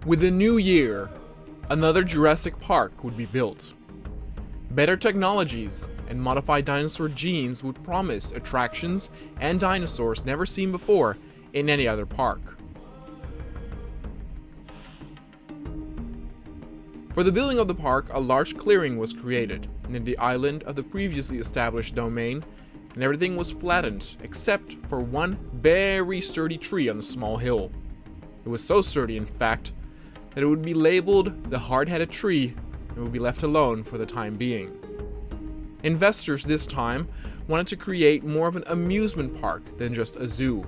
With the new year, another Jurassic Park would be built. Better technologies and modified dinosaur genes would promise attractions and dinosaurs never seen before in any other park. For the building of the park, a large clearing was created near the island of the previously established domain, and everything was flattened except for one very sturdy tree on a small hill. It was so sturdy, in fact, that it would be labeled the hard-headed tree and would be left alone for the time being. Investors this time wanted to create more of an amusement park than just a zoo,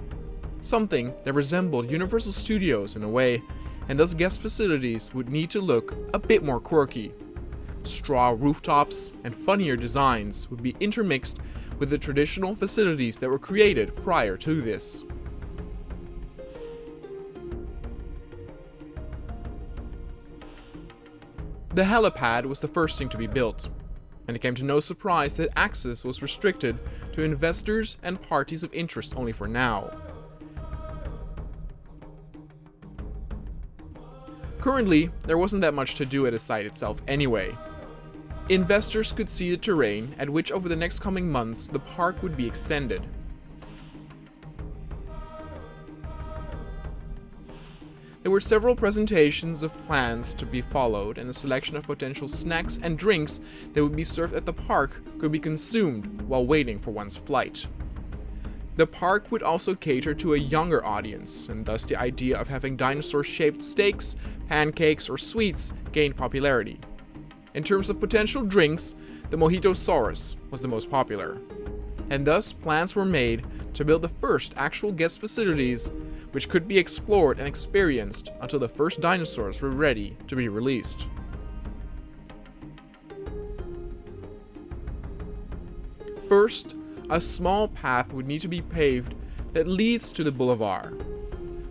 something that resembled Universal Studios in a way, and thus guest facilities would need to look a bit more quirky. Straw rooftops and funnier designs would be intermixed with the traditional facilities that were created prior to this. The helipad was the first thing to be built, and it came to no surprise that access was restricted to investors and parties of interest only for now. Currently, there wasn't that much to do at the site itself anyway. Investors could see the terrain at which over the next coming months the park would be extended. There were several presentations of plans to be followed, and a selection of potential snacks and drinks that would be served at the park could be consumed while waiting for one's flight. The park would also cater to a younger audience, and thus the idea of having dinosaur-shaped steaks, pancakes, or sweets gained popularity. In terms of potential drinks, the Mojitosaurus was the most popular, and thus plans were made to build the first actual guest facilities which could be explored and experienced until the first dinosaurs were ready to be released. First, a small path would need to be paved that leads to the boulevard.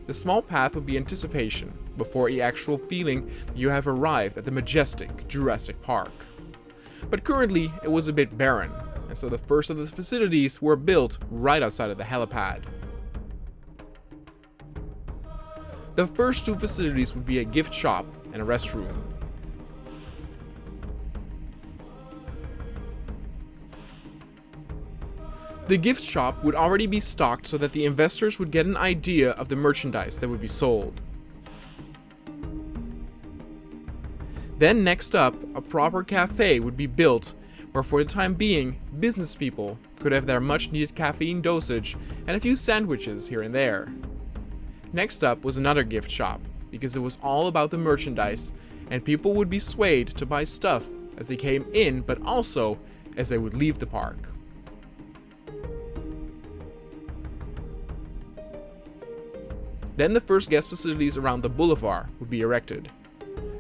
The small path would be anticipation before the actual feeling that you have arrived at the majestic Jurassic Park. But currently, it was a bit barren, and so the first of the facilities were built right outside of the helipad. The first two facilities would be a gift shop and a restroom. The gift shop would already be stocked so that the investors would get an idea of the merchandise that would be sold. Then next up, a proper cafe would be built where for the time being, business people could have their much needed caffeine dosage and a few sandwiches here and there. Next up was another gift shop, because it was all about the merchandise, and people would be swayed to buy stuff as they came in, but also as they would leave the park. Then the first guest facilities around the boulevard would be erected.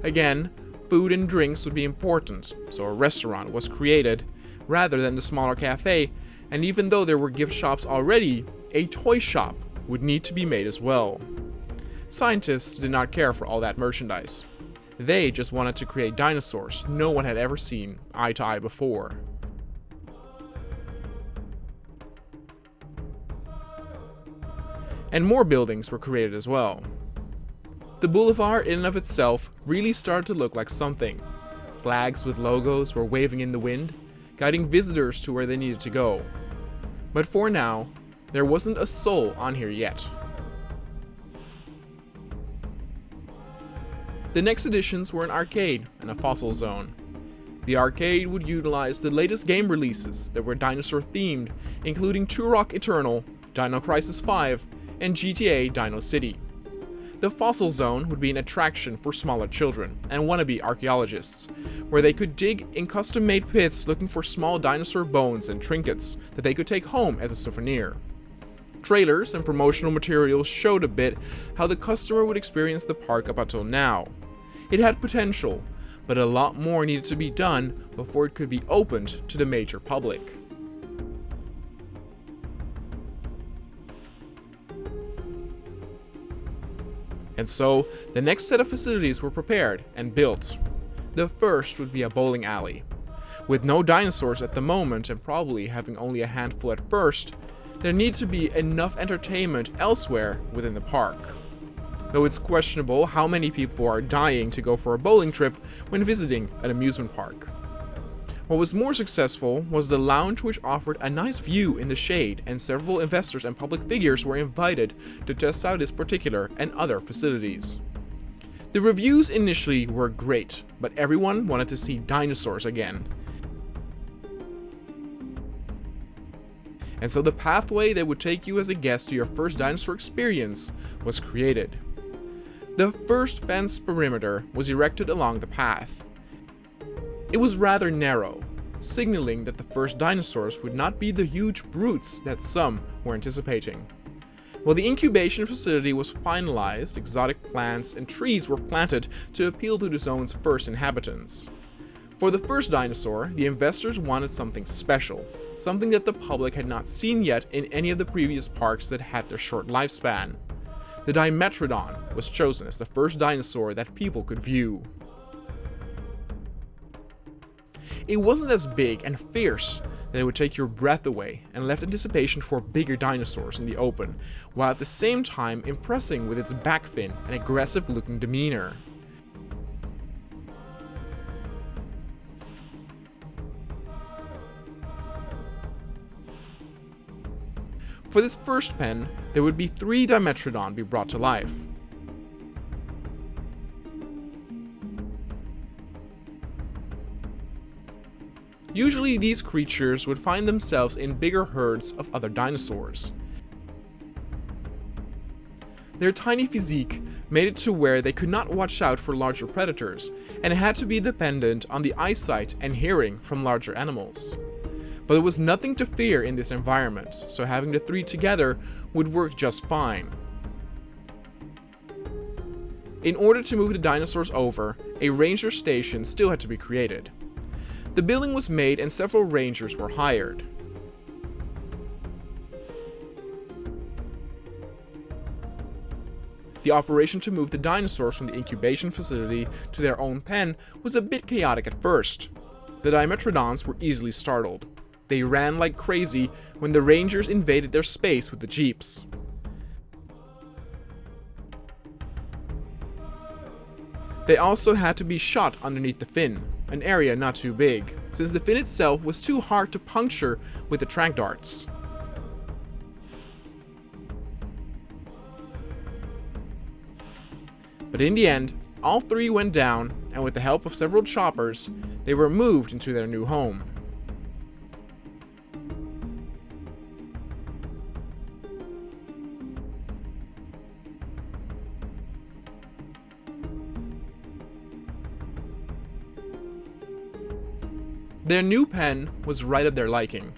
Again, food and drinks would be important, so a restaurant was created rather than the smaller cafe, and even though there were gift shops already, a toy shop would need to be made as well. Scientists did not care for all that merchandise. They just wanted to create dinosaurs no one had ever seen eye to eye before. And more buildings were created as well. The boulevard in and of itself really started to look like something. Flags with logos were waving in the wind, guiding visitors to where they needed to go. But for now, there wasn't a soul on here yet. The next additions were an arcade and a fossil zone. The arcade would utilize the latest game releases that were dinosaur themed, including Turok Eternal, Dino Crisis 5, and GTA Dino City. The fossil zone would be an attraction for smaller children and wannabe archaeologists, where they could dig in custom-made pits looking for small dinosaur bones and trinkets that they could take home as a souvenir. Trailers and promotional materials showed a bit how the customer would experience the park up until now. It had potential, but a lot more needed to be done before it could be opened to the major public. And so, the next set of facilities were prepared and built. The first would be a bowling alley. With no dinosaurs at the moment and probably having only a handful at first, there needed to be enough entertainment elsewhere within the park. though it's questionable how many people are dying to go for a bowling trip when visiting an amusement park. What was more successful was the lounge, which offered a nice view in the shade, and several investors and public figures were invited to test out this particular and other facilities. The reviews initially were great, but everyone wanted to see dinosaurs again. And so the pathway that would take you as a guest to your first dinosaur experience was created. The first fence perimeter was erected along the path. It was rather narrow, signaling that the first dinosaurs would not be the huge brutes that some were anticipating. While the incubation facility was finalized, exotic plants and trees were planted to appeal to the zone's first inhabitants. For the first dinosaur, the investors wanted something special, something that the public had not seen yet in any of the previous parks that had their short lifespan. The Dimetrodon was chosen as the first dinosaur that people could view. It wasn't as big and fierce that it would take your breath away and left anticipation for bigger dinosaurs in the open, while at the same time impressing with its back fin and aggressive looking demeanor. For this first pen, there would be 3 Dimetrodon be brought to life. Usually these creatures would find themselves in bigger herds of other dinosaurs. Their tiny physique made it to where they could not watch out for larger predators, and had to be dependent on the eyesight and hearing from larger animals. But there was nothing to fear in this environment, so having the 3 together would work just fine. In order to move the dinosaurs over, a ranger station still had to be created. The building was made and several rangers were hired. The operation to move the dinosaurs from the incubation facility to their own pen was a bit chaotic at first. The Dimetrodons were easily startled. They ran like crazy when the rangers invaded their space with the jeeps. They also had to be shot underneath the fin, an area not too big, since the fin itself was too hard to puncture with the track darts. But in the end, all 3 went down, and with the help of several choppers, they were moved into their new home. Their new pen was right at their liking.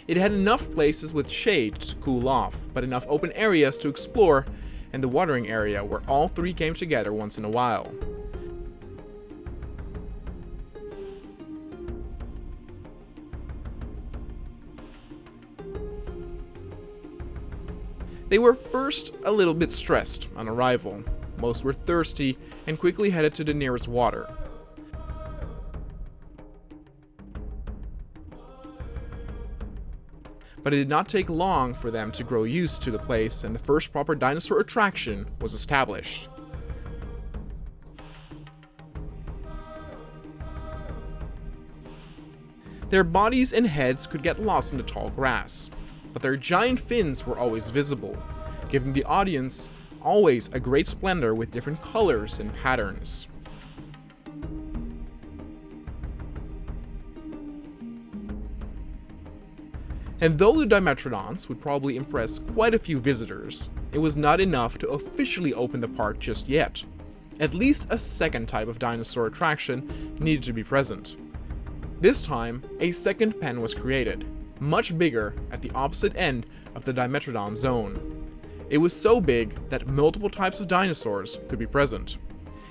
It had enough places with shade to cool off, but enough open areas to explore, and the watering area where all 3 came together once in a while. They were first a little bit stressed on arrival. Most were thirsty and quickly headed to the nearest water. But it did not take long for them to grow used to the place, and the first proper dinosaur attraction was established. Their bodies and heads could get lost in the tall grass, but their giant fins were always visible, giving the audience always a great splendor with different colors and patterns. And though the Dimetrodons would probably impress quite a few visitors, it was not enough to officially open the park just yet. At least a second type of dinosaur attraction needed to be present. This time, a second pen was created, much bigger at the opposite end of the Dimetrodon zone. It was so big that multiple types of dinosaurs could be present.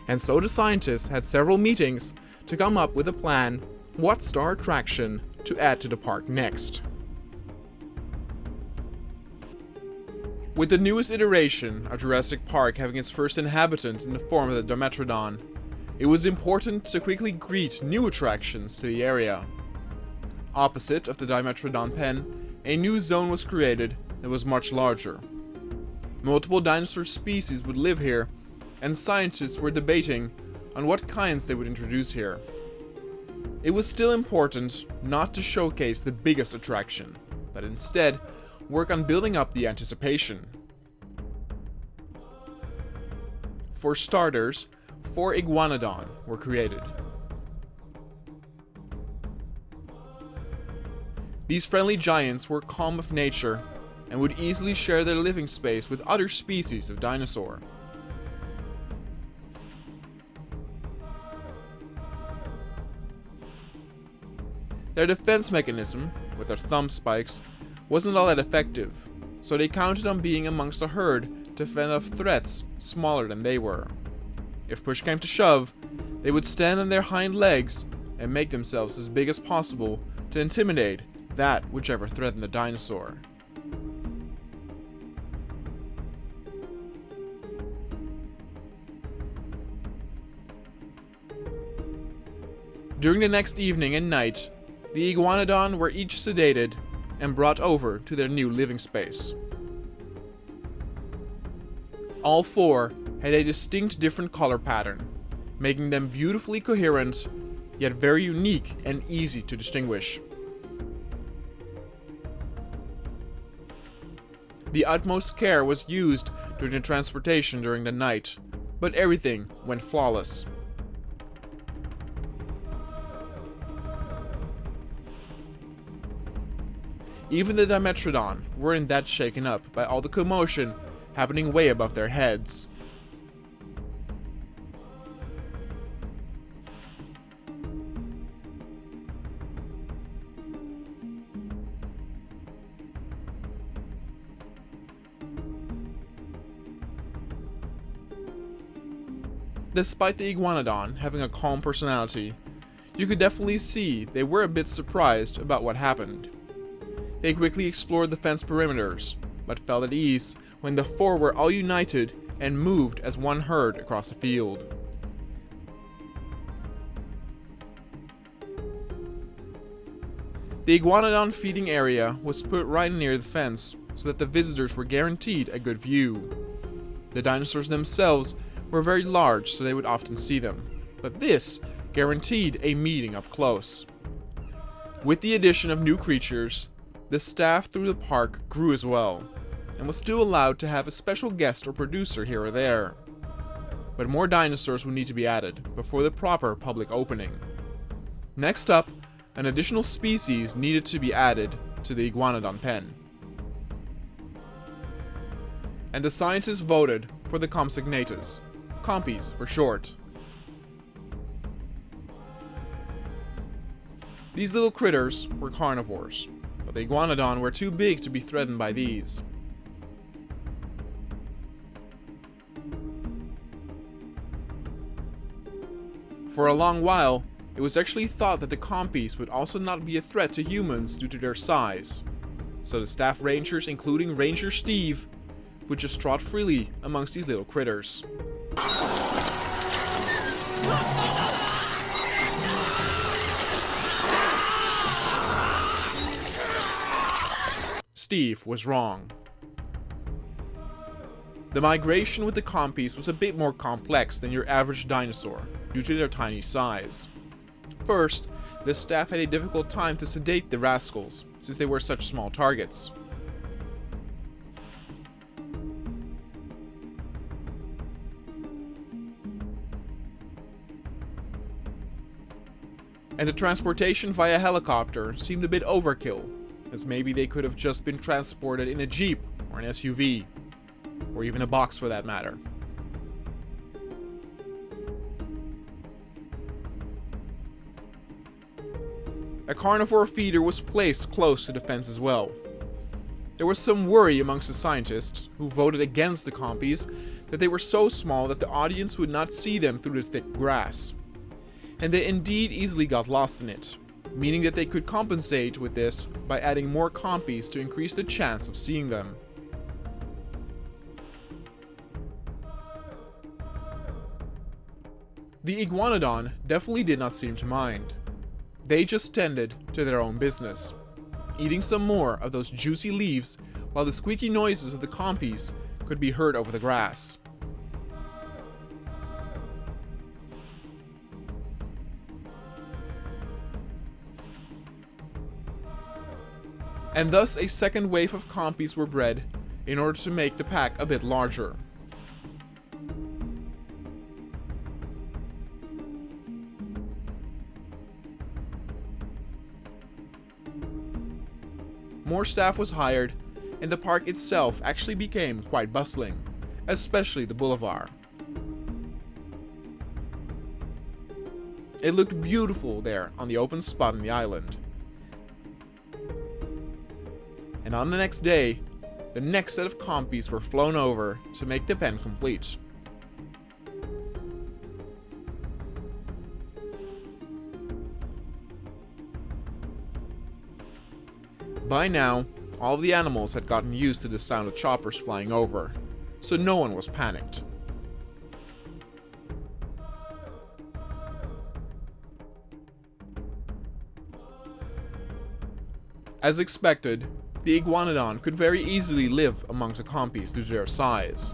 And so the scientists had several meetings to come up with a plan what star attraction to add to the park next. With the newest iteration of Jurassic Park having its first inhabitant in the form of the Dimetrodon, it was important to quickly greet new attractions to the area. Opposite of the Dimetrodon pen, a new zone was created that was much larger. Multiple dinosaur species would live here, and scientists were debating on what kinds they would introduce here. It was still important not to showcase the biggest attraction, but instead work on building up the anticipation. For starters, 4 iguanodon were created. These friendly giants were calm of nature and would easily share their living space with other species of dinosaur. Their defense mechanism, with their thumb spikes, wasn't all that effective, so they counted on being amongst a herd to fend off threats smaller than they were. If push came to shove, they would stand on their hind legs and make themselves as big as possible to intimidate that whichever threatened the dinosaur. During the next evening and night, the iguanodon were each sedated and brought over to their new living space. All 4 had a distinct different color pattern, making them beautifully coherent, yet very unique and easy to distinguish. The utmost care was used during the transportation during the night, but everything went flawless. Even the Dimetrodon weren't that shaken up by all the commotion happening way above their heads. Despite the iguanodon having a calm personality, you could definitely see they were a bit surprised about what happened. They quickly explored the fence perimeters, but felt at ease when the 4 were all united and moved as one herd across the field. The iguanodon feeding area was put right near the fence so that the visitors were guaranteed a good view. The dinosaurs themselves were very large, so they would often see them, but this guaranteed a meeting up close. With the addition of new creatures, the staff through the park grew as well, and was still allowed to have a special guest or producer here or there. But more dinosaurs would need to be added before the proper public opening. Next up, an additional species needed to be added to the iguanodon pen. And the scientists voted for the Compsognathus, Compies for short. These little critters were carnivores, but the iguanodon were too big to be threatened by these. For a long while, it was actually thought that the Compies would also not be a threat to humans due to their size, so the staff rangers, including Ranger Steve, would just trot freely amongst these little critters. Steve was wrong. The migration with the Compies was a bit more complex than your average dinosaur due to their tiny size. First, the staff had a difficult time to sedate the rascals since they were such small targets. And the transportation via helicopter seemed a bit overkill, as maybe they could have just been transported in a jeep or an SUV, or even a box for that matter. A carnivore feeder was placed close to the fence as well. There was some worry amongst the scientists, who voted against the Compies, that they were so small that the audience would not see them through the thick grass. And they indeed easily got lost in it, meaning that they could compensate with this by adding more Compies to increase the chance of seeing them. The iguanodon definitely did not seem to mind. They just tended to their own business, eating some more of those juicy leaves while the squeaky noises of the Compies could be heard over the grass. and thus a second wave of compies were bred in order to make the pack a bit larger. More staff was hired, and the park itself actually became quite bustling, especially the boulevard. It looked beautiful there on the open spot on the island. And on the next day, the next set of compies were flown over to make the pen complete. By now, all of the animals had gotten used to the sound of choppers flying over, so no one was panicked. As expected, the iguanodon could very easily live amongst the compies due to their size.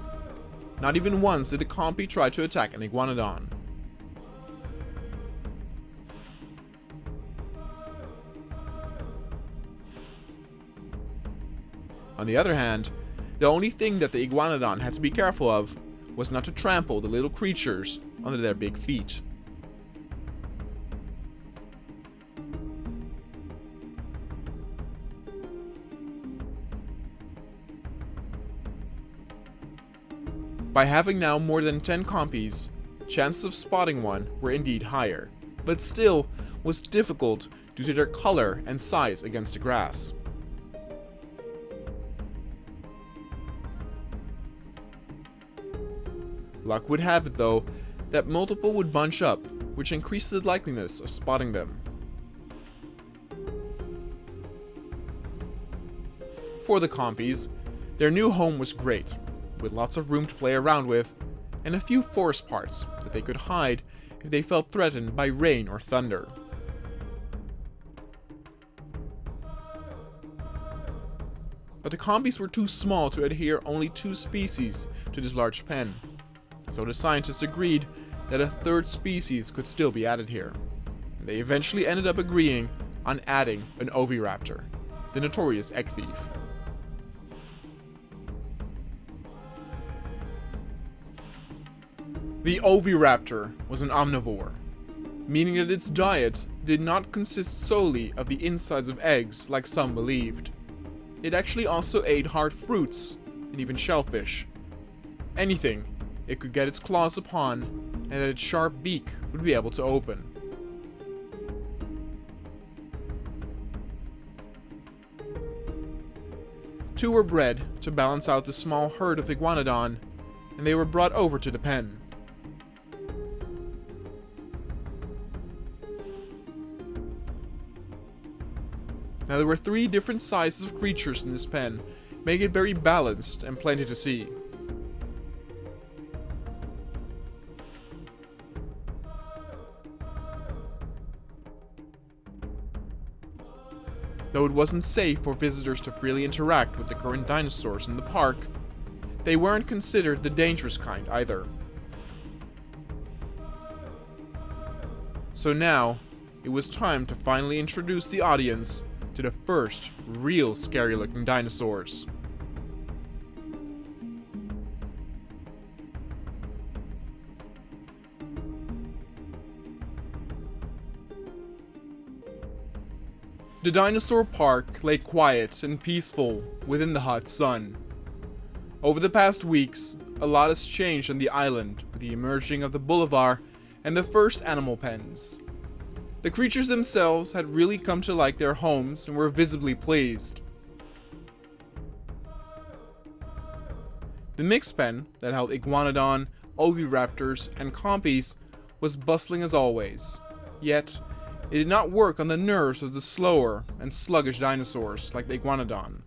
Not even once did a compy try to attack an iguanodon. On the other hand, the only thing that the iguanodon had to be careful of was not to trample the little creatures under their big feet. By having now more than 10 compies, chances of spotting one were indeed higher, but still was difficult due to their color and size against the grass. Luck would have it though, that multiple would bunch up, which increased the likeliness of spotting them. For the compies, their new home was great, with lots of room to play around with, and a few forest parts that they could hide if they felt threatened by rain or thunder. But the compies were too small to adhere only 2 species to this large pen. So the scientists agreed that a third species could still be added here. And they eventually ended up agreeing on adding an oviraptor, the notorious egg thief. The oviraptor was an omnivore, meaning that its diet did not consist solely of the insides of eggs like some believed. It actually also ate hard fruits and even shellfish. Anything it could get its claws upon, and that its sharp beak would be able to open. Two were bred to balance out the small herd of iguanodon, and they were brought over to the pen. Now there were 3 different sizes of creatures in this pen, making it very balanced and plenty to see. Though it wasn't safe for visitors to freely interact with the current dinosaurs in the park, they weren't considered the dangerous kind either. So now, it was time to finally introduce the audience to the first real scary looking dinosaurs. The dinosaur park lay quiet and peaceful within the hot sun. Over the past weeks, a lot has changed on the island with the emerging of the boulevard and the first animal pens. The creatures themselves had really come to like their homes and were visibly pleased. The mixed pen that held iguanodon, oviraptors, and compies was bustling as always, yet it did not work on the nerves of the slower and sluggish dinosaurs like the iguanodon.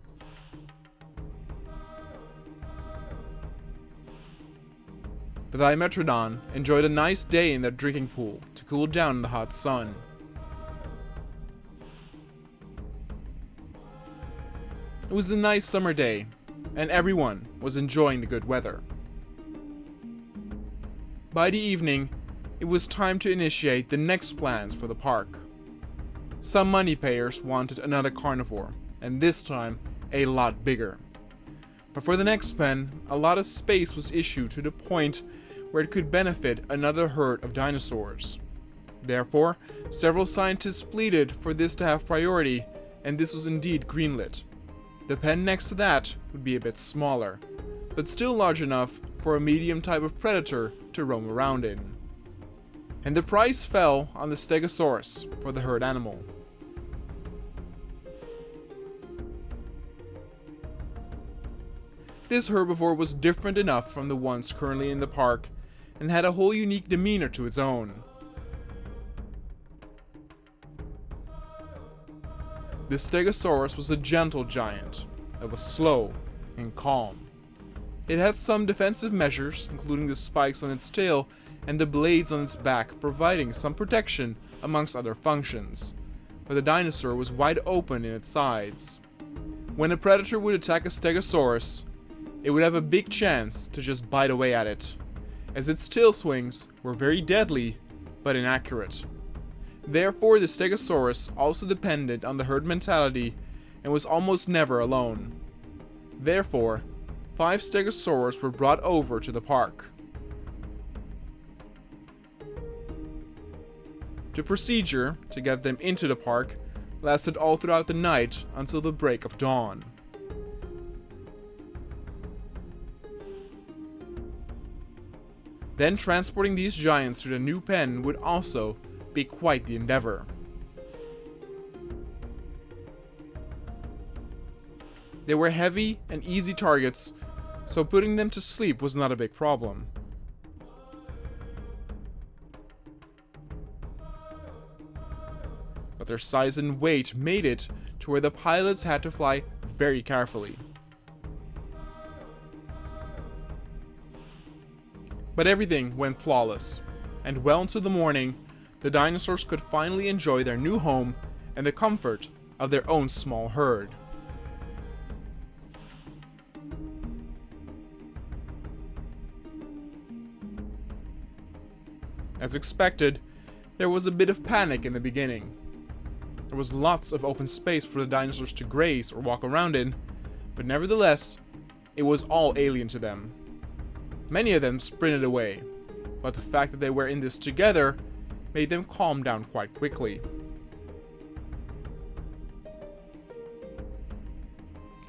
The Dimetrodon enjoyed a nice day in their drinking pool to cool down in the hot sun. It was a nice summer day, and everyone was enjoying the good weather. By the evening, it was time to initiate the next plans for the park. Some money payers wanted another carnivore, and this time a lot bigger. But for the next pen, a lot of space was issued to the point where it could benefit another herd of dinosaurs. Therefore, several scientists pleaded for this to have priority, and this was indeed greenlit. The pen next to that would be a bit smaller, but still large enough for a medium type of predator to roam around in. And the price fell on the Stegosaurus for the herd animal. This herbivore was different enough from the ones currently in the park and had a whole unique demeanor to its own. The Stegosaurus was a gentle giant that was slow and calm. It had some defensive measures, including the spikes on its tail and the blades on its back, providing some protection amongst other functions, but the dinosaur was wide open in its sides. When a predator would attack a Stegosaurus, it would have a big chance to just bite away at it, as its tail swings were very deadly but inaccurate. Therefore, the Stegosaurus also depended on the herd mentality and was almost never alone. Therefore, 5 Stegosaurus were brought over to the park. The procedure to get them into the park lasted all throughout the night until the break of dawn. Then transporting these giants to the new pen would also be quite the endeavor. They were heavy and easy targets, so putting them to sleep was not a big problem. But their size and weight made it to where the pilots had to fly very carefully. But everything went flawless, and well into the morning, the dinosaurs could finally enjoy their new home and the comfort of their own small herd. As expected, there was a bit of panic in the beginning. There was lots of open space for the dinosaurs to graze or walk around in, but nevertheless, it was all alien to them. Many of them sprinted away, but the fact that they were in this together made them calm down quite quickly.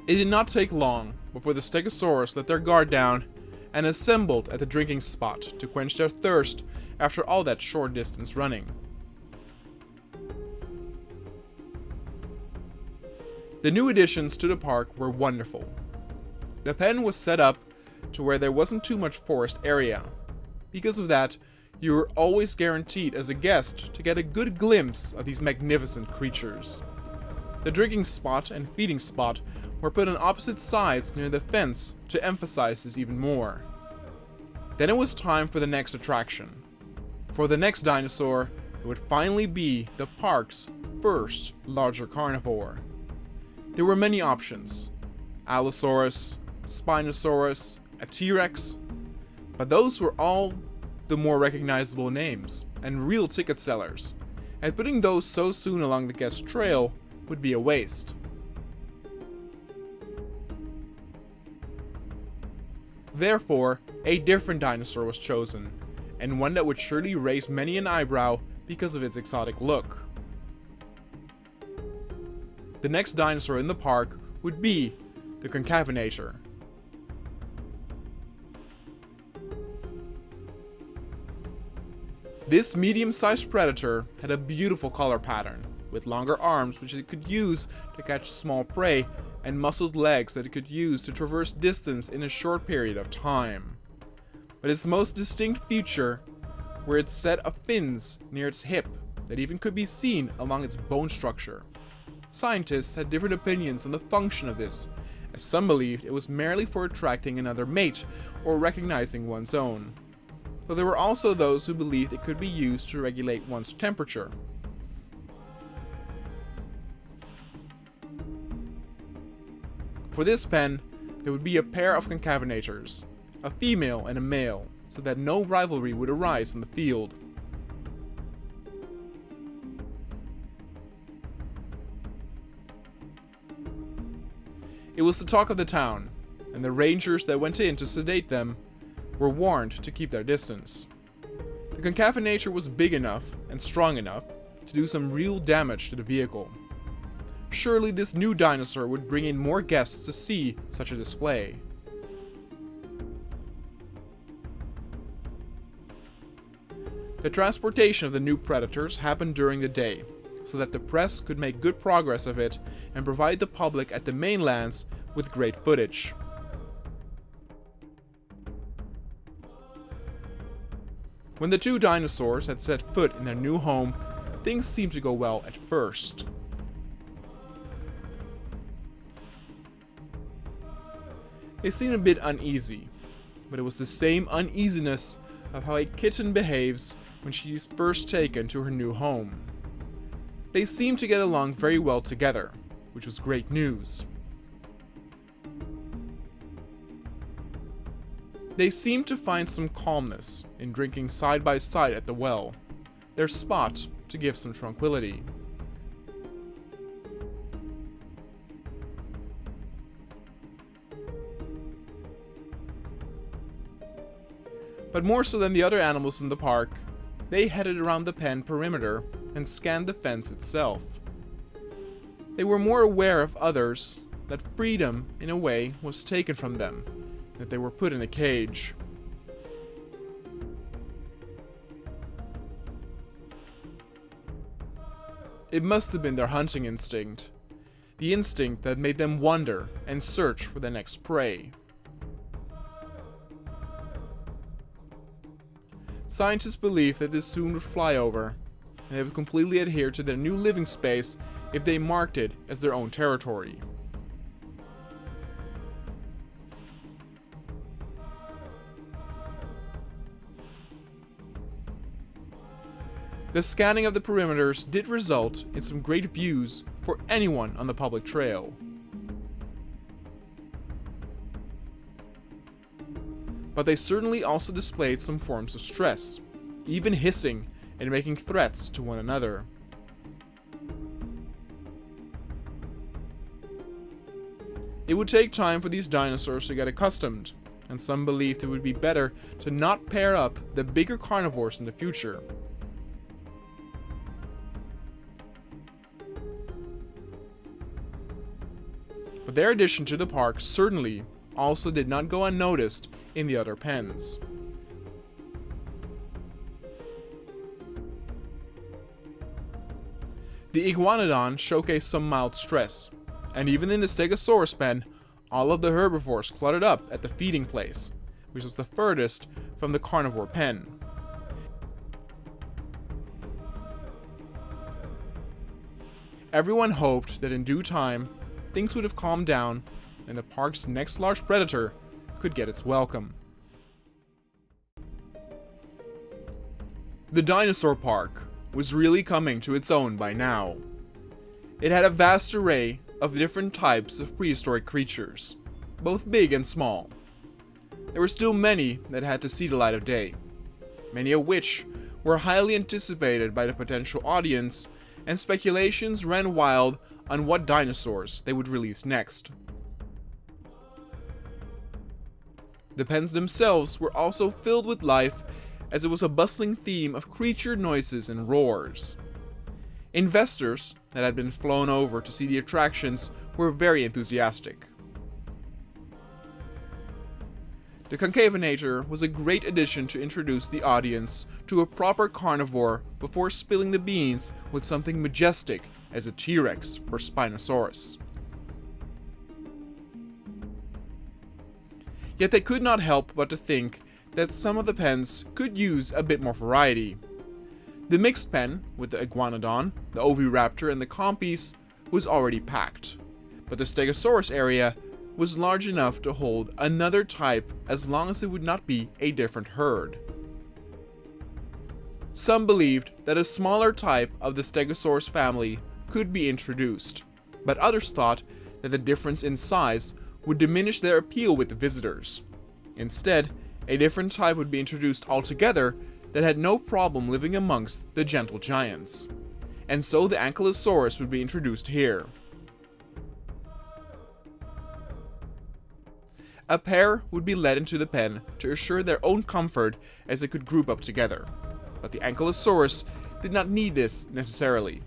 It did not take long before the Stegosaurus let their guard down and assembled at the drinking spot to quench their thirst after all that short distance running. The new additions to the park were wonderful. The pen was set up to where there wasn't too much forest area. Because of that, you were always guaranteed as a guest to get a good glimpse of these magnificent creatures. The drinking spot and feeding spot were put on opposite sides near the fence to emphasize this even more. Then it was time for the next attraction. For the next dinosaur, it would finally be the park's first larger carnivore. There were many options: Allosaurus, Spinosaurus, a T-Rex, but those were all the more recognizable names and real ticket sellers, and putting those so soon along the guest trail would be a waste. Therefore, a different dinosaur was chosen, and one that would surely raise many an eyebrow because of its exotic look. The next dinosaur in the park would be the Concavenator. This medium-sized predator had a beautiful color pattern, with longer arms which it could use to catch small prey, and muscled legs that it could use to traverse distance in a short period of time. But its most distinct feature were its set of fins near its hip that even could be seen along its bone structure. Scientists had different opinions on the function of this, as some believed it was merely for attracting another mate or recognizing one's own, though there were also those who believed it could be used to regulate one's temperature. For this pen, there would be a pair of concavenators, a female and a male, so that no rivalry would arise in the field. It was the talk of the town, and the rangers that went in to sedate them were warned to keep their distance. The concavenator was big enough and strong enough to do some real damage to the vehicle. Surely this new dinosaur would bring in more guests to see such a display. The transportation of the new predators happened during the day, so that the press could make good progress of it and provide the public at the mainlands with great footage. When the two dinosaurs had set foot in their new home, things seemed to go well at first. They seemed a bit uneasy, but it was the same uneasiness of how a kitten behaves when she is first taken to her new home. They seemed to get along very well together, which was great news. They seemed to find some calmness in drinking side by side at the well, their spot to give some tranquility. But more so than the other animals in the park, they headed around the pen perimeter and scanned the fence itself. They were more aware of others, that freedom, in a way, was taken from them, that they were put in a cage. It must have been their hunting instinct, the instinct that made them wander and search for the next prey. Scientists believe that this soon would fly over, and they would completely adhere to their new living space if they marked it as their own territory. The scanning of the perimeters did result in some great views for anyone on the public trail. But they certainly also displayed some forms of stress, even hissing and making threats to one another. It would take time for these dinosaurs to get accustomed, and some believed it would be better to not pair up the bigger carnivores in the future. But their addition to the park certainly also did not go unnoticed in the other pens. The iguanodon showcased some mild stress, and even in the stegosaurus pen, all of the herbivores cluttered up at the feeding place, which was the furthest from the carnivore pen. Everyone hoped that in due time, things would have calmed down and the park's next large predator could get its welcome. The dinosaur park was really coming to its own by now. It had a vast array of different types of prehistoric creatures, both big and small. There were still many that had to see the light of day, many of which were highly anticipated by the potential audience, and speculations ran wild on what dinosaurs they would release next. The pens themselves were also filled with life, as it was a bustling theme of creature noises and roars. Investors that had been flown over to see the attractions were very enthusiastic. The concavenator was a great addition to introduce the audience to a proper carnivore before spilling the beans with something majestic as a T-Rex or Spinosaurus. Yet they could not help but to think that some of the pens could use a bit more variety. The mixed pen, with the iguanodon, the oviraptor, and the compies, was already packed, but the stegosaurus area was large enough to hold another type as long as it would not be a different herd. Some believed that a smaller type of the stegosaurus family could be introduced, but others thought that the difference in size would diminish their appeal with the visitors. Instead, a different type would be introduced altogether that had no problem living amongst the gentle giants. And so the ankylosaurus would be introduced here. A pair would be led into the pen to assure their own comfort as they could group up together, but the Ankylosaurus did not need this necessarily.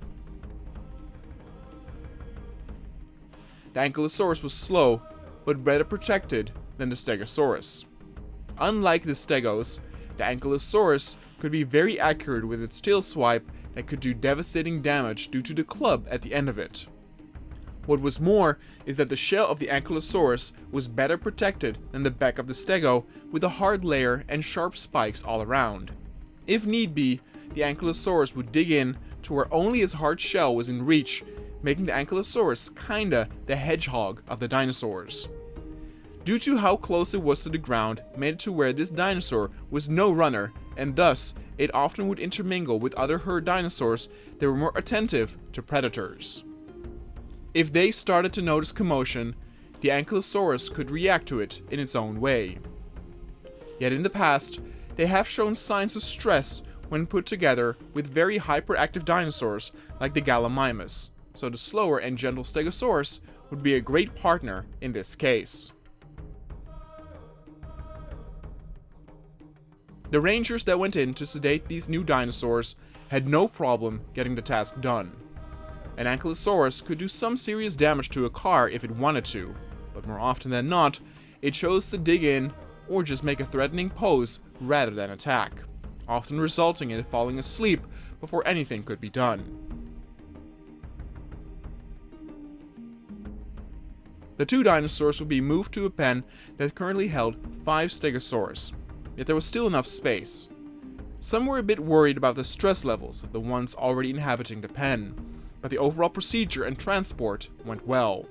The Ankylosaurus was slow, but better protected than the Stegosaurus. Unlike the Stegos, the Ankylosaurus could be very accurate with its tail swipe that could do devastating damage due to the club at the end of it. What was more is that the shell of the Ankylosaurus was better protected than the back of the Stego, with a hard layer and sharp spikes all around. If need be, the Ankylosaurus would dig in to where only its hard shell was in reach, making the Ankylosaurus kinda the hedgehog of the dinosaurs. Due to how close it was to the ground, made it to where this dinosaur was no runner, and thus it often would intermingle with other herd dinosaurs that were more attentive to predators. If they started to notice commotion, the Ankylosaurus could react to it in its own way. Yet in the past, they have shown signs of stress when put together with very hyperactive dinosaurs like the Gallimimus, so the slower and gentle Stegosaurus would be a great partner in this case. The rangers that went in to sedate these new dinosaurs had no problem getting the task done. An Ankylosaurus could do some serious damage to a car if it wanted to, but more often than not, it chose to dig in or just make a threatening pose rather than attack, often resulting in it falling asleep before anything could be done. The two dinosaurs would be moved to a pen that currently held 5 Stegosaurus, yet there was still enough space. Some were a bit worried about the stress levels of the ones already inhabiting the pen, but the overall procedure and transport went well.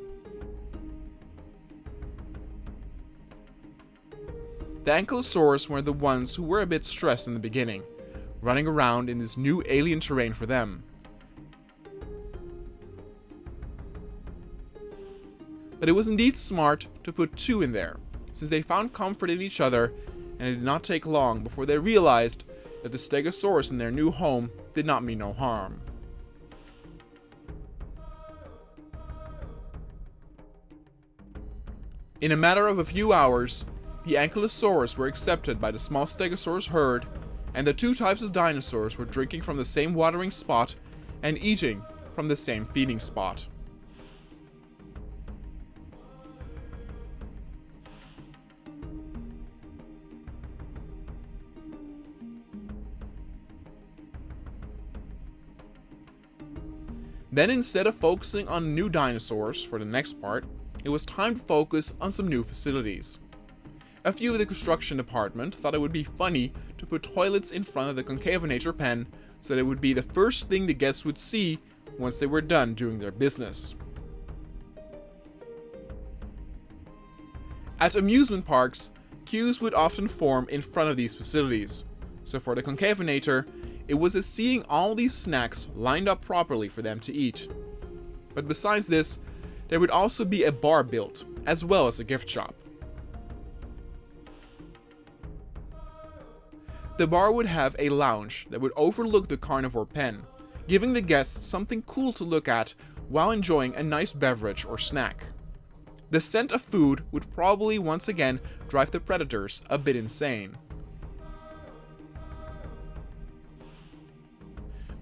The Ankylosaurus were the ones who were a bit stressed in the beginning, running around in this new alien terrain for them. But it was indeed smart to put 2 in there, since they found comfort in each other, and it did not take long before they realized that the Stegosaurus in their new home did not mean no harm. In a matter of a few hours, the Ankylosaurus were accepted by the small Stegosaurus herd, and the 2 types of dinosaurs were drinking from the same watering spot and eating from the same feeding spot. Then instead of focusing on new dinosaurs for the next part, it was time to focus on some new facilities. A few of the construction department thought it would be funny to put toilets in front of the Concavenator pen so that it would be the first thing the guests would see once they were done doing their business. At amusement parks, queues would often form in front of these facilities, so for the Concavenator, it was as seeing all these snacks lined up properly for them to eat. But besides this, there would also be a bar built, as well as a gift shop. The bar would have a lounge that would overlook the carnivore pen, giving the guests something cool to look at while enjoying a nice beverage or snack. The scent of food would probably once again drive the predators a bit insane.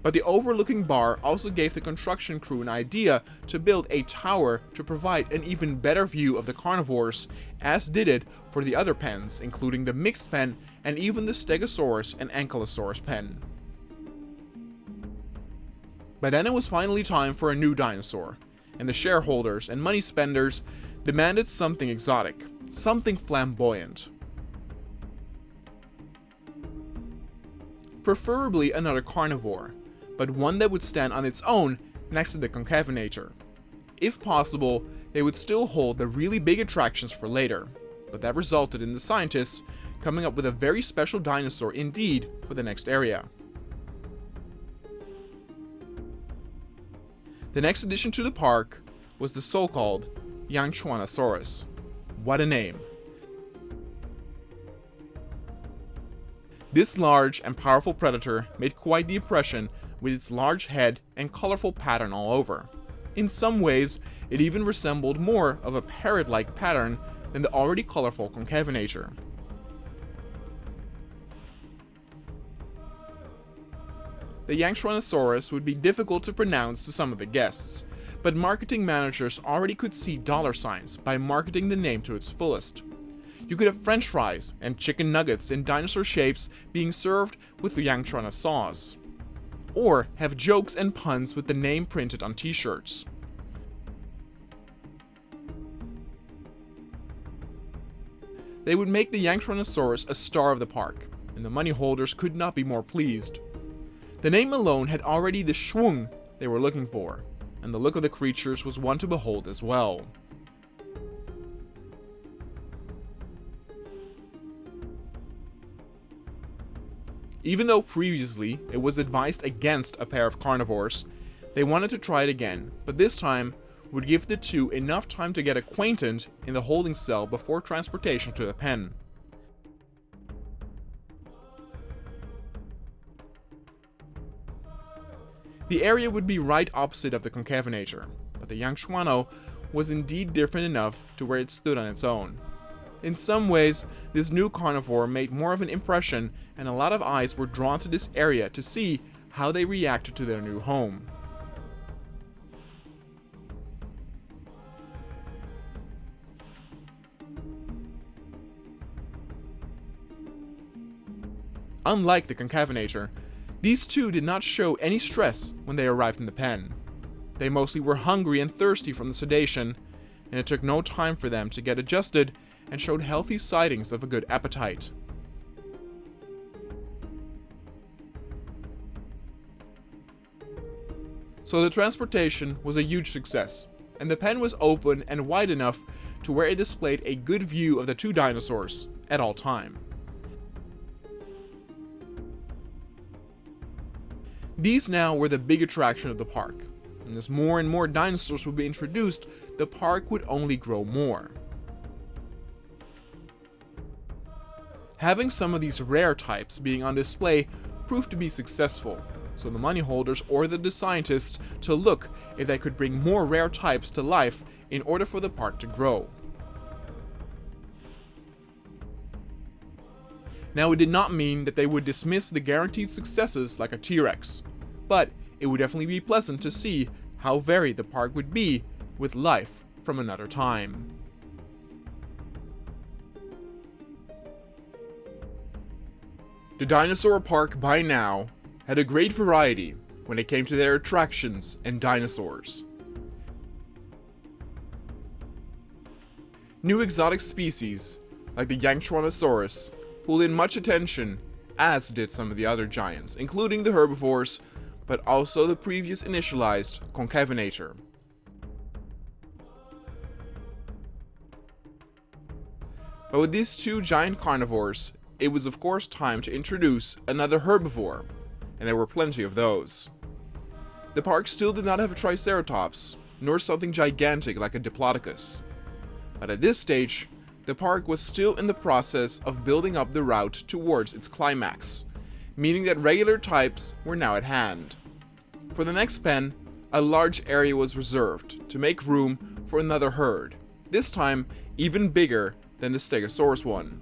But the overlooking bar also gave the construction crew an idea to build a tower to provide an even better view of the carnivores, as did it for the other pens, including the mixed pen and even the Stegosaurus and Ankylosaurus pen. By then it was finally time for a new dinosaur, and the shareholders and money spenders demanded something exotic, something flamboyant. Preferably another carnivore, but one that would stand on its own next to the Concavenator. If possible, they would still hold the really big attractions for later, but that resulted in the scientists coming up with a very special dinosaur indeed for the next area. The next addition to the park was the so-called Yangchuanosaurus. What a name! This large and powerful predator made quite the impression with its large head and colorful pattern all over. In some ways, it even resembled more of a parrot-like pattern than the already colorful concavenator. The Yanchronosaurus would be difficult to pronounce to some of the guests, but marketing managers already could see dollar signs by marketing the name to its fullest. You could have french fries and chicken nuggets in dinosaur shapes being served with the Yanchrono sauce, or have jokes and puns with the name printed on t-shirts. They would make the Yanchronosaurus a star of the park, and the money holders could not be more pleased. The name alone had already the schwung they were looking for, and the look of the creatures was one to behold as well. Even though previously it was advised against a pair of carnivores, they wanted to try it again, but this time would give the two enough time to get acquainted in the holding cell before transportation to the pen. The area would be right opposite of the concavenator, but the Yanchrono was indeed different enough to where it stood on its own. In some ways, this new carnivore made more of an impression, and a lot of eyes were drawn to this area to see how they reacted to their new home. Unlike the concavenator, these two did not show any stress when they arrived in the pen. They mostly were hungry and thirsty from the sedation, and it took no time for them to get adjusted and showed healthy sightings of a good appetite. So the transportation was a huge success, and the pen was open and wide enough to where it displayed a good view of the two dinosaurs at all time. These now were the big attraction of the park, and as more and more dinosaurs would be introduced, the park would only grow more. Having some of these rare types being on display proved to be successful, so the money holders ordered the scientists to look if they could bring more rare types to life in order for the park to grow. Now, it did not mean that they would dismiss the guaranteed successes like a T-Rex, but it would definitely be pleasant to see how varied the park would be with life from another time. The dinosaur park by now had a great variety when it came to their attractions and dinosaurs. New exotic species, like the Yanchronosaurus, pulled in much attention, as did some of the other giants, including the herbivores, but also the previous initialized concavenator. But with these two giant carnivores, it was of course time to introduce another herbivore, and there were plenty of those. The park still did not have a Triceratops, nor something gigantic like a Diplodocus. But at this stage, the park was still in the process of building up the route towards its climax, meaning that regular types were now at hand. For the next pen, a large area was reserved to make room for another herd, this time even bigger than the Stegosaurus one.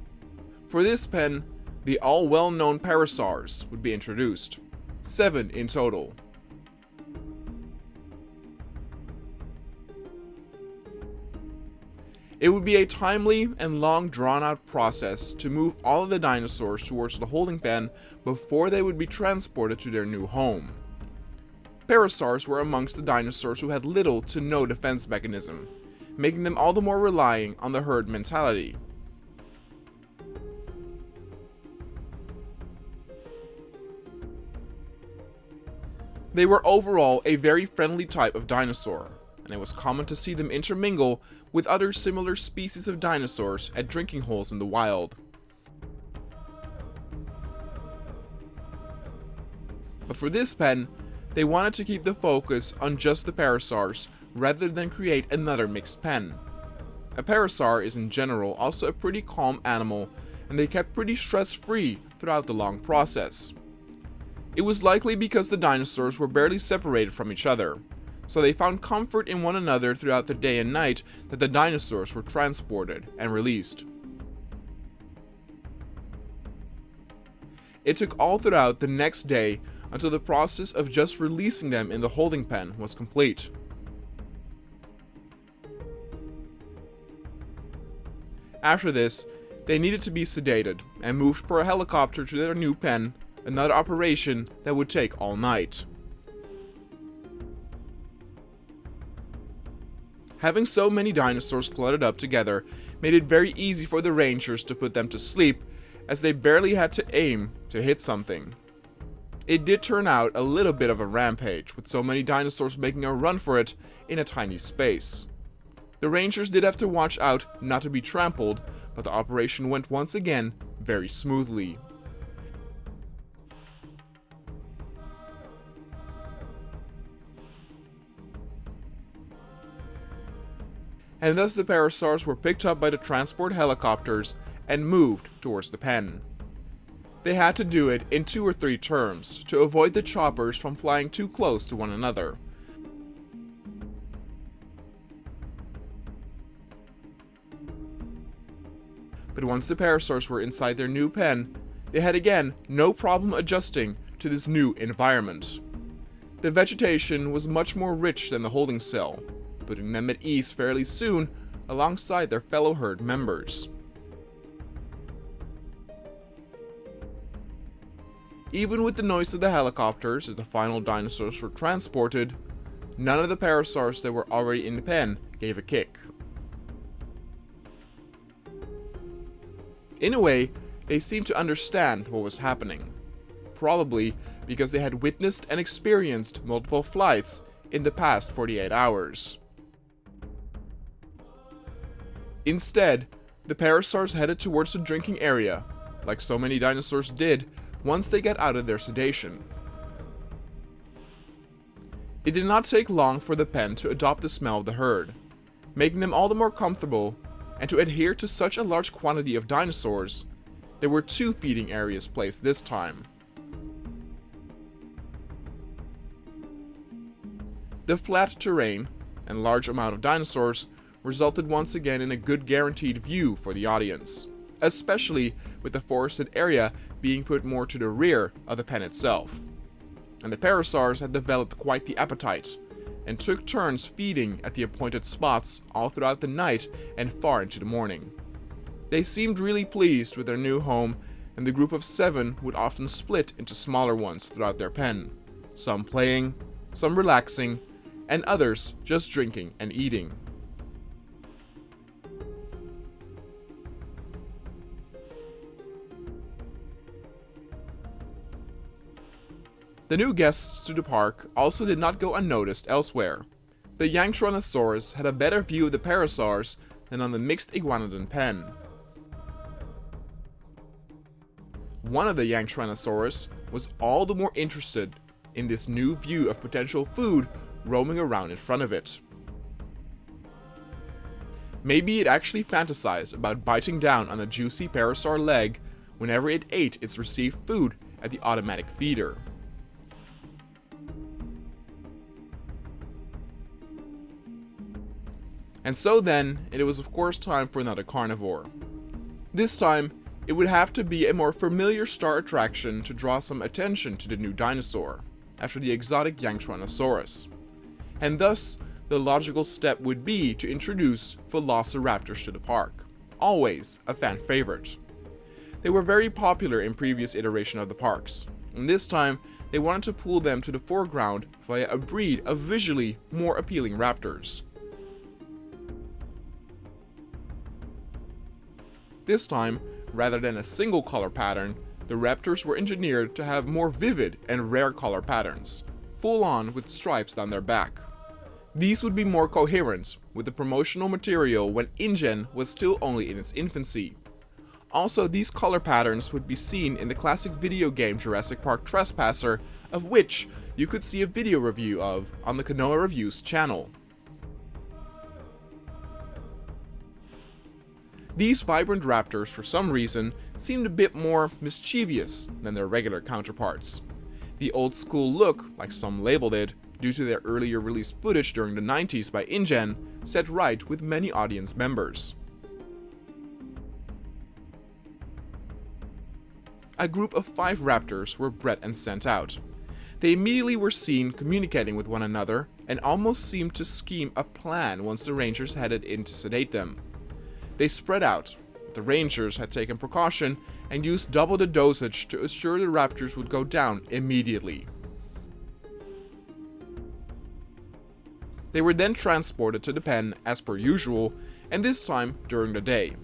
For this pen, the all well-known parasaurs would be introduced, 7 in total. It would be a timely and long drawn-out process to move all of the dinosaurs towards the holding pen before they would be transported to their new home. Parasaurs were amongst the dinosaurs who had little to no defense mechanism, making them all the more relying on the herd mentality. They were overall a very friendly type of dinosaur, and it was common to see them intermingle with other similar species of dinosaurs at drinking holes in the wild. But for this pen, they wanted to keep the focus on just the parasaurs rather than create another mixed pen. A parasaur is in general also a pretty calm animal, and they kept pretty stress-free throughout the long process. It was likely because the dinosaurs were barely separated from each other, so they found comfort in one another throughout the day and night that the dinosaurs were transported and released. It took all throughout the next day until the process of just releasing them in the holding pen was complete. After this, they needed to be sedated and moved per helicopter to their new pen, another operation that would take all night. Having so many dinosaurs cluttered up together made it very easy for the rangers to put them to sleep, as they barely had to aim to hit something. It did turn out a little bit of a rampage, with so many dinosaurs making a run for it in a tiny space. The rangers did have to watch out not to be trampled, but the operation went once again very smoothly. And thus the parasaurs were picked up by the transport helicopters and moved towards the pen. They had to do it in 2 or 3 turns to avoid the choppers from flying too close to one another. But once the parasaurs were inside their new pen, they had again no problem adjusting to this new environment. The vegetation was much more rich than the holding cell, putting them at ease fairly soon alongside their fellow herd members. Even with the noise of the helicopters as the final dinosaurs were transported, none of the parasaurs that were already in the pen gave a kick. In a way, they seemed to understand what was happening, probably because they had witnessed and experienced multiple flights in the past 48 hours. Instead, the parasaurs headed towards the drinking area, like so many dinosaurs did once they got out of their sedation. It did not take long for the pen to adopt the smell of the herd, making them all the more comfortable, and to adhere to such a large quantity of dinosaurs, there were 2 feeding areas placed this time. The flat terrain and large amount of dinosaurs resulted once again in a good guaranteed view for the audience, especially with the forested area being put more to the rear of the pen itself. And the parasaurs had developed quite the appetite, and took turns feeding at the appointed spots all throughout the night and far into the morning. They seemed really pleased with their new home, and the group of 7 would often split into smaller ones throughout their pen, some playing, some relaxing, and others just drinking and eating. The new guests to the park also did not go unnoticed elsewhere. The Yanktrontosaurus had a better view of the parasaurs than on the mixed iguanodon pen. One of the Yanktrontosaurus was all the more interested in this new view of potential food roaming around in front of it. Maybe it actually fantasized about biting down on a juicy parasaur leg whenever it ate its received food at the automatic feeder. And so then, it was of course time for another carnivore. This time, it would have to be a more familiar star attraction to draw some attention to the new dinosaur, after the exotic Yanktrontosaurus. And thus, the logical step would be to introduce velociraptors to the park, always a fan favorite. They were very popular in previous iteration of the parks, and this time, they wanted to pull them to the foreground via a breed of visually more appealing raptors. This time, rather than a single color pattern, the raptors were engineered to have more vivid and rare color patterns, full on with stripes down their back. These would be more coherent with the promotional material when InGen was still only in its infancy. Also, these color patterns would be seen in the classic video game Jurassic Park Trespasser, of which you could see a video review of on the Kanoa Reviews channel. These vibrant raptors, for some reason, seemed a bit more mischievous than their regular counterparts. The old school look, like some labeled it, due to their earlier released footage during the 90s by InGen, set right with many audience members. A group of 5 raptors were bred and sent out. They immediately were seen communicating with one another and almost seemed to scheme a plan once the rangers headed in to sedate them. They spread out. The rangers had taken precaution and used double the dosage to assure the raptors would go down immediately. They were then transported to the pen as per usual, and this time during the day.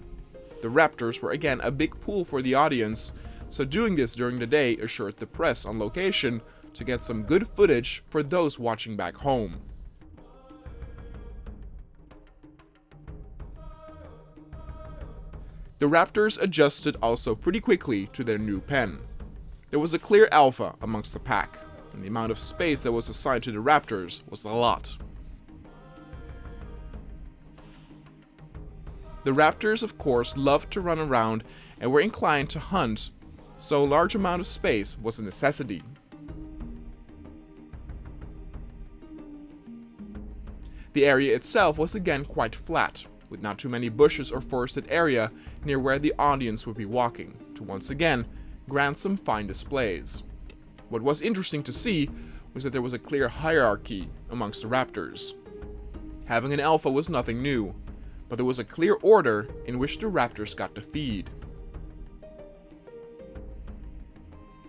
The raptors were again a big pull for the audience, so doing this during the day assured the press on location to get some good footage for those watching back home. The raptors adjusted also pretty quickly to their new pen. There was a clear alpha amongst the pack, and the amount of space that was assigned to the raptors was a lot. The raptors, of course, loved to run around and were inclined to hunt, so a large amount of space was a necessity. The area itself was again quite flat, with not too many bushes or forested area near where the audience would be walking, to once again grant some fine displays. What was interesting to see was that there was a clear hierarchy amongst the raptors. Having an alpha was nothing new, but there was a clear order in which the raptors got to feed.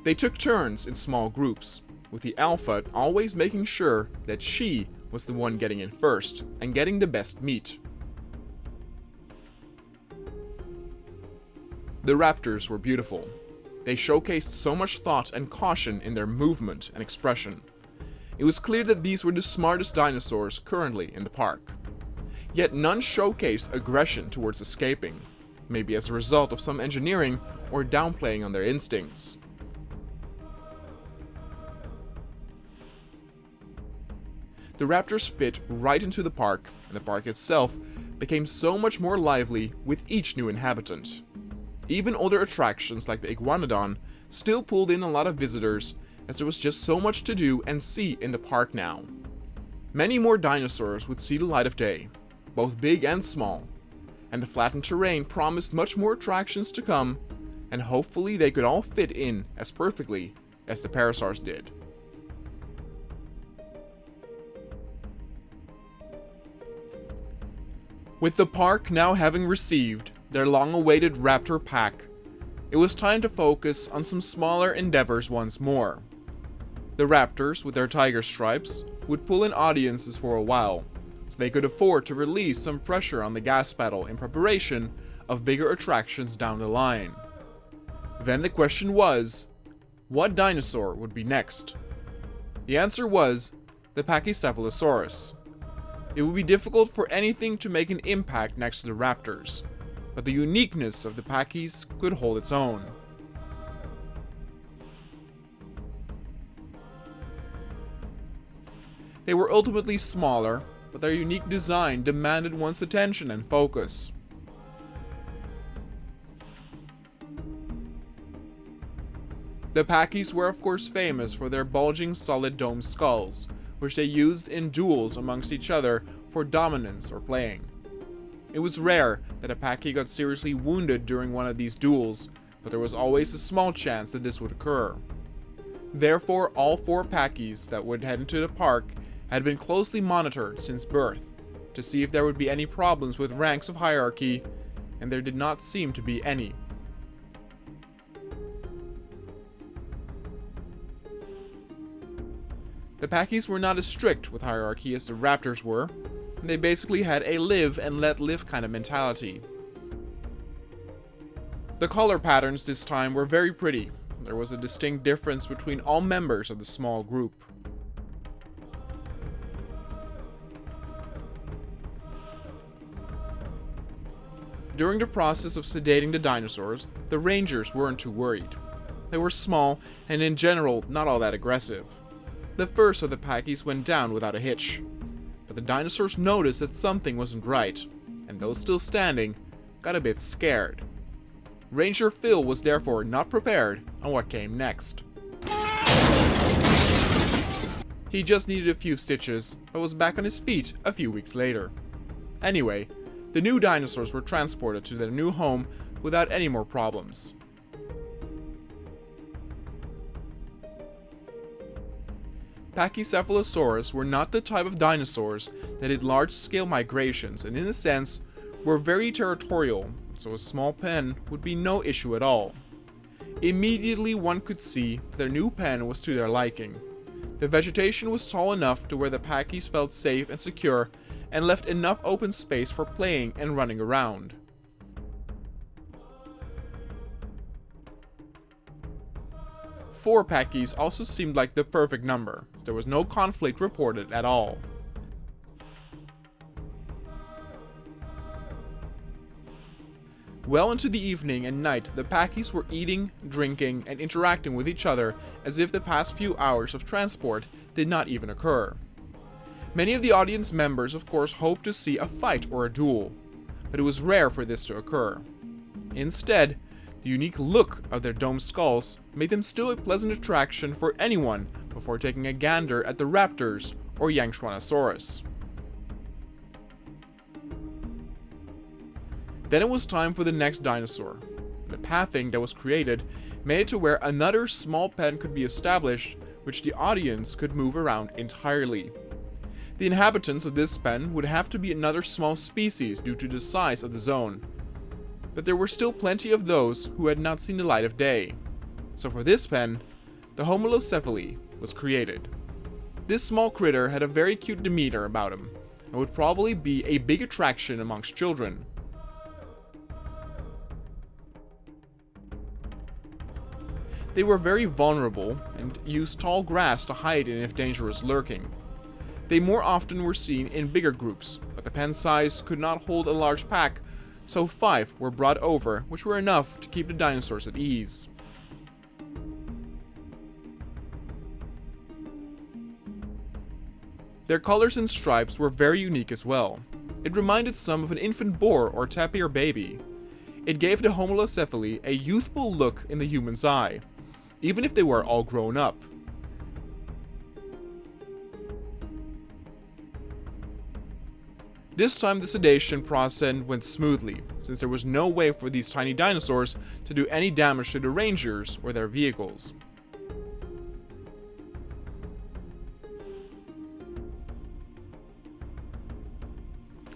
They took turns in small groups, with the alpha always making sure that she was the one getting in first and getting the best meat. The raptors were beautiful. They showcased so much thought and caution in their movement and expression. It was clear that these were the smartest dinosaurs currently in the park. Yet none showcased aggression towards escaping, maybe as a result of some engineering or downplaying on their instincts. The raptors fit right into the park, and the park itself became so much more lively with each new inhabitant. Even older attractions like the Iguanodon still pulled in a lot of visitors, as there was just so much to do and see in the park now. Many more dinosaurs would see the light of day, both big and small, and the flattened terrain promised much more attractions to come, and hopefully they could all fit in as perfectly as the Parasaurs did. With the park now having received their long-awaited raptor pack, it was time to focus on some smaller endeavors once more. The raptors, with their tiger stripes, would pull in audiences for a while, so they could afford to release some pressure on the gas pedal in preparation of bigger attractions down the line. Then the question was, what dinosaur would be next? The answer was the Pachycephalosaurus. It would be difficult for anything to make an impact next to the raptors, but the uniqueness of the Pachys could hold its own. They were ultimately smaller, but their unique design demanded one's attention and focus. The Pachys were of course famous for their bulging solid dome skulls, which they used in duels amongst each other for dominance or playing. It was rare that a Pachy got seriously wounded during one of these duels, but there was always a small chance that this would occur. Therefore, all 4 Pachys that would head into the park had been closely monitored since birth, to see if there would be any problems with ranks of hierarchy, and there did not seem to be any. The Pachys were not as strict with hierarchy as the raptors were, and they basically had a live and let live kind of mentality. The color patterns this time were very pretty. There was a distinct difference between all members of the small group. During the process of sedating the dinosaurs, the rangers weren't too worried. They were small and in general not all that aggressive. The first of the Pachys went down without a hitch, but the dinosaurs noticed that something wasn't right, and those still standing got a bit scared. Ranger Phil was therefore not prepared on what came next. He just needed a few stitches, but was back on his feet a few weeks later. Anyway, the new dinosaurs were transported to their new home without any more problems. Pachycephalosaurus were not the type of dinosaurs that did large-scale migrations, and in a sense, were very territorial, so a small pen would be no issue at all. Immediately one could see that their new pen was to their liking. The vegetation was tall enough to where the Pachys felt safe and secure, and left enough open space for playing and running around. Four Pachys also seemed like the perfect number, as there was no conflict reported at all. Well into the evening and night, the Pachys were eating, drinking, and interacting with each other as if the past few hours of transport did not even occur. Many of the audience members of course hoped to see a fight or a duel, but it was rare for this to occur. Instead, the unique look of their domed skulls made them still a pleasant attraction for anyone before taking a gander at the raptors or Yangtruanosaurus. Then it was time for the next dinosaur. The pathing that was created made it to where another small pen could be established, which the audience could move around entirely. The inhabitants of this pen would have to be another small species due to the size of the zone, but there were still plenty of those who had not seen the light of day. So for this pen, the Homalocephali was created. This small critter had a very cute demeanor about him, and would probably be a big attraction amongst children. They were very vulnerable and used tall grass to hide in if danger was lurking. They more often were seen in bigger groups, but the pen size could not hold a large pack, so 5 were brought over, which were enough to keep the dinosaurs at ease. Their colors and stripes were very unique as well. It reminded some of an infant boar or tapir baby. It gave the Homalocephali a youthful look in the human's eye, even if they were all grown up. This time the sedation process went smoothly, since there was no way for these tiny dinosaurs to do any damage to the rangers or their vehicles.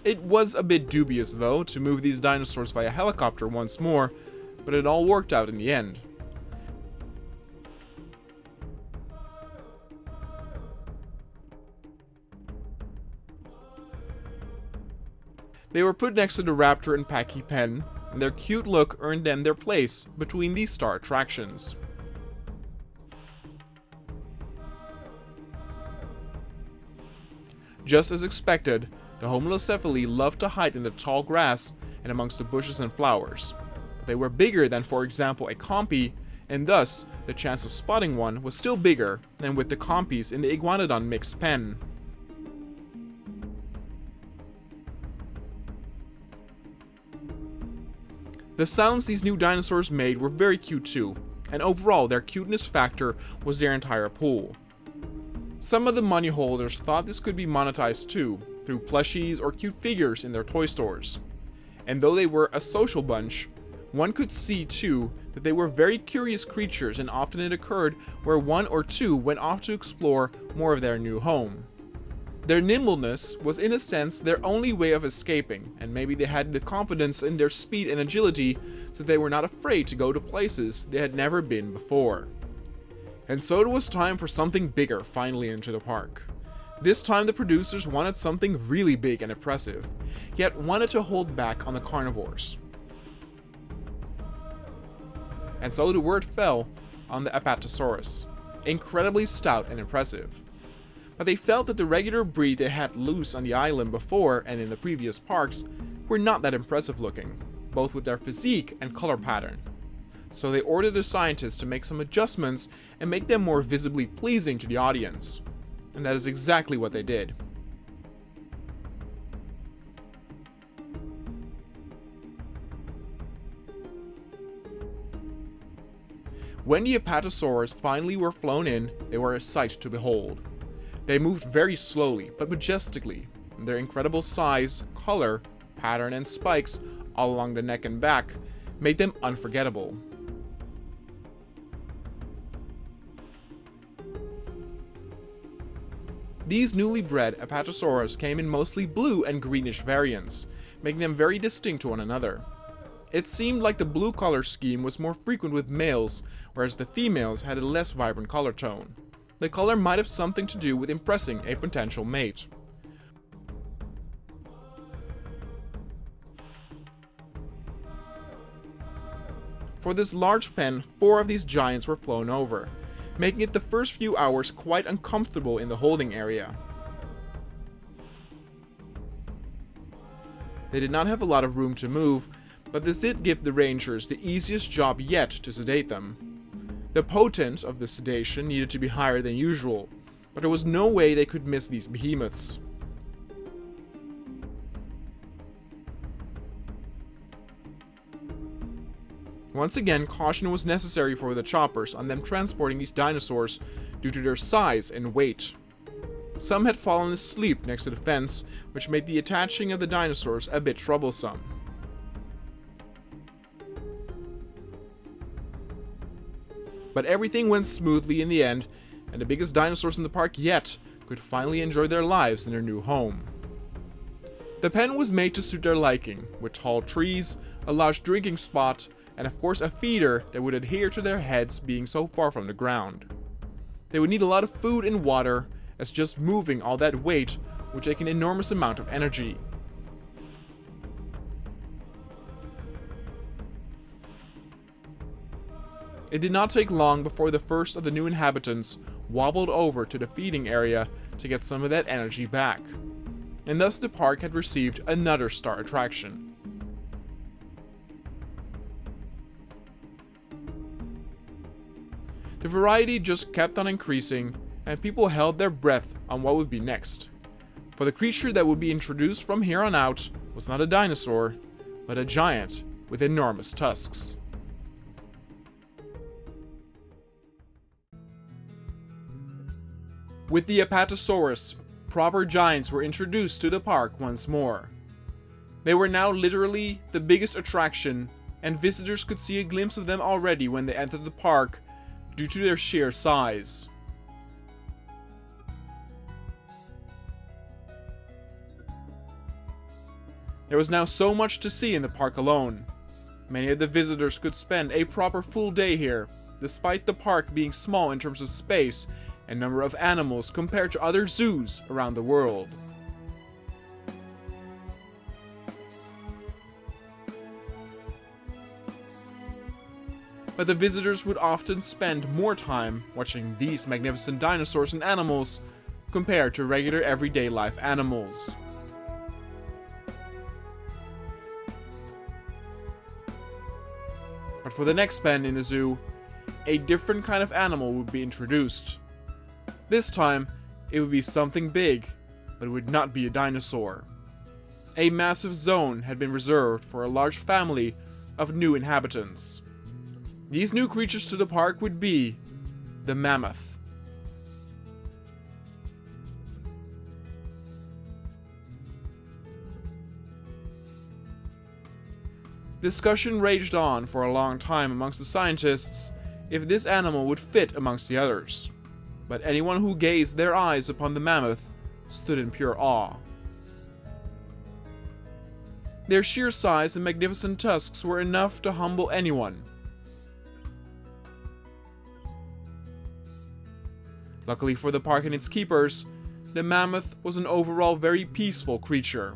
It was a bit dubious though to move these dinosaurs via helicopter once more, but it all worked out in the end. They were put next to the raptor and Pachy pen, and their cute look earned them their place between these star attractions. Just as expected, the Homalocephali loved to hide in the tall grass and amongst the bushes and flowers. But they were bigger than, for example, a compy, and thus the chance of spotting one was still bigger than with the compys in the Iguanodon mixed pen. The sounds these new dinosaurs made were very cute too, and overall their cuteness factor was their entire pool. Some of the money holders thought this could be monetized too, through plushies or cute figures in their toy stores. And though they were a social bunch, one could see too that they were very curious creatures, and often it occurred where one or two went off to explore more of their new home. Their nimbleness was in a sense their only way of escaping, and maybe they had the confidence in their speed and agility so they were not afraid to go to places they had never been before. And so it was time for something bigger finally into the park. This time the producers wanted something really big and impressive, yet wanted to hold back on the carnivores. And so the word fell on the Apatosaurus, incredibly stout and impressive. But they felt that the regular breed they had loose on the island before and in the previous parks were not that impressive looking, both with their physique and color pattern. So they ordered the scientists to make some adjustments and make them more visibly pleasing to the audience. And that is exactly what they did. When the Apatosaurs finally were flown in, they were a sight to behold. They moved very slowly, but majestically, and their incredible size, color, pattern, and spikes all along the neck and back made them unforgettable. These newly bred Apatosaurus came in mostly blue and greenish variants, making them very distinct to one another. It seemed like the blue color scheme was more frequent with males, whereas the females had a less vibrant color tone. The color might have something to do with impressing a potential mate. For this large pen, 4 of these giants were flown over, making it the first few hours quite uncomfortable in the holding area. They did not have a lot of room to move, but this did give the rangers the easiest job yet to sedate them. The potency of the sedation needed to be higher than usual, but there was no way they could miss these behemoths. Once again, caution was necessary for the choppers on them transporting these dinosaurs due to their size and weight. Some had fallen asleep next to the fence, which made the attaching of the dinosaurs a bit troublesome. But everything went smoothly in the end, and the biggest dinosaurs in the park yet could finally enjoy their lives in their new home. The pen was made to suit their liking, with tall trees, a large drinking spot, and of course a feeder that would adhere to their heads being so far from the ground. They would need a lot of food and water, as just moving all that weight would take an enormous amount of energy. It did not take long before the first of the new inhabitants wobbled over to the feeding area to get some of that energy back, and thus the park had received another star attraction. The variety just kept on increasing, and people held their breath on what would be next. For the creature that would be introduced from here on out was not a dinosaur, but a giant with enormous tusks. With the Apatosaurus, proper giants were introduced to the park once more. They were now literally the biggest attraction, and visitors could see a glimpse of them already when they entered the park due to their sheer size. There was now so much to see in the park alone. Many of the visitors could spend a proper full day here, despite the park being small in terms of space and number of animals compared to other zoos around the world. But the visitors would often spend more time watching these magnificent dinosaurs and animals compared to regular everyday life animals. But for the next pen in the zoo, a different kind of animal would be introduced. This time, it would be something big, but it would not be a dinosaur. A massive zone had been reserved for a large family of new inhabitants. These new creatures to the park would be the mammoth. Discussion raged on for a long time amongst the scientists if this animal would fit amongst the others, but anyone who gazed their eyes upon the mammoth stood in pure awe. Their sheer size and magnificent tusks were enough to humble anyone. Luckily for the park and its keepers, the mammoth was an overall very peaceful creature.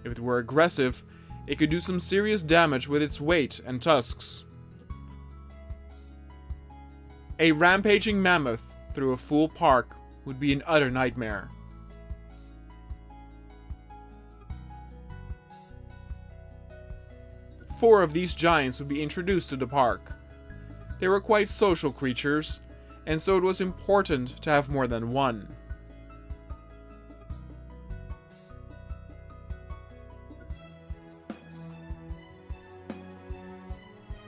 If it were aggressive, it could do some serious damage with its weight and tusks. A rampaging mammoth through a full park would be an utter nightmare. Four of these giants would be introduced to the park. They were quite social creatures, and so it was important to have more than one.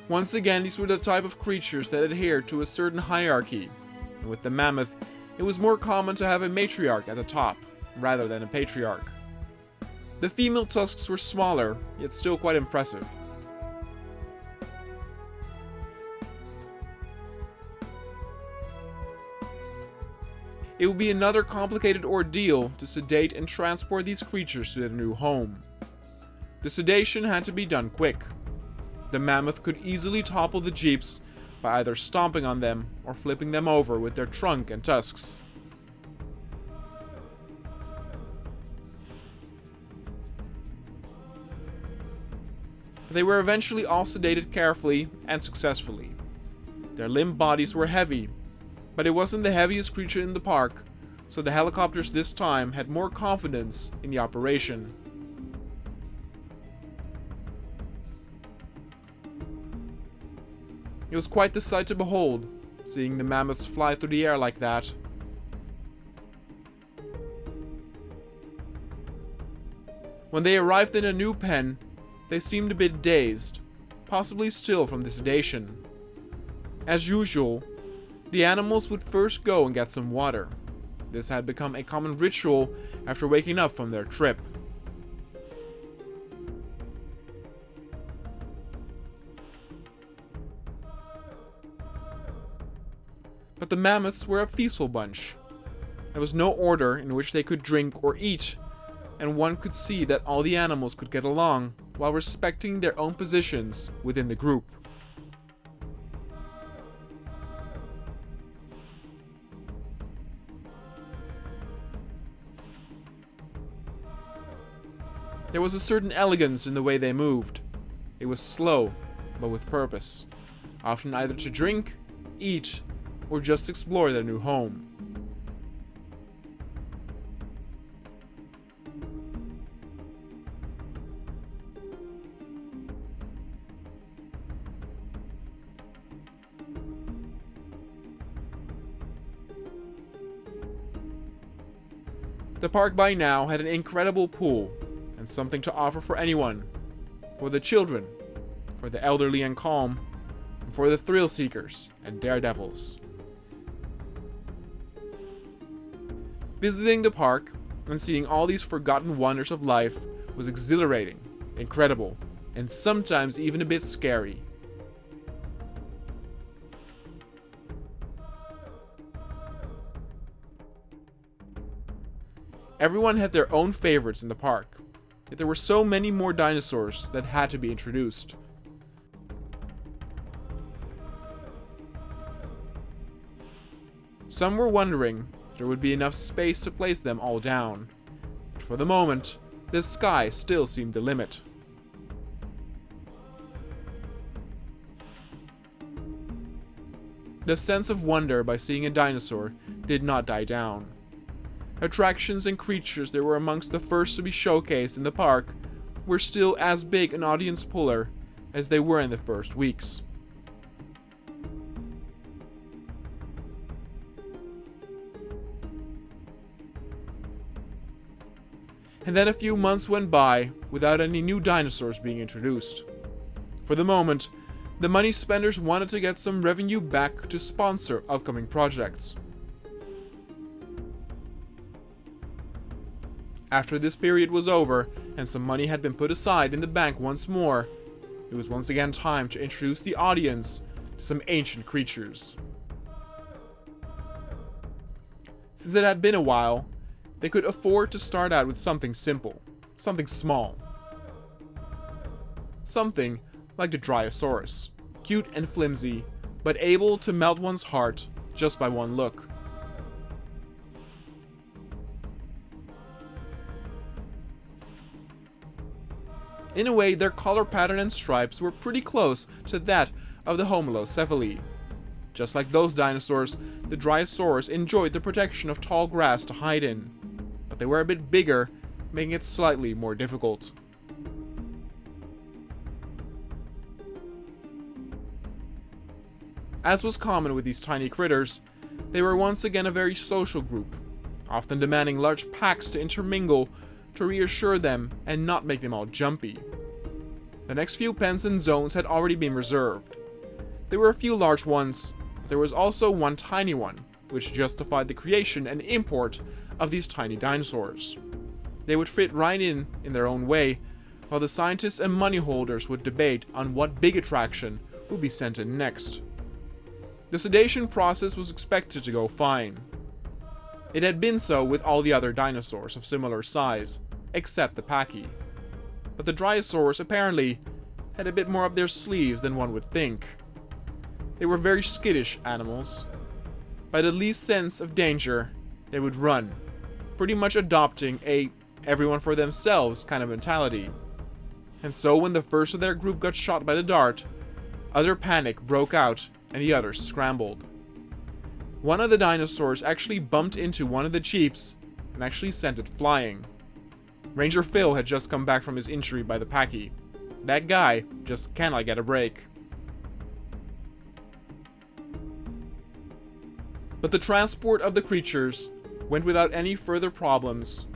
Once again, these were the type of creatures that adhered to a certain hierarchy, and with the mammoth, it was more common to have a matriarch at the top, rather than a patriarch. The female tusks were smaller, yet still quite impressive. It would be another complicated ordeal to sedate and transport these creatures to their new home. The sedation had to be done quick. The mammoth could easily topple the jeeps by either stomping on them or flipping them over with their trunk and tusks. They were eventually all sedated carefully and successfully. Their limp bodies were heavy, but it wasn't the heaviest creature in the park, so the helicopters this time had more confidence in the operation. It was quite the sight to behold, seeing the mammoths fly through the air like that. When they arrived in a new pen, they seemed a bit dazed, possibly still from the sedation. As usual, the animals would first go and get some water. This had become a common ritual after waking up from their trip. But the mammoths were a peaceful bunch. There was no order in which they could drink or eat, and one could see that all the animals could get along while respecting their own positions within the group. There was a certain elegance in the way they moved. It was slow, but with purpose, often either to drink, eat, or just explore their new home. The park by now had an incredible pool, and something to offer for anyone. For the children, for the elderly and calm, and for the thrill seekers and daredevils. Visiting the park and seeing all these forgotten wonders of life was exhilarating, incredible, and sometimes even a bit scary. Everyone had their own favorites in the park, yet there were so many more dinosaurs that had to be introduced. Some were wondering if there would be enough space to place them all down, but for the moment, the sky still seemed the limit. The sense of wonder by seeing a dinosaur did not die down. Attractions and creatures that were amongst the first to be showcased in the park were still as big an audience puller as they were in the first weeks. And then a few months went by without any new dinosaurs being introduced. For the moment, the money spenders wanted to get some revenue back to sponsor upcoming projects. After this period was over and some money had been put aside in the bank once more, it was once again time to introduce the audience to some ancient creatures. Since it had been a while, they could afford to start out with something simple, something small. Something like the Drysaurus, cute and flimsy, but able to melt one's heart just by one look. In a way, their color pattern and stripes were pretty close to that of the Homalocephali. Just like those dinosaurs, the Drysaurus enjoyed the protection of tall grass to hide in, but they were a bit bigger, making it slightly more difficult. As was common with these tiny critters, they were once again a very social group, often demanding large packs to intermingle to reassure them and not make them all jumpy. The next few pens and zones had already been reserved. There were a few large ones, but there was also one tiny one, which justified the creation and import of these tiny dinosaurs. They would fit right in their own way, while the scientists and money holders would debate on what big attraction would be sent in next. The sedation process was expected to go fine. It had been so with all the other dinosaurs of similar size, except the Pachy. But the Dryosaurs apparently had a bit more up their sleeves than one would think. They were very skittish animals. By the least sense of danger, they would run, pretty much adopting a everyone for themselves kind of mentality. And so when the first of their group got shot by the dart, utter panic broke out and the others scrambled. One of the dinosaurs actually bumped into one of the Jeeps and actually sent it flying. Ranger Phil had just come back from his injury by the Pachy. That guy just cannot get a break. But the transport of the creatures went without any further problems,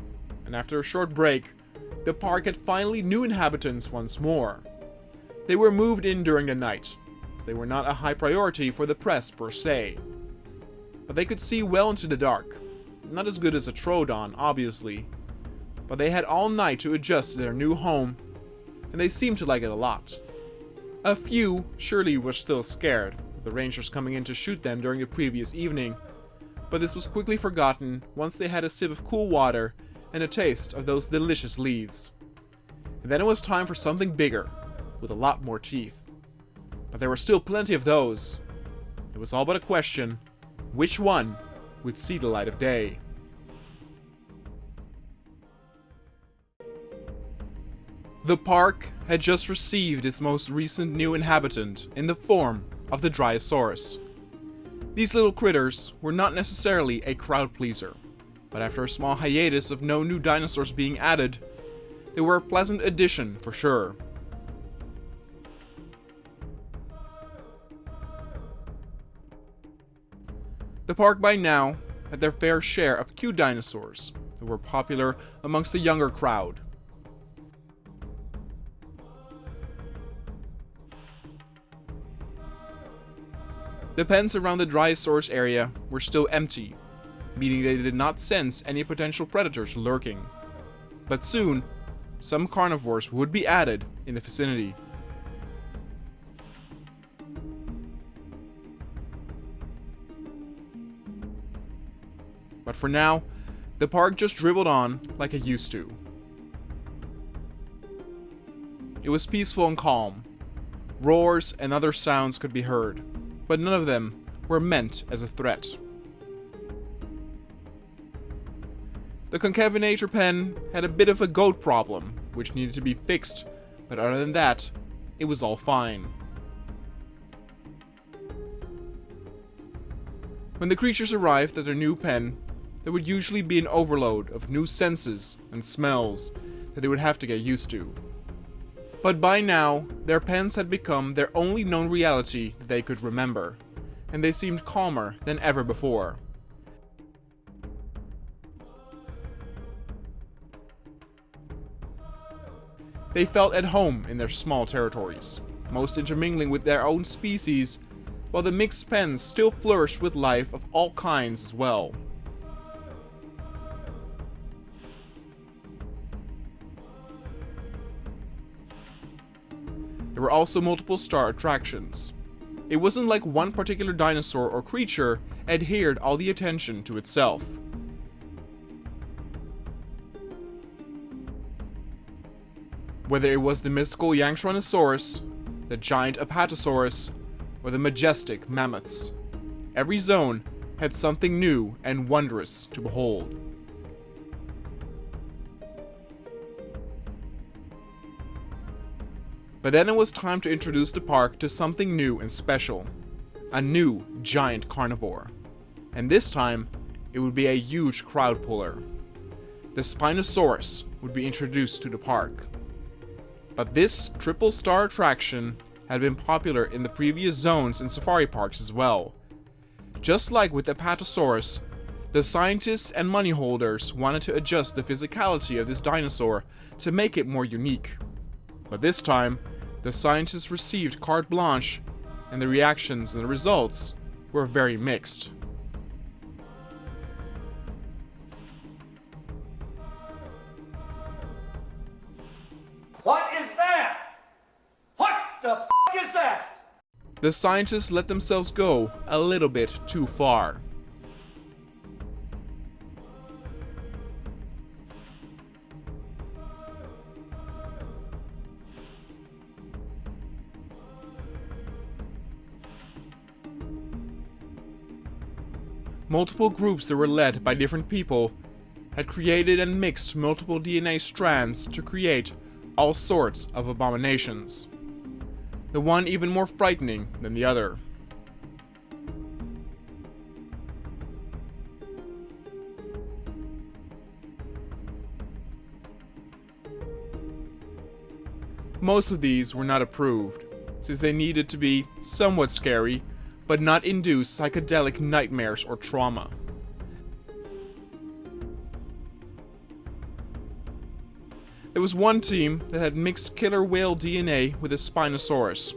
and after a short break, the park had finally new inhabitants once more. They were moved in during the night, as they were not a high priority for the press per se. But they could see well into the dark. Not as good as a Troodon, obviously, but they had all night to adjust to their new home, and they seemed to like it a lot. A few surely were still scared, with the Rangers coming in to shoot them during the previous evening, but this was quickly forgotten once they had a sip of cool water and a taste of those delicious leaves. And then it was time for something bigger, with a lot more teeth. But there were still plenty of those. It was all but a question, which one would see the light of day? The park had just received its most recent new inhabitant in the form of the Dryosaurus. These little critters were not necessarily a crowd pleaser, but after a small hiatus of no new dinosaurs being added, they were a pleasant addition for sure. The park by now had their fair share of cute dinosaurs that were popular amongst the younger crowd. The pens around the Dryosaurus area were still empty, meaning they did not sense any potential predators lurking. But soon, some carnivores would be added in the vicinity. But for now, the park just dribbled on like it used to. It was peaceful and calm. Roars and other sounds could be heard, but none of them were meant as a threat. The Concavenator pen had a bit of a goat problem, which needed to be fixed, but other than that, it was all fine. When the creatures arrived at their new pen, there would usually be an overload of new senses and smells that they would have to get used to. But by now, their pens had become their only known reality that they could remember, and they seemed calmer than ever before. They felt at home in their small territories, most intermingling with their own species, while the mixed pens still flourished with life of all kinds as well. There were also multiple star attractions. It wasn't like one particular dinosaur or creature adhered all the attention to itself. Whether it was the mystical Yanxranosaurus, the giant Apatosaurus, or the majestic mammoths, every zone had something new and wondrous to behold. But then it was time to introduce the park to something new and special. A new giant carnivore. And this time, it would be a huge crowd puller. The Spinosaurus would be introduced to the park. But this triple star attraction had been popular in the previous zones and safari parks as well. Just like with the Apatosaurus, the scientists and money holders wanted to adjust the physicality of this dinosaur to make it more unique. But this time, the scientists received carte blanche, and the reactions and the results were very mixed. The scientists let themselves go a little bit too far. Multiple groups that were led by different people had created and mixed multiple DNA strands to create all sorts of abominations. The one even more frightening than the other. Most of these were not approved, since they needed to be somewhat scary, but not induce psychedelic nightmares or trauma. There was one team that had mixed killer whale DNA with a Spinosaurus.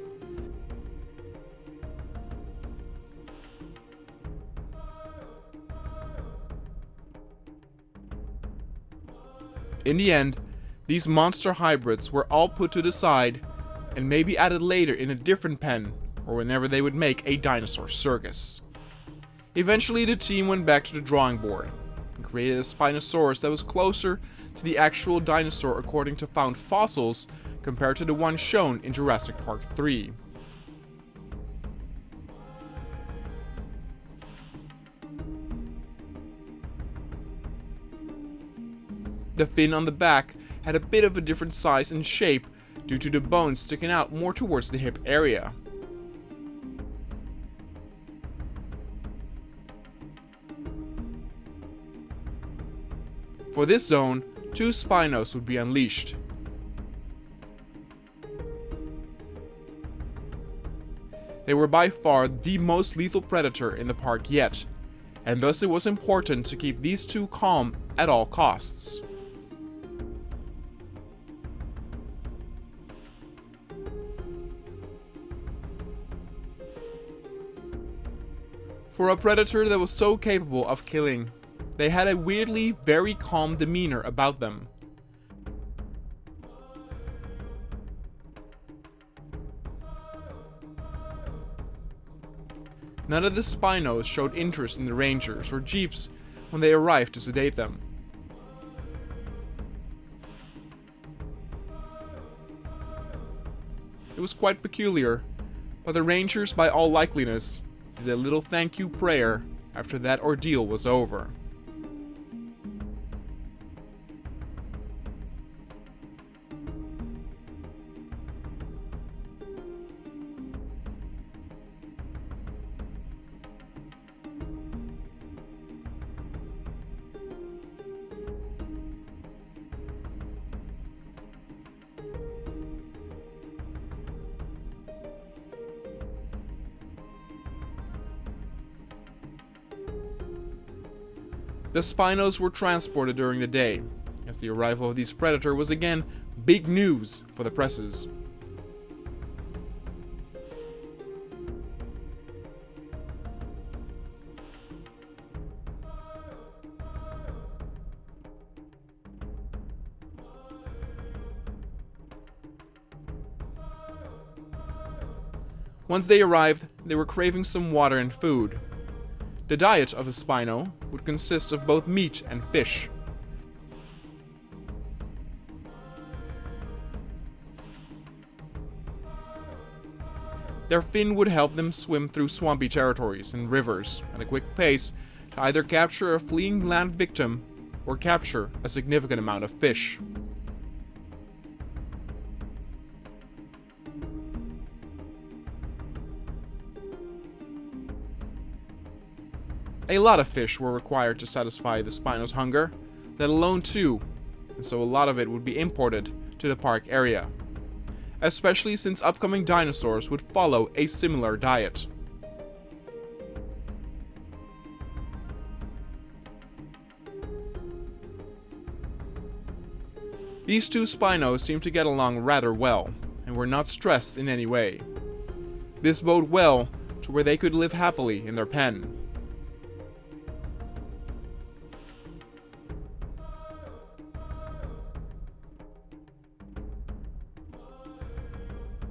In the end, these monster hybrids were all put to the side and maybe added later in a different pen or whenever they would make a dinosaur circus. Eventually the team went back to the drawing board and created a Spinosaurus that was closer to the actual dinosaur according to found fossils compared to the one shown in Jurassic Park 3. The fin on the back had a bit of a different size and shape due to the bones sticking out more towards the hip area. For this zone, 2 Spinos would be unleashed. They were by far the most lethal predator in the park yet, and thus it was important to keep these two calm at all costs. For a predator that was so capable of killing, they had a weirdly very calm demeanor about them. None of the Spinos showed interest in the Rangers or Jeeps when they arrived to sedate them. It was quite peculiar, but the Rangers by all likeliness did a little thank you prayer after that ordeal was over. The Spinos were transported during the day, as the arrival of these predators was again big news for the presses. Once they arrived, they were craving some water and food. The diet of a Spino would consist of both meat and fish. Their fin would help them swim through swampy territories and rivers at a quick pace to either capture a fleeing land victim or capture a significant amount of fish. A lot of fish were required to satisfy the Spino's hunger, let alone 2, and so a lot of it would be imported to the park area, especially since upcoming dinosaurs would follow a similar diet. These 2 Spinos seemed to get along rather well, and were not stressed in any way. This boded well to where they could live happily in their pen.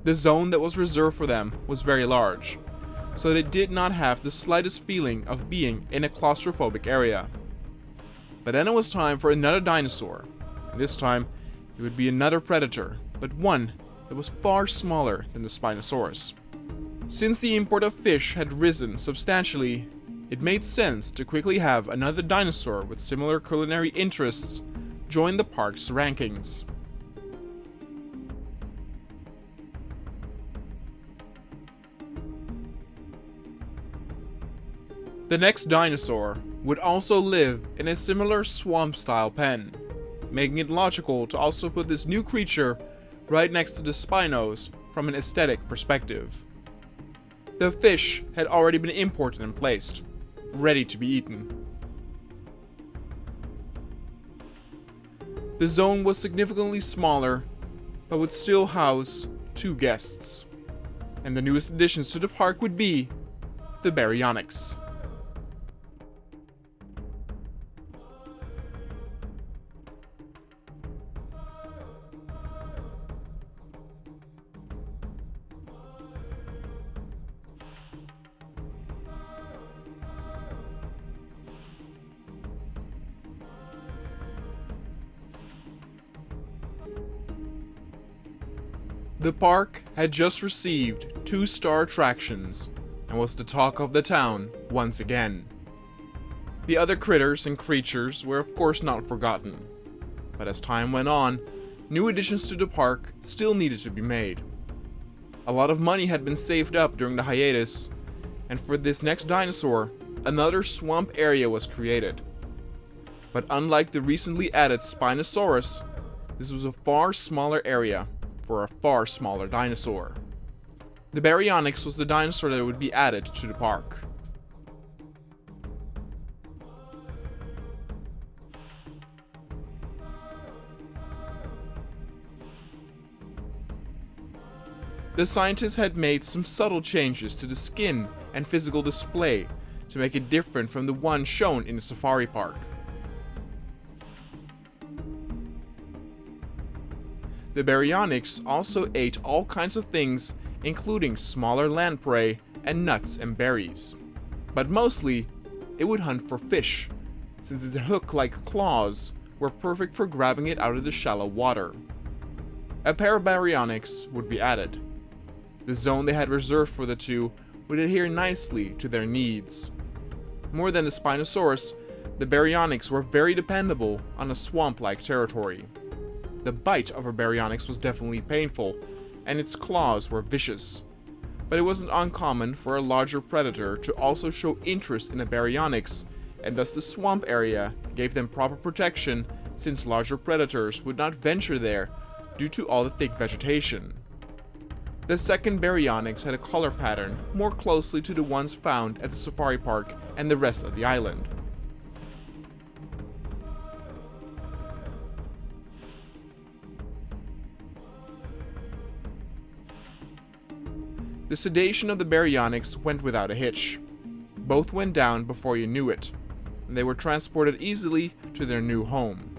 The zone that was reserved for them was very large, so that it did not have the slightest feeling of being in a claustrophobic area. But then it was time for another dinosaur, and this time it would be another predator, but one that was far smaller than the Spinosaurus. Since the import of fish had risen substantially, it made sense to quickly have another dinosaur with similar culinary interests join the park's rankings. The next dinosaur would also live in a similar swamp-style pen, making it logical to also put this new creature right next to the Spinos from an aesthetic perspective. The fish had already been imported and placed, ready to be eaten. The zone was significantly smaller, but would still house 2 guests. And the newest additions to the park would be the Baryonyx. The park had just received 2-star attractions and was the talk of the town once again. The other critters and creatures were of course not forgotten, but as time went on, new additions to the park still needed to be made. A lot of money had been saved up during the hiatus, and for this next dinosaur, another swamp area was created. But unlike the recently added Spinosaurus, this was a far smaller area for a far smaller dinosaur. The Baryonyx was the dinosaur that would be added to the park. The scientists had made some subtle changes to the skin and physical display to make it different from the one shown in the safari park. The Baryonyx also ate all kinds of things, including smaller land prey and nuts and berries. But mostly, it would hunt for fish, since its hook-like claws were perfect for grabbing it out of the shallow water. A pair of Baryonyx would be added. The zone they had reserved for the two would adhere nicely to their needs. More than the Spinosaurus, the Baryonyx were very dependable on a swamp-like territory. The bite of a Baryonyx was definitely painful, and its claws were vicious. But it wasn't uncommon for a larger predator to also show interest in a Baryonyx, and thus the swamp area gave them proper protection since larger predators would not venture there due to all the thick vegetation. The second Baryonyx had a color pattern more closely to the ones found at the safari park and the rest of the island. The sedation of the Baryonyx went without a hitch. Both went down before you knew it, and they were transported easily to their new home.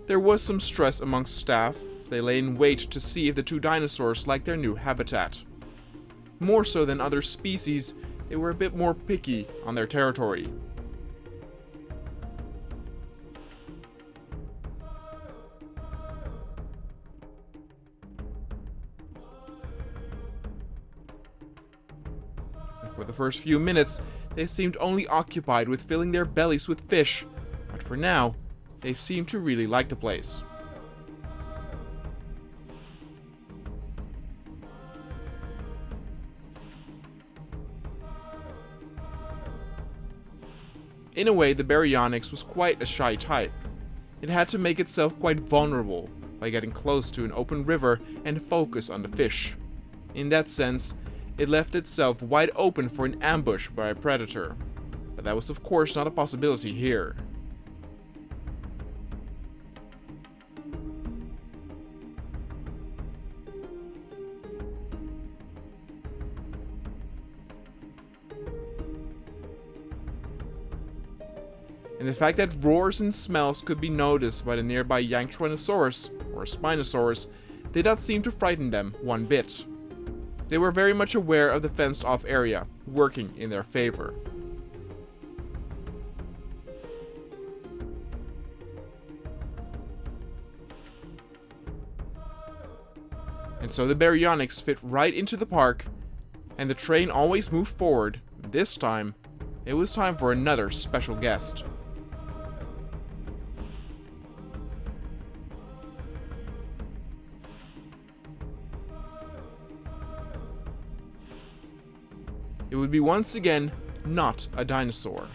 There was some stress amongst staff as they lay in wait to see if the two dinosaurs liked their new habitat. More so than other species, they were a bit more picky on their territory. And for the first few minutes, they seemed only occupied with filling their bellies with fish, but for now, they seemed to really like the place. In a way, the Baryonyx was quite a shy type. It had to make itself quite vulnerable by getting close to an open river and focus on the fish. In that sense, it left itself wide open for an ambush by a predator. But that was of course not a possibility here. And the fact that roars and smells could be noticed by the nearby Yank-Tyrannosaurus, or Spinosaurus, did not seem to frighten them one bit. They were very much aware of the fenced-off area, working in their favor. And so the baryonyx fit right into the park, and the train always moved forward. This time, it was time for another special guest. It would be once again not a dinosaur.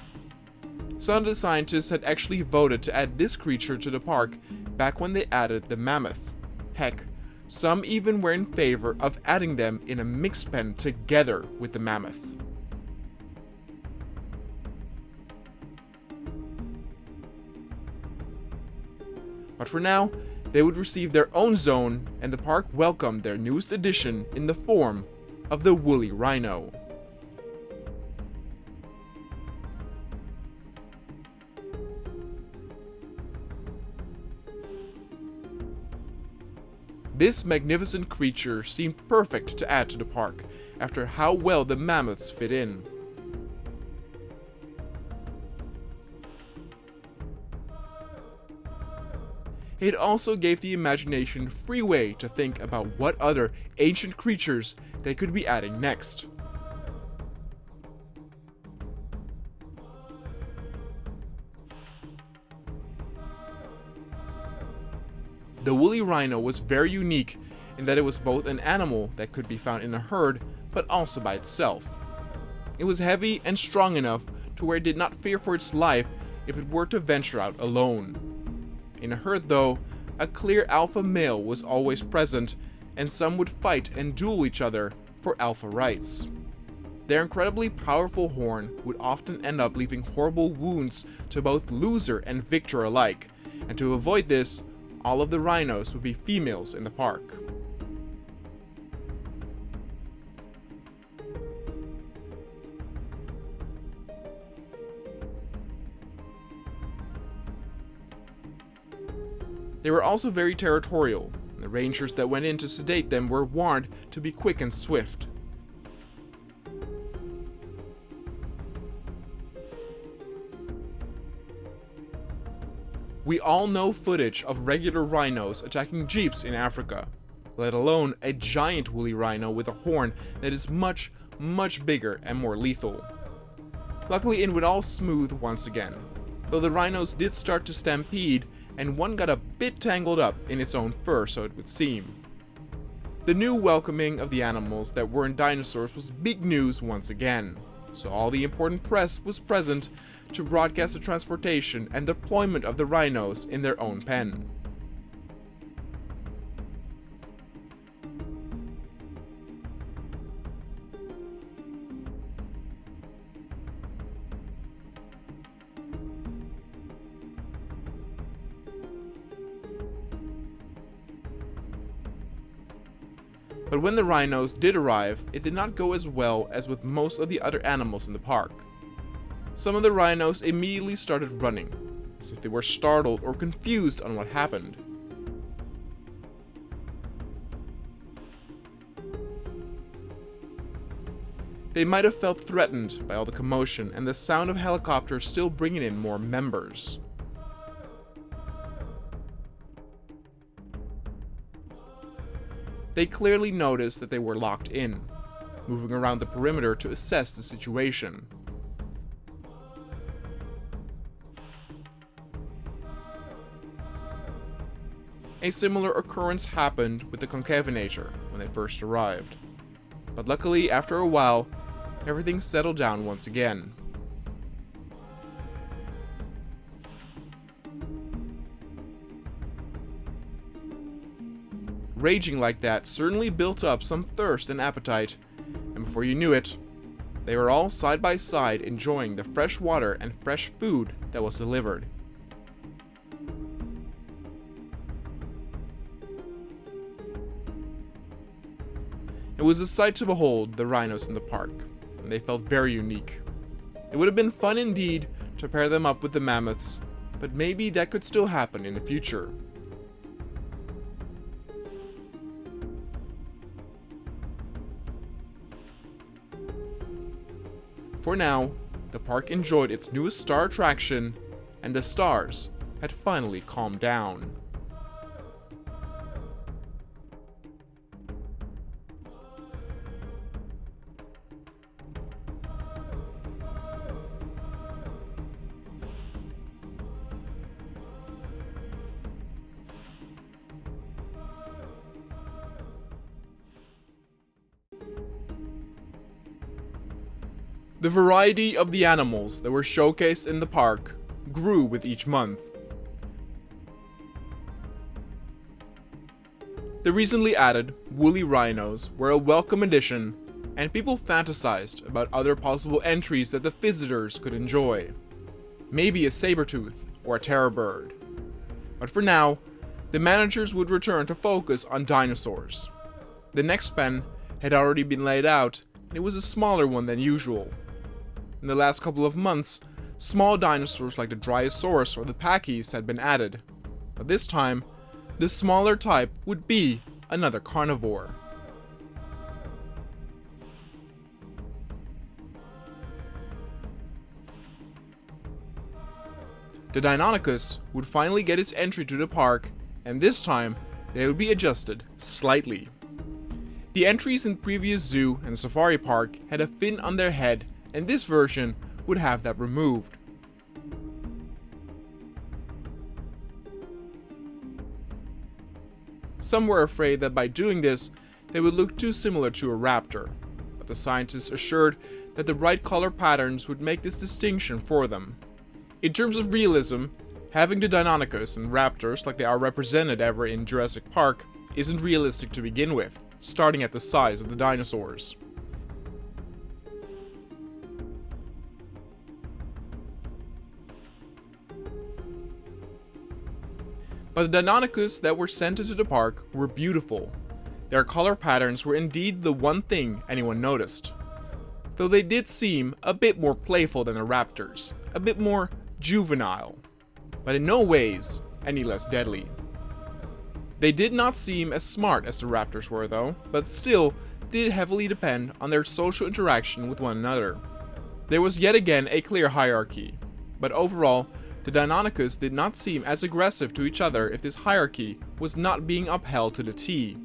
Some of the scientists had actually voted to add this creature to the park back when they added the mammoth. Heck, some even were in favor of adding them in a mixed pen together with the mammoth. But for now, they would receive their own zone, and the park welcomed their newest addition in the form of the woolly rhino. This magnificent creature seemed perfect to add to the park, after how well the mammoths fit in. It also gave the imagination free way to think about what other ancient creatures they could be adding next. The woolly rhino was very unique in that it was both an animal that could be found in a herd, but also by itself. It was heavy and strong enough to where it did not fear for its life if it were to venture out alone. In a herd though, a clear alpha male was always present, and some would fight and duel each other for alpha rights. Their incredibly powerful horn would often end up leaving horrible wounds to both loser and victor alike, and to avoid this, all of the rhinos would be females in the park. They were also very territorial, and the rangers that went in to sedate them were warned to be quick and swift. We all know footage of regular rhinos attacking jeeps in Africa, let alone a giant woolly rhino with a horn that is much, much bigger and more lethal. Luckily it went all smooth once again, though the rhinos did start to stampede and one got a bit tangled up in its own fur, so it would seem. The new welcoming of the animals that weren't dinosaurs was big news once again, so all the important press was present to broadcast the transportation and deployment of the rhinos in their own pen. But when the rhinos did arrive, it did not go as well as with most of the other animals in the park. Some of the rhinos immediately started running, as if they were startled or confused on what happened. They might have felt threatened by all the commotion and the sound of helicopters still bringing in more members. They clearly noticed that they were locked in, moving around the perimeter to assess the situation. A similar occurrence happened with the concavenator when they first arrived, but luckily after a while, everything settled down once again. Raging like that certainly built up some thirst and appetite, and before you knew it, They were all side by side enjoying the fresh water and fresh food that was delivered. It was a sight to behold the rhinos in the park, and they felt very unique. It would have been fun indeed to pair them up with the mammoths, but maybe that could still happen in the future. For now, the park enjoyed its newest star attraction, and the stars had finally calmed down. The variety of the animals that were showcased in the park grew with each month. The recently added woolly rhinos were a welcome addition, and people fantasized about other possible entries that the visitors could enjoy. Maybe a saber-tooth or a terror bird. But for now, the managers would return to focus on dinosaurs. The next pen had already been laid out, and it was a smaller one than usual. In the last couple of months, small dinosaurs like the Dryosaurus or the Pachys had been added, but this time, the smaller type would be another carnivore. The Deinonychus would finally get its entry to the park, and this time, they would be adjusted slightly. The entries in previous zoo and safari park had a fin on their head, and this version would have that removed. Some were afraid that by doing this, they would look too similar to a raptor, but the scientists assured that the bright color patterns would make this distinction for them. In terms of realism, having the Deinonychus and raptors like they are represented ever in Jurassic Park isn't realistic to begin with, starting at the size of the dinosaurs. But the Deinonychus that were sent into the park were beautiful. Their color patterns were indeed the one thing anyone noticed. Though they did seem a bit more playful than the raptors, a bit more juvenile, but in no ways any less deadly. They did not seem as smart as the raptors were though, but still did heavily depend on their social interaction with one another. There was yet again a clear hierarchy, but overall, the Deinonychus did not seem as aggressive to each other if this hierarchy was not being upheld to the T.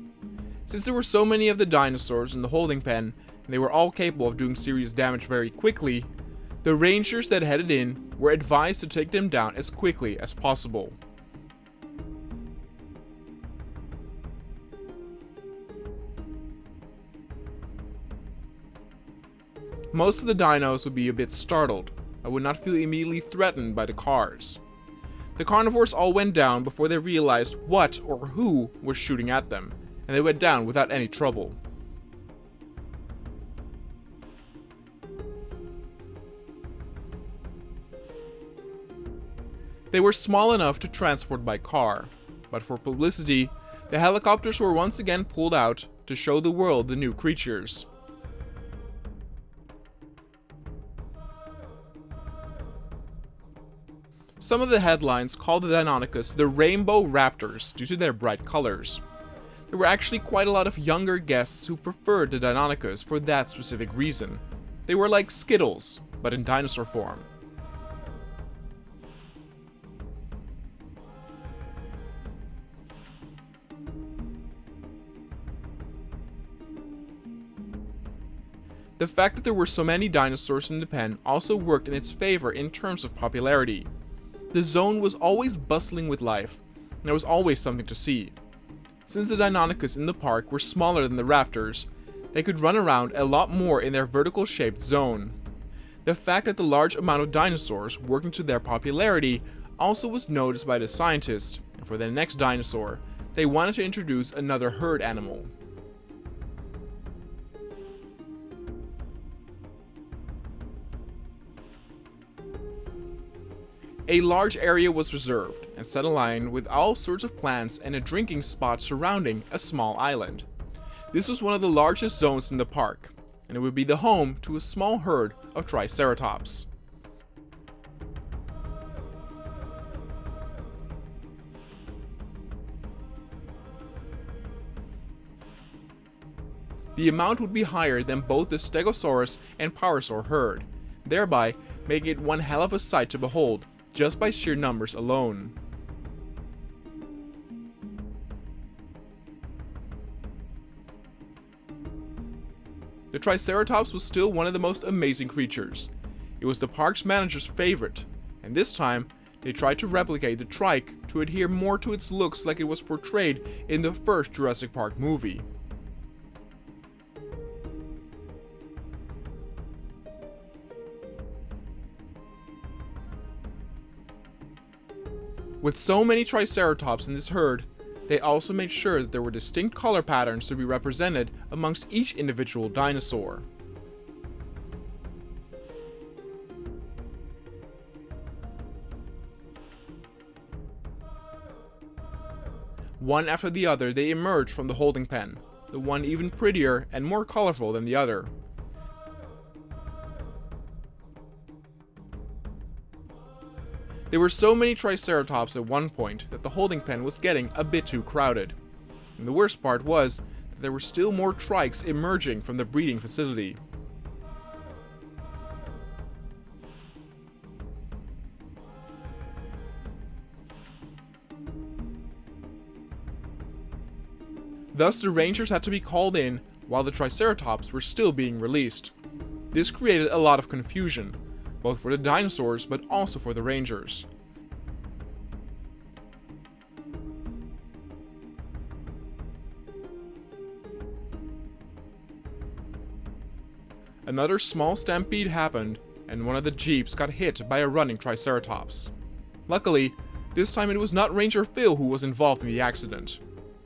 Since there were so many of the dinosaurs in the holding pen, and they were all capable of doing serious damage very quickly, the rangers that headed in were advised to take them down as quickly as possible. Most of the dinos would be a bit startled, but would not feel immediately threatened by the cars. The carnivores all went down before they realized what or who was shooting at them, and they went down without any trouble. They were small enough to transport by car, but for publicity, the helicopters were once again pulled out to show the world the new creatures. Some of the headlines called the Deinonychus the Rainbow Raptors due to their bright colors. There were actually quite a lot of younger guests who preferred the Deinonychus for that specific reason. They were like Skittles, but in dinosaur form. The fact that there were so many dinosaurs in the pen also worked in its favor in terms of popularity. The zone was always bustling with life, and there was always something to see. Since the Deinonychus in the park were smaller than the raptors, they could run around a lot more in their vertical shaped zone. The fact that the large amount of dinosaurs worked into their popularity also was noticed by the scientists, and for the next dinosaur, they wanted to introduce another herd animal. A large area was reserved and set aligned with all sorts of plants and a drinking spot surrounding a small island. This was one of the largest zones in the park, and it would be the home to a small herd of Triceratops. The amount would be higher than both the Stegosaurus and Parasaur herd, thereby making it one hell of a sight to behold, just by sheer numbers alone. The Triceratops was still one of the most amazing creatures. It was the park's manager's favorite, and this time, they tried to replicate the trike to adhere more to its looks like it was portrayed in the first Jurassic Park movie. With so many Triceratops in this herd, they also made sure that there were distinct color patterns to be represented amongst each individual dinosaur. One after the other, they emerged from the holding pen, the one even prettier and more colorful than the other. There were so many Triceratops at one point that the holding pen was getting a bit too crowded. And the worst part was that there were still more trikes emerging from the breeding facility. Thus, the rangers had to be called in while the Triceratops were still being released. This created a lot of confusion, both for the dinosaurs but also for the rangers. Another small stampede happened, and one of the jeeps got hit by a running Triceratops. Luckily, this time it was not Ranger Phil who was involved in the accident.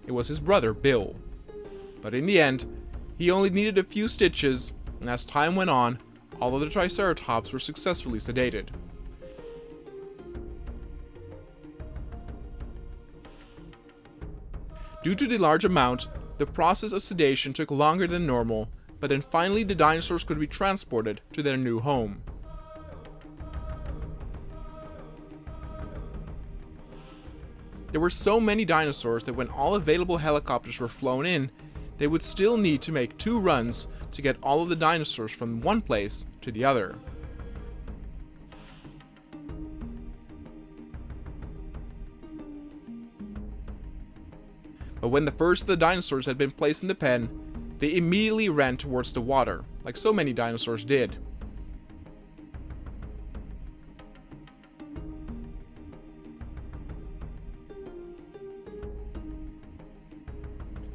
It was his brother Bill. But in the end, he only needed a few stitches, and as time went on, all of the Triceratops were successfully sedated. Due to the large amount, the process of sedation took longer than normal, but then finally the dinosaurs could be transported to their new home. There were so many dinosaurs that when all available helicopters were flown in, they would still need to make 2 runs to get all of the dinosaurs from one place to the other. But when the first of the dinosaurs had been placed in the pen, they immediately ran towards the water, like so many dinosaurs did.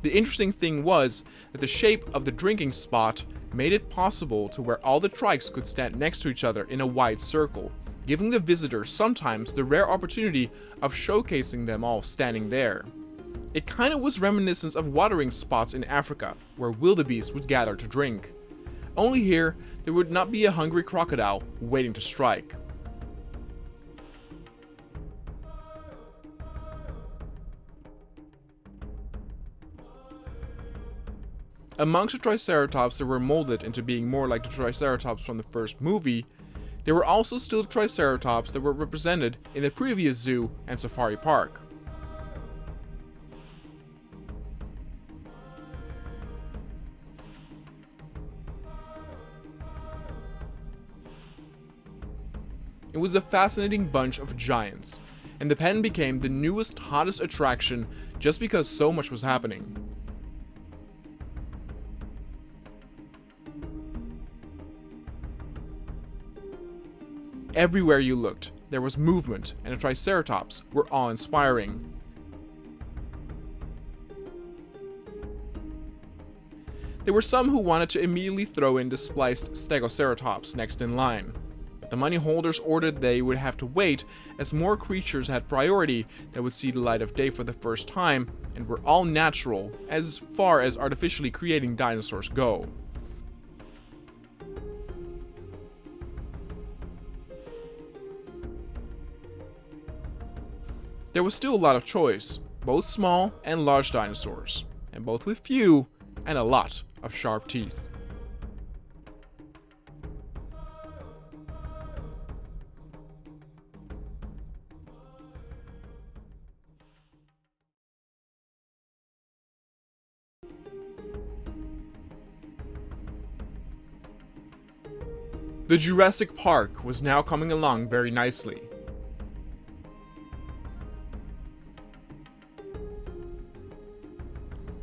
The interesting thing was that the shape of the drinking spot made it possible to where all the trikes could stand next to each other in a wide circle, giving the visitors sometimes the rare opportunity of showcasing them all standing there. It kinda was reminiscent of watering spots in Africa, where wildebeest would gather to drink. Only here, there would not be a hungry crocodile waiting to strike. Amongst the Triceratops that were molded into being more like the Triceratops from the first movie, there were also still the Triceratops that were represented in the previous zoo and safari park. It was a fascinating bunch of giants, and the pen became the newest, hottest attraction just because so much was happening. Everywhere you looked, there was movement, and the Triceratops were awe-inspiring. There were some who wanted to immediately throw in the spliced Stegoceratops next in line, but the money holders ordered they would have to wait as more creatures had priority that would see the light of day for the first time and were all natural as far as artificially creating dinosaurs go. There was still a lot of choice, both small and large dinosaurs, and both with few and a lot of sharp teeth. The Jurassic Park was now coming along very nicely.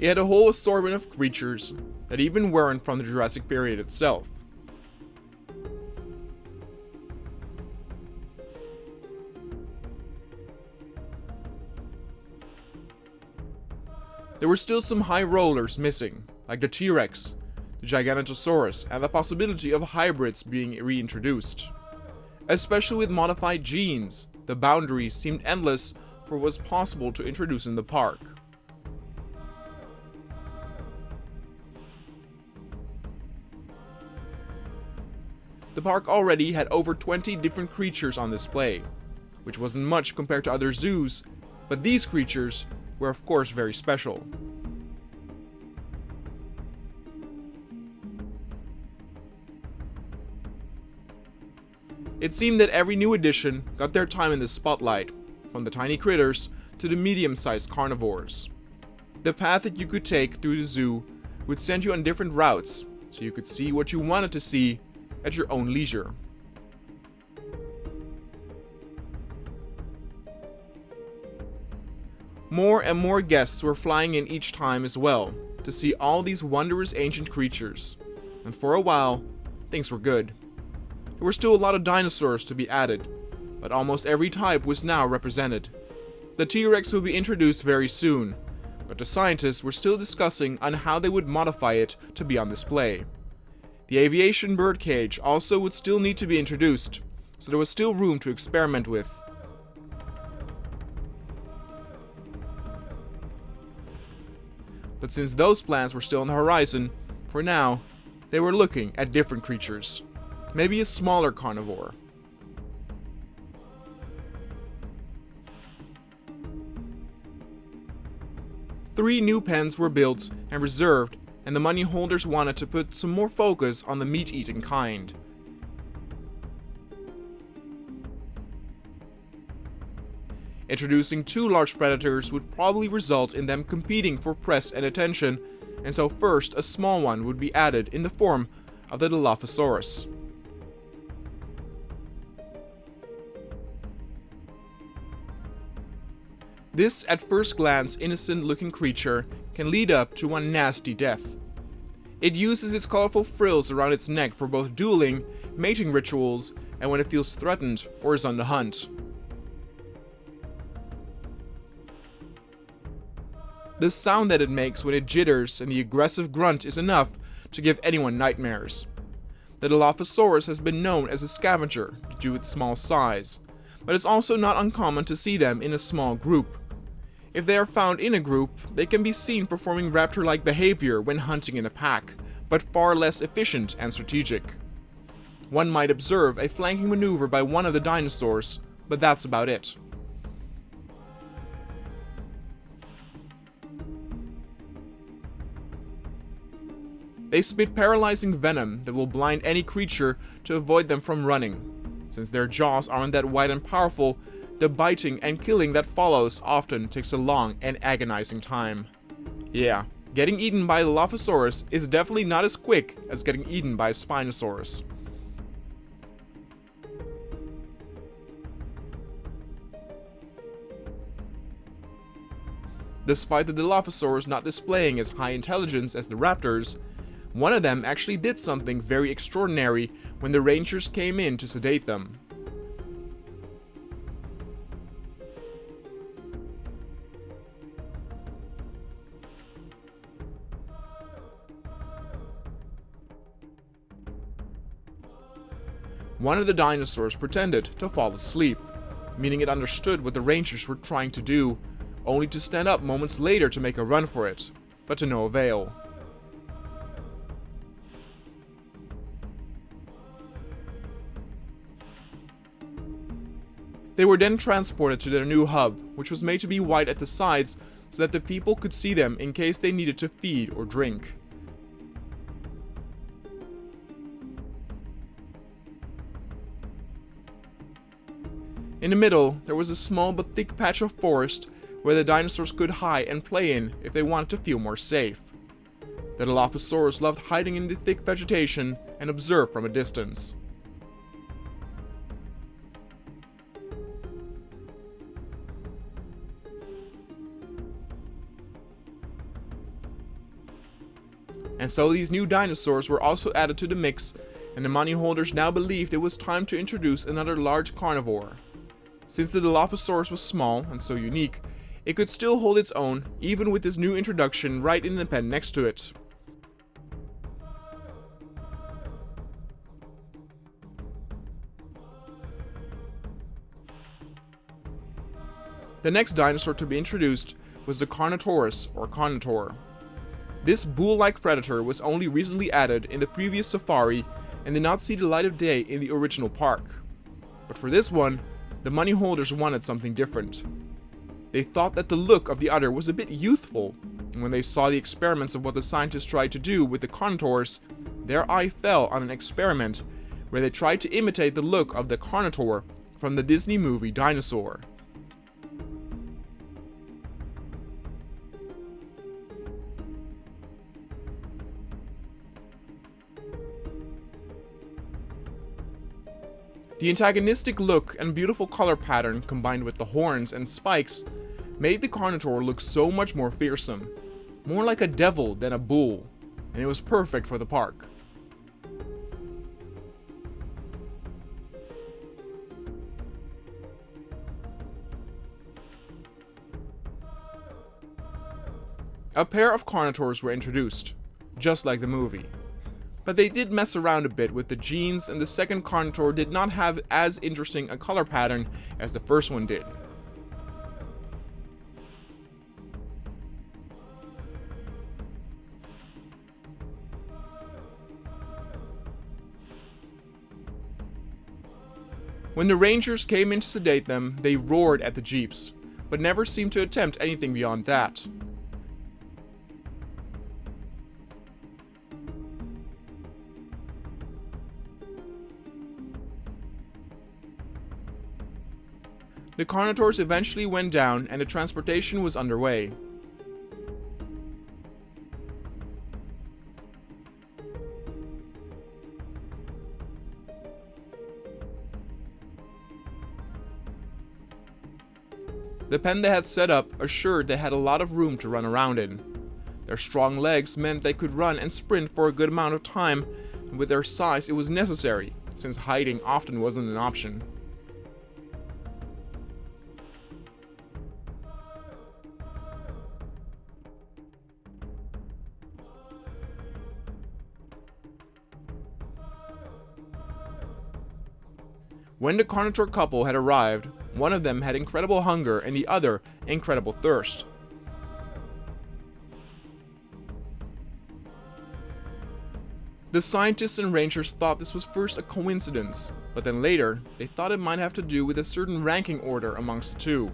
It had a whole assortment of creatures that even weren't from the Jurassic period itself. There were still some high rollers missing, like the T-Rex, the Giganotosaurus, and the possibility of hybrids being reintroduced. Especially with modified genes, the boundaries seemed endless for what was possible to introduce in the park. The park already had over 20 different creatures on display, which wasn't much compared to other zoos, but these creatures were of course very special. It seemed that every new addition got their time in the spotlight, from the tiny critters to the medium-sized carnivores. The path that you could take through the zoo would send you on different routes, so you could see what you wanted to see at your own leisure. More and more guests were flying in each time as well, to see all these wondrous ancient creatures, and for a while, things were good. There were still a lot of dinosaurs to be added, but almost every type was now represented. The T-Rex would be introduced very soon, but the scientists were still discussing on how they would modify it to be on display. The aviation birdcage also would still need to be introduced, so there was still room to experiment with. But since those plans were still on the horizon, for now, they were looking at different creatures. Maybe a smaller carnivore. Three new pens were built and reserved, and the money holders wanted to put some more focus on the meat-eating kind. Introducing two large predators would probably result in them competing for press and attention, and so first a small one would be added in the form of the Dilophosaurus. This at first glance innocent looking creature can lead up to one nasty death. It uses its colorful frills around its neck for both dueling, mating rituals, and when it feels threatened or is on the hunt. The sound that it makes when it jitters and the aggressive grunt is enough to give anyone nightmares. The Dilophosaurus has been known as a scavenger due to its small size, but it's also not uncommon to see them in a small group. If they are found in a group, they can be seen performing raptor-like behavior when hunting in a pack, but far less efficient and strategic. One might observe a flanking maneuver by one of the dinosaurs, but that's about it. They spit paralyzing venom that will blind any creature to avoid them from running. Since their jaws aren't that wide and powerful, the biting and killing that follows often takes a long and agonizing time. Yeah, getting eaten by a Dilophosaurus is definitely not as quick as getting eaten by a Spinosaurus. Despite the Dilophosaurus not displaying as high intelligence as the raptors, one of them actually did something very extraordinary when the rangers came in to sedate them. One of the dinosaurs pretended to fall asleep, meaning it understood what the rangers were trying to do, only to stand up moments later to make a run for it, but to no avail. They were then transported to their new hub, which was made to be wide at the sides so that the people could see them in case they needed to feed or drink. In the middle, there was a small but thick patch of forest where the dinosaurs could hide and play in if they wanted to feel more safe. The Dilophosaurus loved hiding in the thick vegetation and observed from a distance. And so these new dinosaurs were also added to the mix, and the money holders now believed it was time to introduce another large carnivore. Since the Dilophosaurus was small and so unique, it could still hold its own even with this new introduction right in the pen next to it. The next dinosaur to be introduced was the Carnotaurus or Carnotaur. This bull-like predator was only recently added in the previous safari and did not see the light of day in the original park. But for this one, the money holders wanted something different. They thought that the look of the other was a bit youthful, and when they saw the experiments of what the scientists tried to do with the Carnotaurs, their eye fell on an experiment where they tried to imitate the look of the Carnotaur from the Disney movie Dinosaur. The antagonistic look and beautiful color pattern combined with the horns and spikes made the Carnotaur look so much more fearsome, more like a devil than a bull, and it was perfect for the park. A pair of Carnotaurs were introduced, just like the movie. But they did mess around a bit with the genes, and the second Carnotaur did not have as interesting a color pattern as the first one did. When the rangers came in to sedate them, they roared at the jeeps, but never seemed to attempt anything beyond that. The Carnotaurs eventually went down and the transportation was underway. The pen they had set up assured they had a lot of room to run around in. Their strong legs meant they could run and sprint for a good amount of time, and with their size it was necessary, since hiding often wasn't an option. When the Carnotaur couple had arrived, one of them had incredible hunger and the other incredible thirst. The scientists and rangers thought this was first a coincidence, but then later, they thought it might have to do with a certain ranking order amongst the two.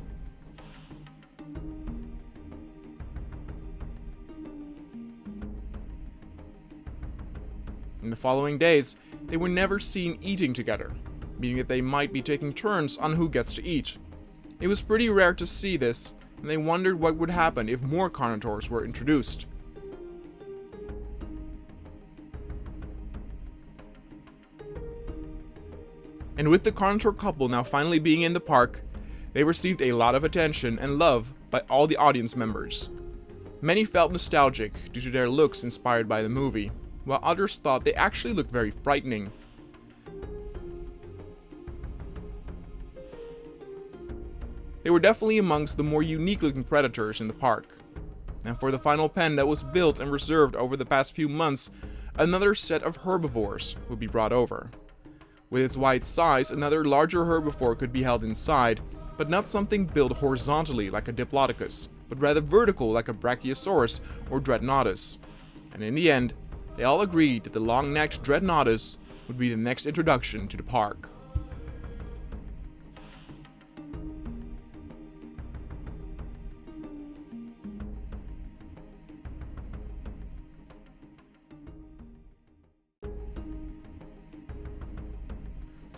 In the following days, they were never seen eating together, meaning that they might be taking turns on who gets to eat. It was pretty rare to see this, and they wondered what would happen if more Carnotaurs were introduced. And with the Carnotaur couple now finally being in the park, they received a lot of attention and love by all the audience members. Many felt nostalgic due to their looks inspired by the movie, while others thought they actually looked very frightening. They were definitely amongst the more unique looking predators in the park. And for the final pen that was built and reserved over the past few months, another set of herbivores would be brought over. With its wide size, another larger herbivore could be held inside, but not something built horizontally like a Diplodocus, but rather vertical like a Brachiosaurus or Dreadnoughtus. And in the end, they all agreed that the long-necked Dreadnoughtus would be the next introduction to the park.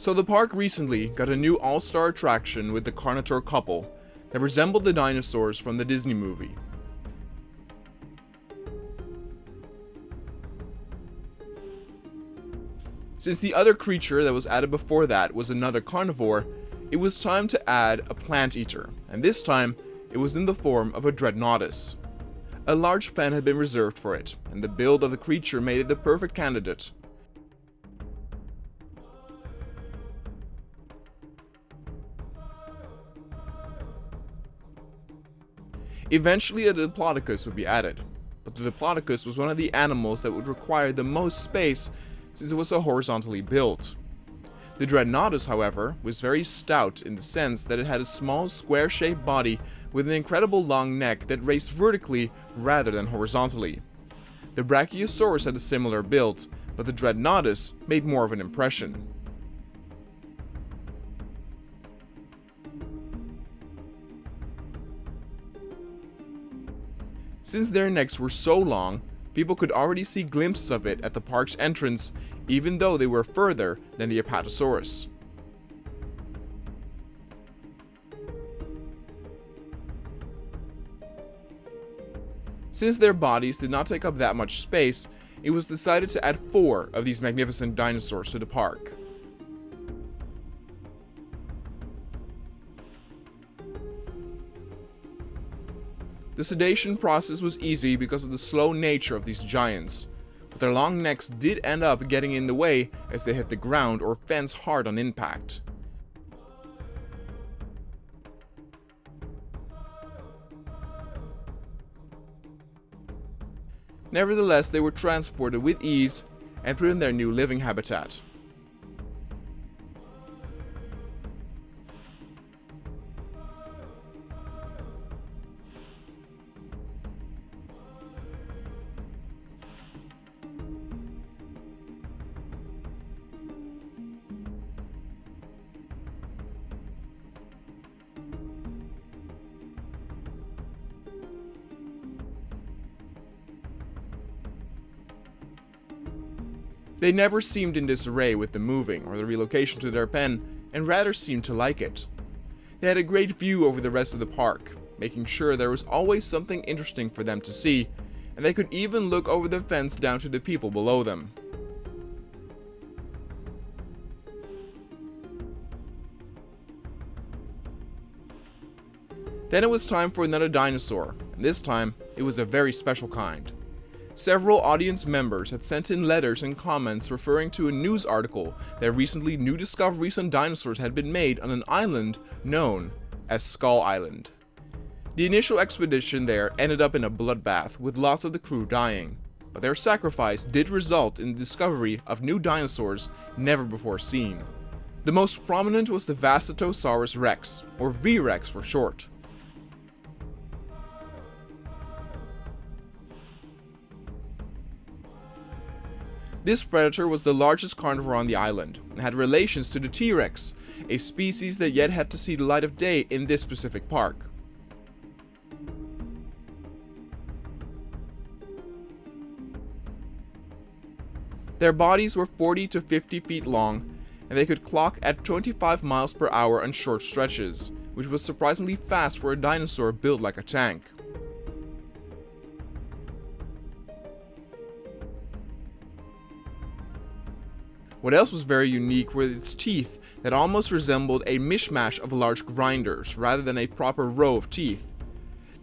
So the park recently got a new all-star attraction with the Carnotaur couple that resembled the dinosaurs from the Disney movie. Since the other creature that was added before that was another carnivore, it was time to add a plant eater, and this time it was in the form of a Dreadnoughtus. A large pen had been reserved for it, and the build of the creature made it the perfect candidate. Eventually a Diplodocus would be added, but the Diplodocus was one of the animals that would require the most space since it was so horizontally built. The Dreadnoughtus, however, was very stout in the sense that it had a small square-shaped body with an incredible long neck that raced vertically rather than horizontally. The Brachiosaurus had a similar build, but the Dreadnoughtus made more of an impression. Since their necks were so long, people could already see glimpses of it at the park's entrance, even though they were further than the Apatosaurus. Since their bodies did not take up that much space, it was decided to add 4 of these magnificent dinosaurs to the park. The sedation process was easy because of the slow nature of these giants, but their long necks did end up getting in the way as they hit the ground or fence hard on impact. Nevertheless, they were transported with ease and put in their new living habitat. They never seemed in disarray with the moving or the relocation to their pen, and rather seemed to like it. They had a great view over the rest of the park, making sure there was always something interesting for them to see, and they could even look over the fence down to the people below them. Then it was time for another dinosaur, and this time it was a very special kind. Several audience members had sent in letters and comments referring to a news article that recently new discoveries on dinosaurs had been made on an island known as Skull Island. The initial expedition there ended up in a bloodbath with lots of the crew dying, but their sacrifice did result in the discovery of new dinosaurs never before seen. The most prominent was the Vasatosaurus rex, or V-Rex for short. This predator was the largest carnivore on the island, and had relations to the T-Rex, a species that yet had to see the light of day in this specific park. Their bodies were 40 to 50 feet long, and they could clock at 25 miles per hour on short stretches, which was surprisingly fast for a dinosaur built like a tank. What else was very unique were its teeth that almost resembled a mishmash of large grinders rather than a proper row of teeth.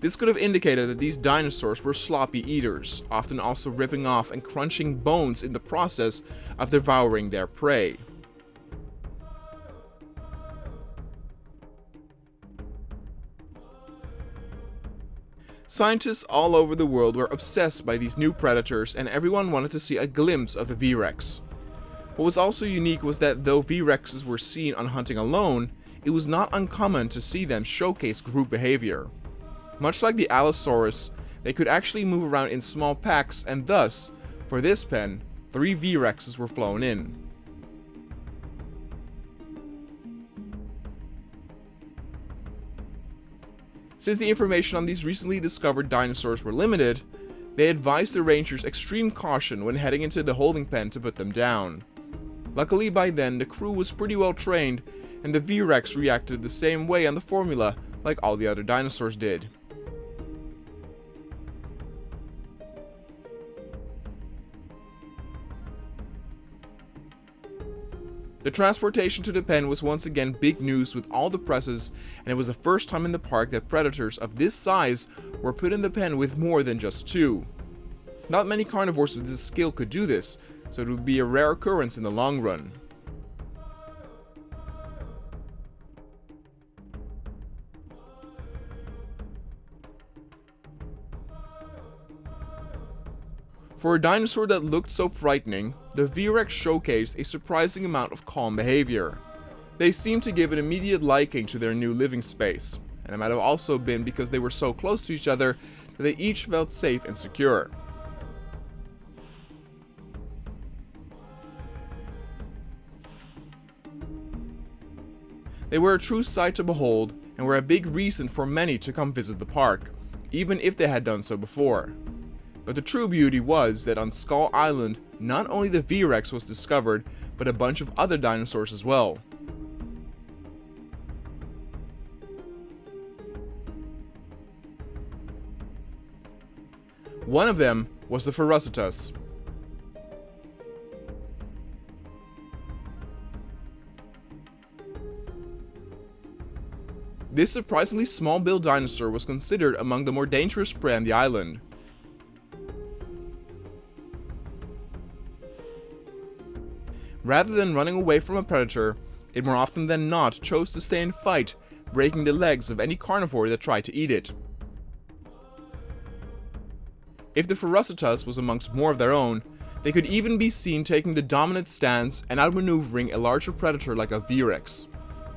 This could have indicated that these dinosaurs were sloppy eaters, often also ripping off and crunching bones in the process of devouring their prey. Scientists all over the world were obsessed by these new predators, and everyone wanted to see a glimpse of the V-Rex. What was also unique was that though V-Rexes were seen on hunting alone, it was not uncommon to see them showcase group behavior. Much like the Allosaurus, they could actually move around in small packs, and thus, for this pen, 3 V-Rexes were flown in. Since the information on these recently discovered dinosaurs were limited, they advised the rangers extreme caution when heading into the holding pen to put them down. Luckily by then the crew was pretty well trained, and the V-Rex reacted the same way on the formula like all the other dinosaurs did. The transportation to the pen was once again big news with all the presses, and it was the first time in the park that predators of this size were put in the pen with more than just two. Not many carnivores with this skill could do this, so it would be a rare occurrence in the long run. For a dinosaur that looked so frightening, the V-Rex showcased a surprising amount of calm behavior. They seemed to give an immediate liking to their new living space, and it might have also been because they were so close to each other that they each felt safe and secure. They were a true sight to behold, and were a big reason for many to come visit the park, even if they had done so before. But the true beauty was that on Skull Island, not only the V-Rex was discovered, but a bunch of other dinosaurs as well. One of them was the Ferocitus. This surprisingly small-built dinosaur was considered among the more dangerous prey on the island. Rather than running away from a predator, it more often than not chose to stay and fight, breaking the legs of any carnivore that tried to eat it. If the Ferocitus was amongst more of their own, they could even be seen taking the dominant stance and outmaneuvering a larger predator like a V-Rex.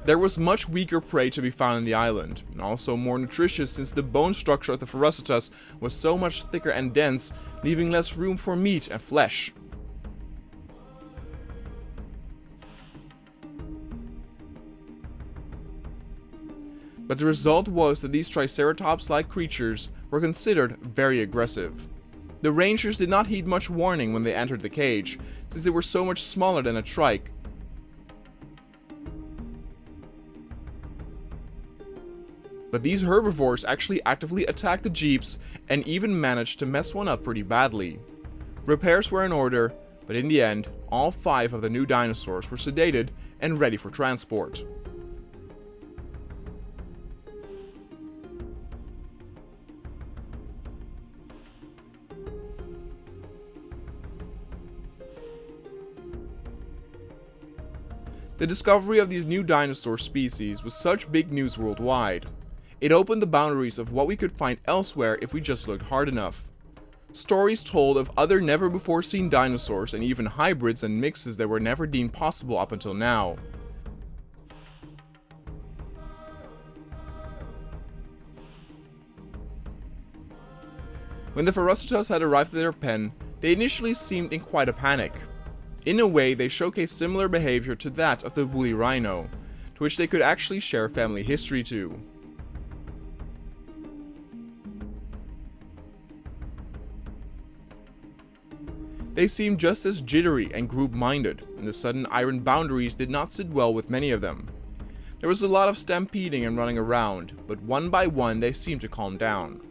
There was much weaker prey to be found on the island, and also more nutritious since the bone structure of the Ferocitus was so much thicker and dense, leaving less room for meat and flesh. But the result was that these Triceratops-like creatures were considered very aggressive. The rangers did not heed much warning when they entered the cage, since they were so much smaller than a trike. But these herbivores actually actively attacked the jeeps and even managed to mess one up pretty badly. Repairs were in order, but in the end, all 5 of the new dinosaurs were sedated and ready for transport. The discovery of these new dinosaur species was such big news worldwide. It opened the boundaries of what we could find elsewhere if we just looked hard enough. Stories told of other never-before-seen dinosaurs and even hybrids and mixes that were never deemed possible up until now. When the Ferocitus had arrived at their pen, they initially seemed in quite a panic. In a way, they showcased similar behavior to that of the woolly rhino, to which they could actually share family history to. They seemed just as jittery and group-minded, and the sudden iron boundaries did not sit well with many of them. There was a lot of stampeding and running around, but one by one they seemed to calm down.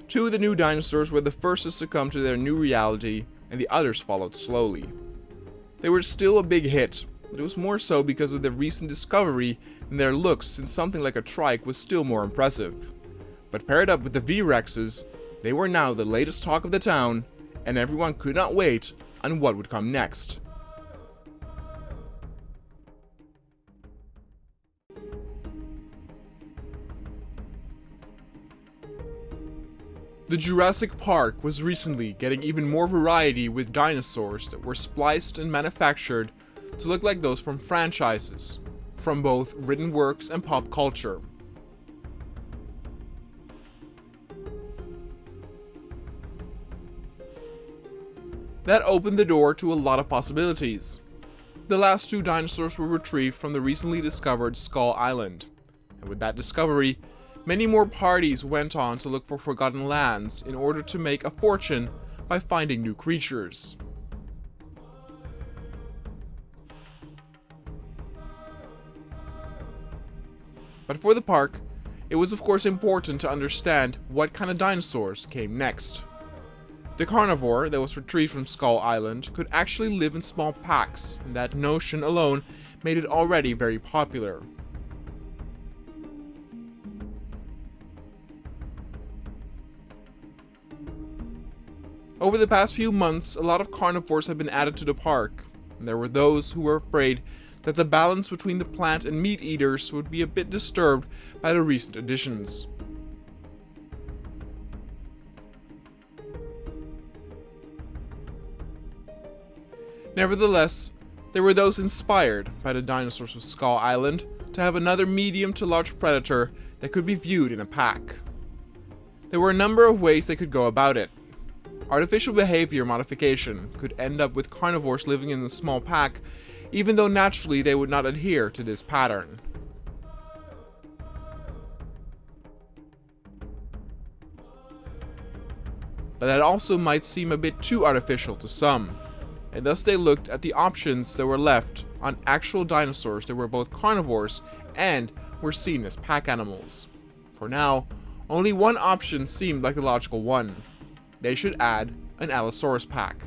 Two of the new dinosaurs were the first to succumb to their new reality, and the others followed slowly. They were still a big hit, but it was more so because of their recent discovery than their looks, since something like a trike was still more impressive. But paired up with the V-Rexes, they were now the latest talk of the town, and everyone could not wait on what would come next. The Jurassic Park was recently getting even more variety with dinosaurs that were spliced and manufactured to look like those from franchises, from both written works and pop culture. That opened the door to a lot of possibilities. The last 2 dinosaurs were retrieved from the recently discovered Skull Island, and with that discovery, Many more parties went on to look for forgotten lands in order to make a fortune by finding new creatures. But for the park, it was of course important to understand what kind of dinosaurs came next. The carnivore that was retrieved from Skull Island could actually live in small packs, and that notion alone made it already very popular. Over the past few months, a lot of carnivores have been added to the park, and there were those who were afraid that the balance between the plant and meat eaters would be a bit disturbed by the recent additions. Nevertheless, there were those inspired by the dinosaurs of Skull Island to have another medium to large predator that could be viewed in a pack. There were a number of ways they could go about it. Artificial behavior modification could end up with carnivores living in a small pack, even though naturally they would not adhere to this pattern. But that also might seem a bit too artificial to some, and thus they looked at the options that were left on actual dinosaurs that were both carnivores and were seen as pack animals. For now, only one option seemed like the logical one. They should add an Allosaurus pack.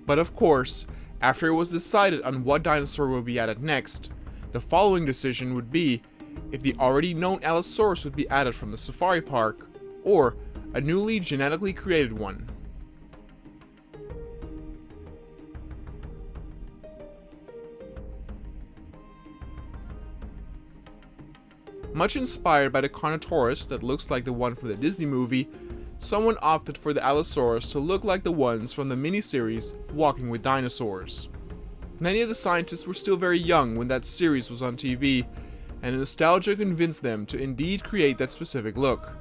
But of course, after it was decided on what dinosaur would be added next, the following decision would be if the already known Allosaurus would be added from the safari park, or a newly genetically created one. Much inspired by the Carnotaurus that looks like the one from the Disney movie, someone opted for the Allosaurus to look like the ones from the miniseries Walking with Dinosaurs. Many of the scientists were still very young when that series was on TV, and nostalgia convinced them to indeed create that specific look.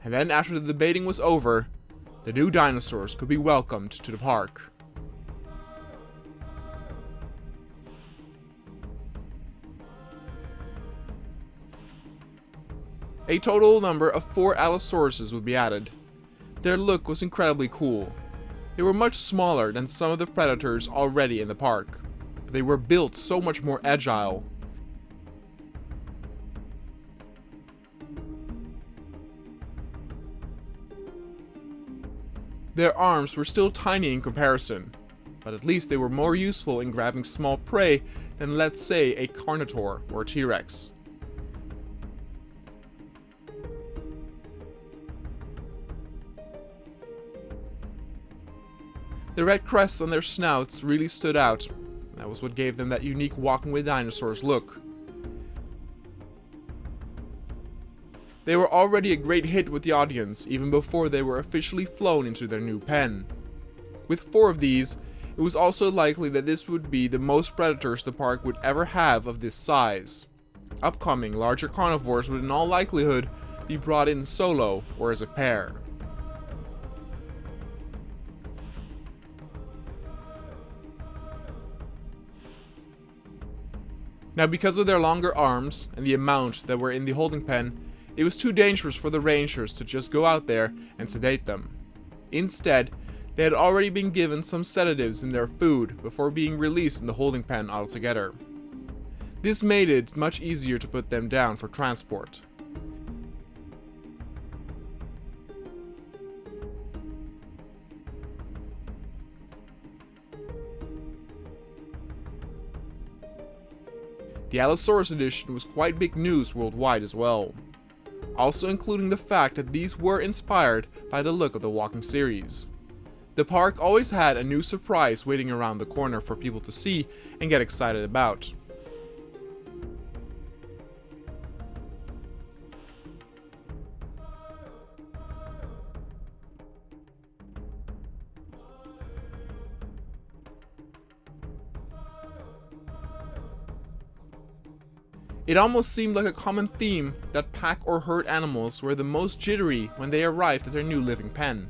And then after the debating was over, the new dinosaurs could be welcomed to the park. A total number of 4 Allosauruses would be added. Their look was incredibly cool. They were much smaller than some of the predators already in the park, but they were built so much more agile. Their arms were still tiny in comparison, but at least they were more useful in grabbing small prey than, let's say, a Carnotaur or a T-Rex. The red crests on their snouts really stood out. That was what gave them that unique Walking with Dinosaurs look. They were already a great hit with the audience even before they were officially flown into their new pen. With 4 of these, it was also likely that this would be the most predators the park would ever have of this size. Upcoming larger carnivores would in all likelihood be brought in solo or as a pair. Now, because of their longer arms and the amount that were in the holding pen, it was too dangerous for the rangers to just go out there and sedate them. Instead, they had already been given some sedatives in their food before being released in the holding pen altogether. This made it much easier to put them down for transport. The Allosaurus edition was quite big news worldwide as well, also including the fact that these were inspired by the look of the Walking series. The park always had a new surprise waiting around the corner for people to see and get excited about. It almost seemed like a common theme that pack or herd animals were the most jittery when they arrived at their new living pen.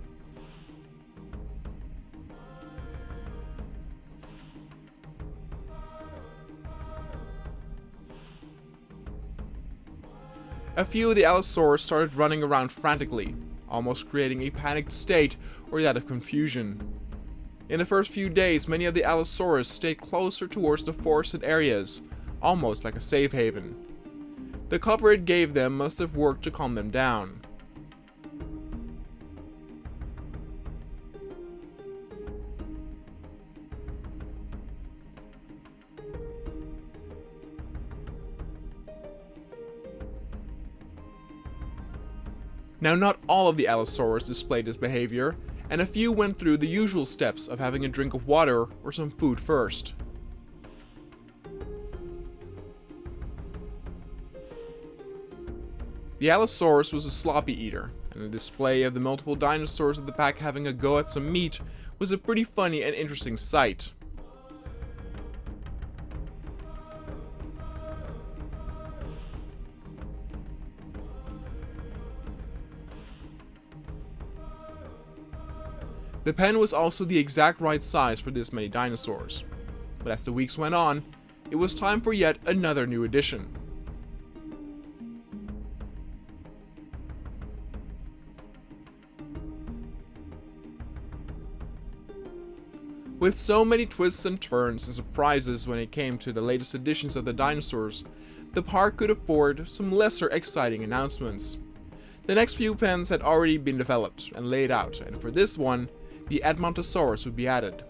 A few of the Allosaurus started running around frantically, almost creating a panicked state or that of confusion. In the first few days, many of the Allosaurus stayed closer towards the forested areas, almost like a safe haven. The cover it gave them must have worked to calm them down. Now, not all of the Allosaurus displayed this behavior, and a few went through the usual steps of having a drink of water or some food first. The Allosaurus was a sloppy eater, and the display of the multiple dinosaurs of the pack having a go at some meat was a pretty funny and interesting sight. The pen was also the exact right size for this many dinosaurs, but as the weeks went on, it was time for yet another new addition. With so many twists and turns and surprises when it came to the latest editions of the dinosaurs, the park could afford some lesser exciting announcements. The next few pens had already been developed and laid out, and for this one, the Edmontosaurus would be added.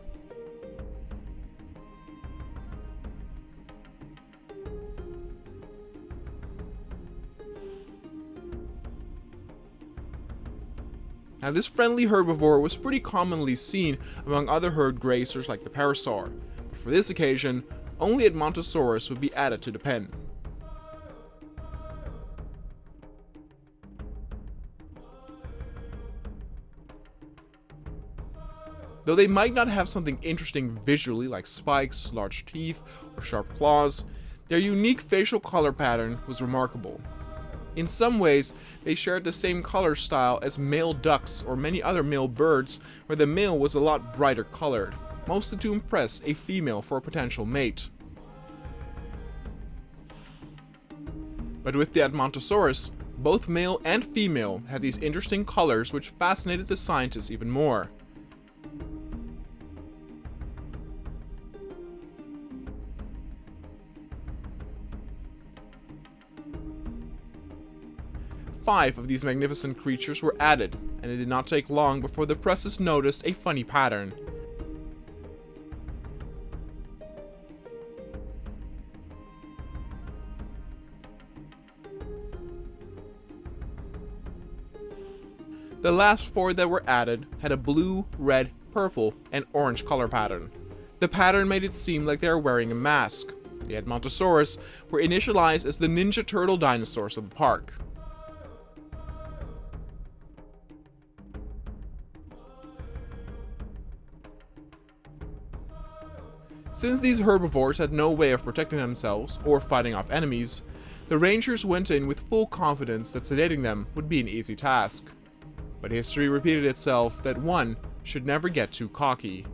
Now, this friendly herbivore was pretty commonly seen among other herd grazers like the parasaur, but for this occasion, only Edmontosaurus would be added to the pen. Though they might not have something interesting visually like spikes, large teeth, or sharp claws, their unique facial color pattern was remarkable. In some ways, they shared the same color style as male ducks or many other male birds, where the male was a lot brighter colored, mostly to impress a female for a potential mate. But with the Edmontosaurus, both male and female had these interesting colors which fascinated the scientists even more. Five of these magnificent creatures were added, and it did not take long before the presses noticed a funny pattern. The last four that were added had a blue, red, purple, and orange color pattern. The pattern made it seem like they were wearing a mask. The Edmontosaurus were initialized as the Ninja Turtle dinosaurs of the park. Since these herbivores had no way of protecting themselves or fighting off enemies, the Rangers went in with full confidence that sedating them would be an easy task. But history repeated itself that one should never get too cocky.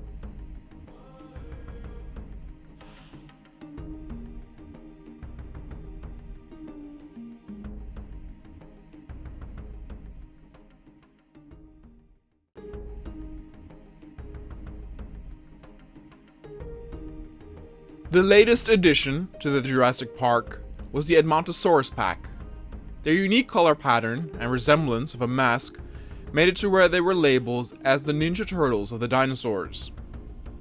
The latest addition to the Jurassic Park was the Edmontosaurus pack. Their unique color pattern and resemblance of a mask made it to where they were labeled as the Ninja Turtles of the dinosaurs.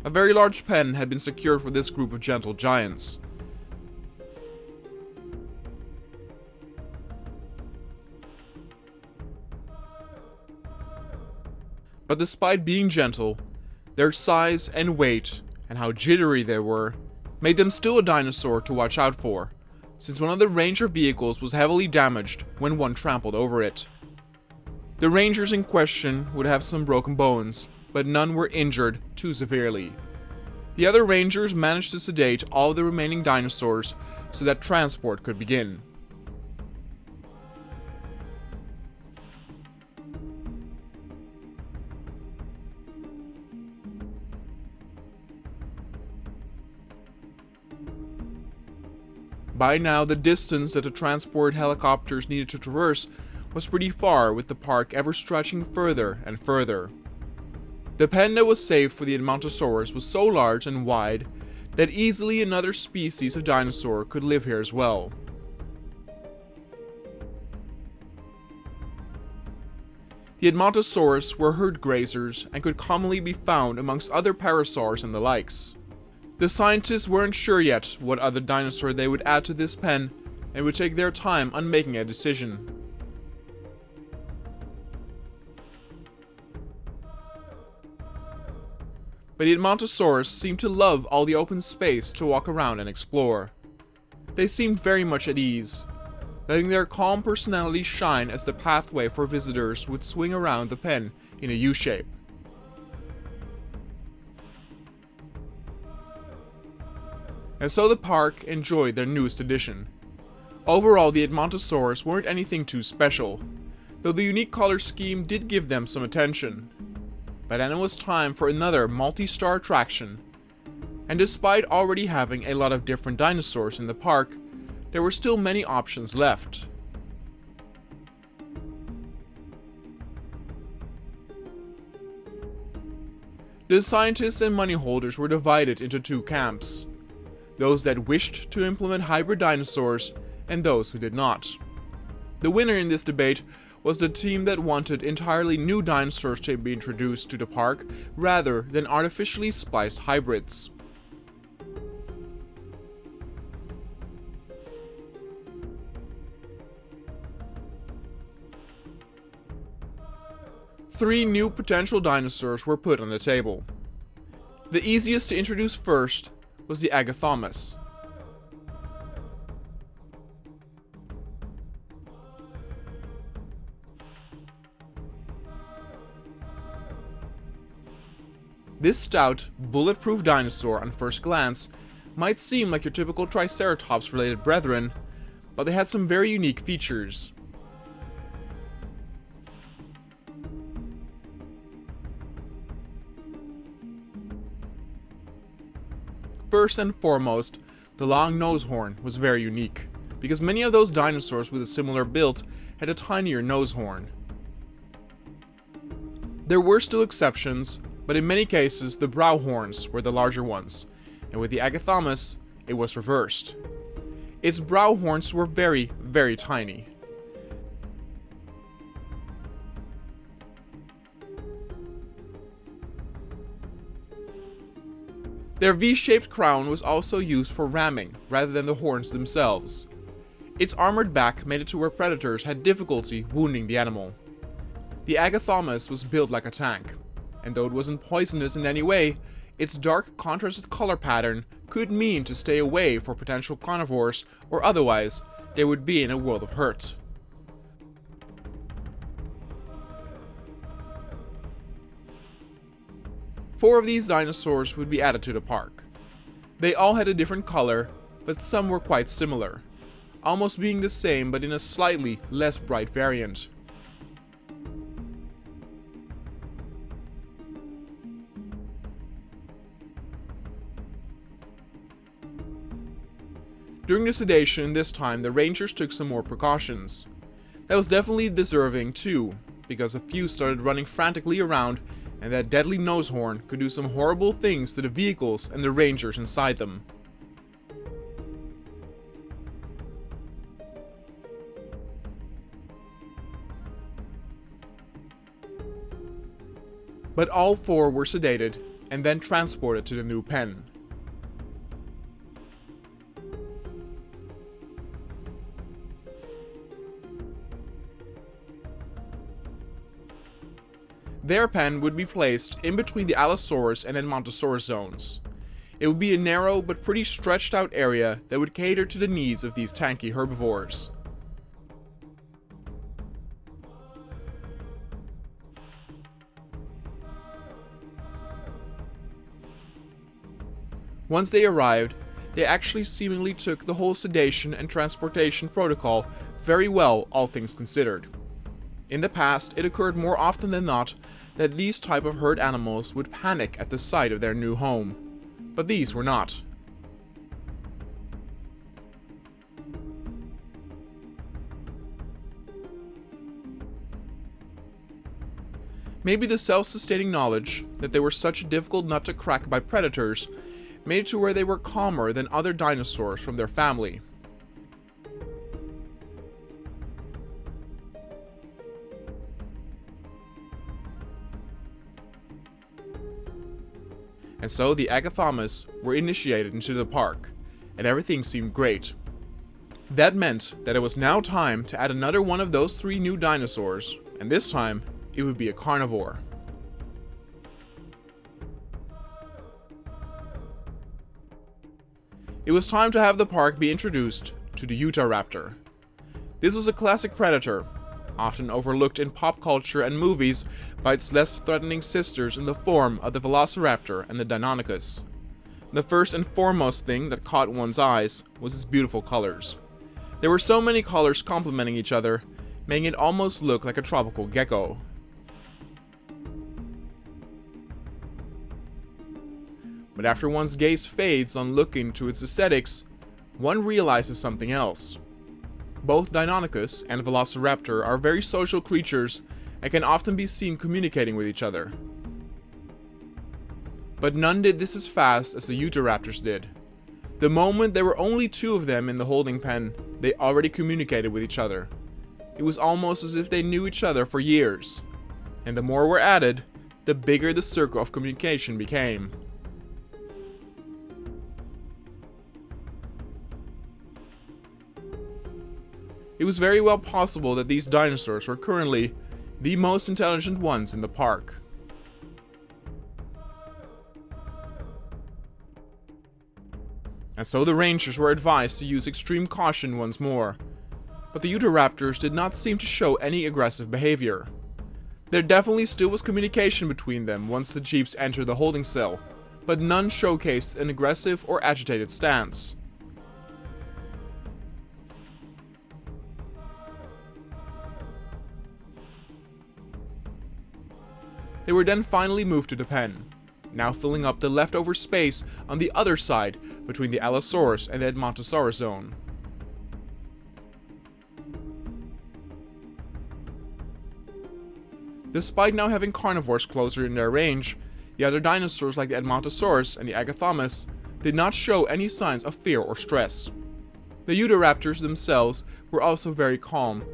A very large pen had been secured for this group of gentle giants. But despite being gentle, their size and weight and how jittery they were made them still a dinosaur to watch out for, since one of the Ranger vehicles was heavily damaged when one trampled over it. The Rangers in question would have some broken bones, but none were injured too severely. The other Rangers managed to sedate all of the remaining dinosaurs so that transport could begin. By now, the distance that the transport helicopters needed to traverse was pretty far, with the park ever stretching further and further. The pen that was saved for the Edmontosaurus was so large and wide that easily another species of dinosaur could live here as well. The Edmontosaurus were herd grazers and could commonly be found amongst other parasaurs and the likes. The scientists weren't sure yet what other dinosaur they would add to this pen and would take their time on making a decision. But the Edmontosaurus seemed to love all the open space to walk around and explore. They seemed very much at ease, letting their calm personalities shine as the pathway for visitors would swing around the pen in a U-shape. And so the park enjoyed their newest addition. Overall, the Edmontosaurus weren't anything too special, though the unique color scheme did give them some attention. But then it was time for another multi-star attraction, and despite already having a lot of different dinosaurs in the park, there were still many options left. The scientists and money holders were divided into two camps: those that wished to implement hybrid dinosaurs and those who did not. The winner in this debate was the team that wanted entirely new dinosaurs to be introduced to the park rather than artificially spliced hybrids. Three new potential dinosaurs were put on the table. The easiest to introduce first was the Agathaumas. This stout, bulletproof dinosaur on first glance might seem like your typical Triceratops related brethren, but they had some very unique features. First and foremost, the long nose horn was very unique, because many of those dinosaurs with a similar build had a tinier nose horn. There were still exceptions, but in many cases the brow horns were the larger ones, and with the Agathaumas, it was reversed. Its brow horns were very, very tiny. Their V-shaped crown was also used for ramming rather than the horns themselves. Its armored back made it to where predators had difficulty wounding the animal. The Agathaumas was built like a tank, and though it wasn't poisonous in any way, its dark contrasted color pattern could mean to stay away for potential carnivores, or otherwise they would be in a world of hurt. Four of these dinosaurs would be added to the park. They all had a different color, but some were quite similar, almost being the same but in a slightly less bright variant. During the sedation this time, the rangers took some more precautions. That was definitely deserving too, because a few started running frantically around, and that deadly nose horn could do some horrible things to the vehicles and the rangers inside them. But all four were sedated and then transported to the new pen. Their pen would be placed in between the Allosaurus and Edmontosaurus zones. It would be a narrow but pretty stretched out area that would cater to the needs of these tanky herbivores. Once they arrived, They actually seemingly took the whole sedation and transportation protocol very well, all things considered. In the past, it occurred more often than not that these type of herd animals would panic at the sight of their new home, but these were not. Maybe the self-sustaining knowledge that they were such a difficult nut to crack by predators made it to where they were calmer than other dinosaurs from their family. And so the Agathaumas were initiated into the park, and everything seemed great. That meant that it was now time to add another one of those 3 new dinosaurs, and this time it would be a carnivore. It was time to have the park be introduced to the Utahraptor. This was a classic predator, often overlooked in pop culture and movies by its less threatening sisters in the form of the Velociraptor and the Deinonychus. The first and foremost thing that caught one's eyes was its beautiful colors. There were so many colors complementing each other, making it almost look like a tropical gecko. But after one's gaze fades on looking to its aesthetics, one realizes something else. Both Deinonychus and Velociraptor are very social creatures and can often be seen communicating with each other. But none did this as fast as the Utahraptors did. The moment there were only 2 of them in the holding pen, they already communicated with each other. It was almost as if they knew each other for years. And the more were added, the bigger the circle of communication became. It was very well possible that these dinosaurs were currently the most intelligent ones in the park. And so the rangers were advised to use extreme caution once more, but the Utahraptors did not seem to show any aggressive behavior. There definitely still was communication between them once the jeeps entered the holding cell, but none showcased an aggressive or agitated stance. They were then finally moved to the pen, now filling up the leftover space on the other side between the Allosaurus and the Edmontosaurus zone. Despite now having carnivores closer in their range, the other dinosaurs like the Edmontosaurus and the Agathaumas did not show any signs of fear or stress. The Utahraptors themselves were also very calm,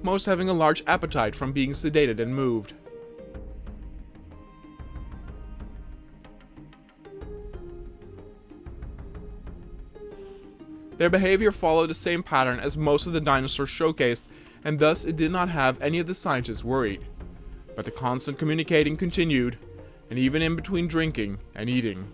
most having a large appetite from being sedated and moved. Their behavior followed the same pattern as most of the dinosaurs showcased, and thus it did not have any of the scientists worried. But the constant communicating continued, and even in between drinking and eating.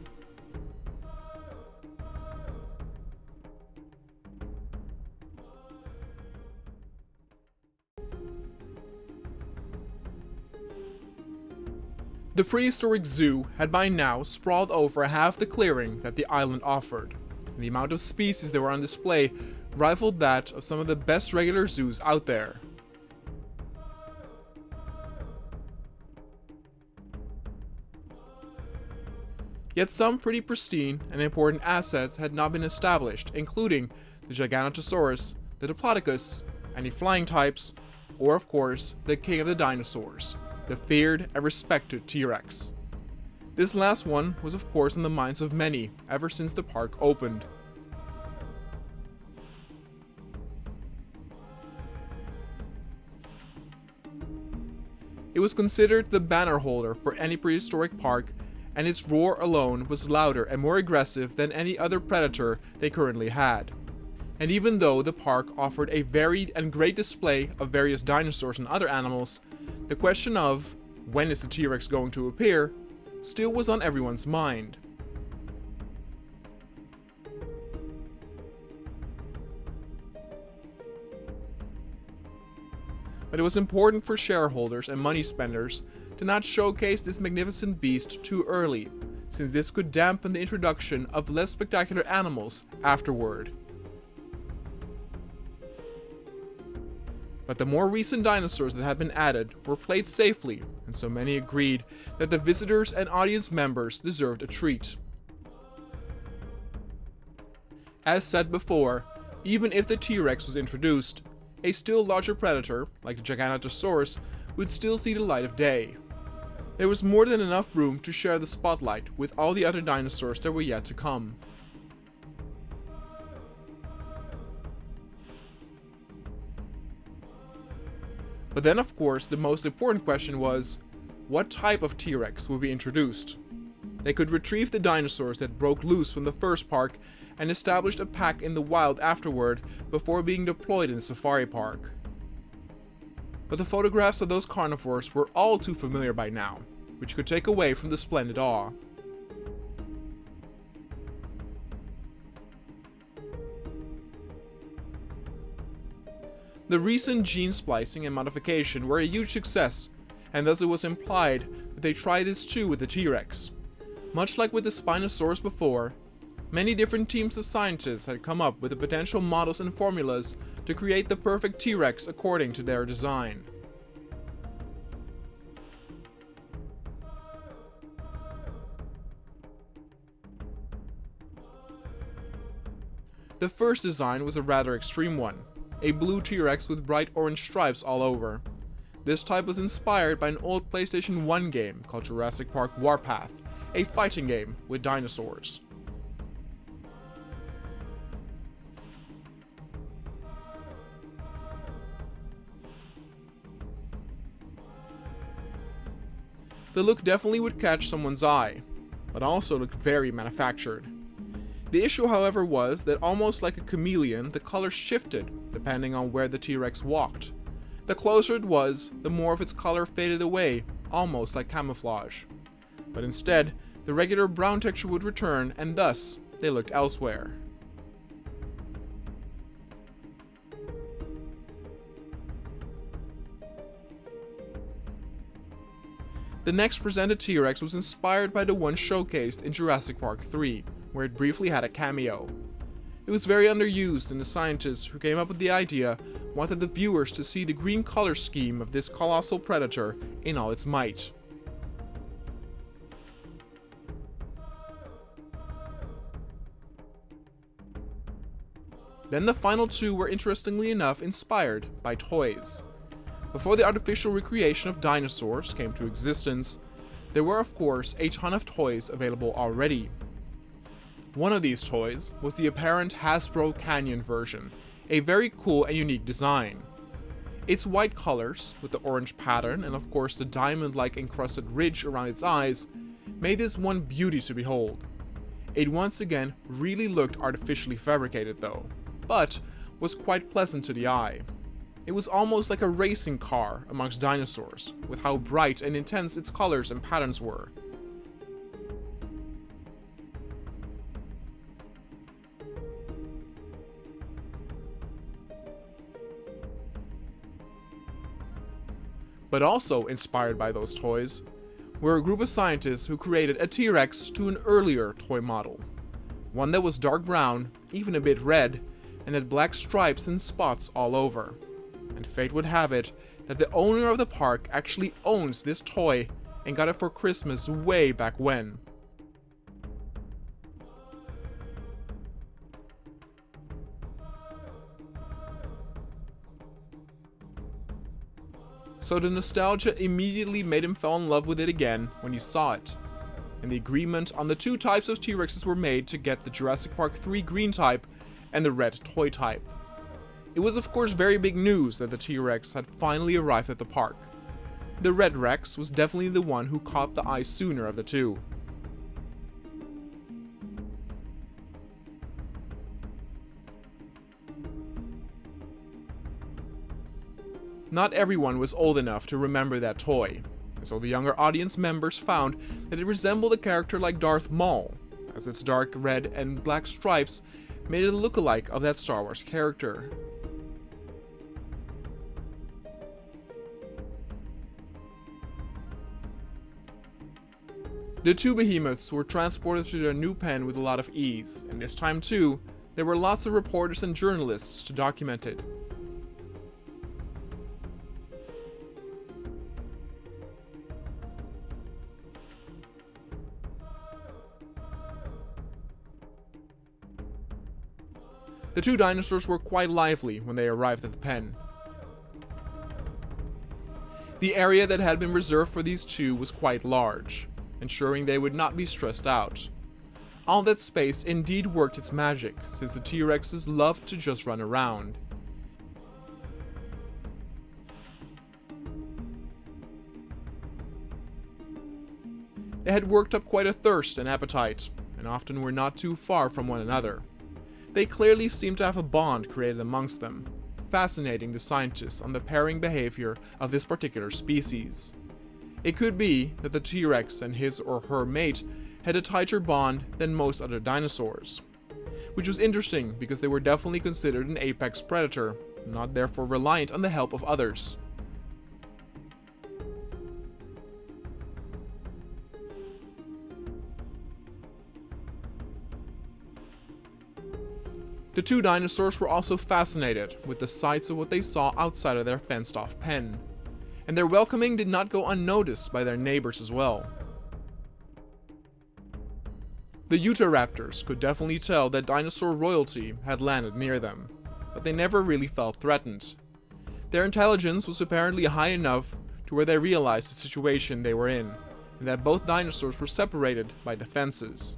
The prehistoric zoo had by now sprawled over half the clearing that the island offered. The amount of species that were on display rivaled that of some of the best regular zoos out there. Yet some pretty pristine and important assets had not been established, including the Giganotosaurus, the Diplodocus, any flying types, or of course, the king of the dinosaurs, the feared and respected T-Rex. This last one was of course in the minds of many ever since the park opened. It was considered the banner holder for any prehistoric park, and its roar alone was louder and more aggressive than any other predator they currently had. And even though the park offered a varied and great display of various dinosaurs and other animals, the question of when is the T-Rex going to appear still was on everyone's mind. But it was important for shareholders and money spenders to not showcase this magnificent beast too early, since this could dampen the introduction of less spectacular animals afterward. But the more recent dinosaurs that had been added were played safely, and so many agreed that the visitors and audience members deserved a treat. As said before, even if the T-Rex was introduced, a still larger predator, like the Giganotosaurus, would still see the light of day. There was more than enough room to share the spotlight with all the other dinosaurs that were yet to come. But then, of course, the most important question was, what type of T-Rex would be introduced? They could retrieve the dinosaurs that broke loose from the first park and established a pack in the wild afterward before being deployed in the safari park. But the photographs of those carnivores were all too familiar by now, which could take away from the splendid awe. The recent gene splicing and modification were a huge success, and thus it was implied that they tried this too with the T-Rex. Much like with the Spinosaurus before, many different teams of scientists had come up with the potential models and formulas to create the perfect T-Rex according to their design. The first design was a rather extreme one, a blue T-Rex with bright orange stripes all over. This type was inspired by an old PlayStation 1 game called Jurassic Park Warpath, a fighting game with dinosaurs. The look definitely would catch someone's eye, but also looked very manufactured. The issue, however, was that almost like a chameleon, the color shifted depending on where the T-Rex walked. The closer it was, the more of its color faded away, almost like camouflage. But instead, the regular brown texture would return, and thus, they looked elsewhere. The next presented T-Rex was inspired by the one showcased in Jurassic Park 3, where it briefly had a cameo. It was very underused, and the scientists who came up with the idea wanted the viewers to see the green color scheme of this colossal predator in all its might. Then the final two were interestingly enough inspired by toys. Before the artificial recreation of dinosaurs came to existence, there were of course a ton of toys available already. One of these toys was the apparent Hasbro Canyon version, a very cool and unique design. Its white colors, with the orange pattern and of course the diamond-like encrusted ridge around its eyes, made this one beauty to behold. It once again really looked artificially fabricated though, but was quite pleasant to the eye. It was almost like a racing car amongst dinosaurs, with how bright and intense its colors and patterns were. But also inspired by those toys were a group of scientists who created a T-Rex to an earlier toy model. One that was dark brown, even a bit red, and had black stripes and spots all over. And fate would have it that the owner of the park actually owns this toy and got it for Christmas way back when. So the nostalgia immediately made him fall in love with it again when he saw it. And the agreement on the two types of T-Rexes were made to get the Jurassic Park 3 green type and the red toy type. It was of course very big news that the T-Rex had finally arrived at the park. The red Rex was definitely the one who caught the eye sooner of the two. Not everyone was old enough to remember that toy, and so the younger audience members found that it resembled a character like Darth Maul, as its dark red and black stripes made it a lookalike of that Star Wars character. The two behemoths were transported to their new pen with a lot of ease, and this time too, there were lots of reporters and journalists to document it. The two dinosaurs were quite lively when they arrived at the pen. The area that had been reserved for these two was quite large, ensuring they would not be stressed out. All that space indeed worked its magic, since the T-Rexes loved to just run around. They had worked up quite a thirst and appetite, and often were not too far from one another. They clearly seemed to have a bond created amongst them, fascinating the scientists on the pairing behavior of this particular species. It could be that the T-Rex and his or her mate had a tighter bond than most other dinosaurs, which was interesting because they were definitely considered an apex predator, not therefore reliant on the help of others. The two dinosaurs were also fascinated with the sights of what they saw outside of their fenced-off pen, and their welcoming did not go unnoticed by their neighbors as well. The Utahraptors could definitely tell that dinosaur royalty had landed near them, but they never really felt threatened. Their intelligence was apparently high enough to where they realized the situation they were in, and that both dinosaurs were separated by the fences.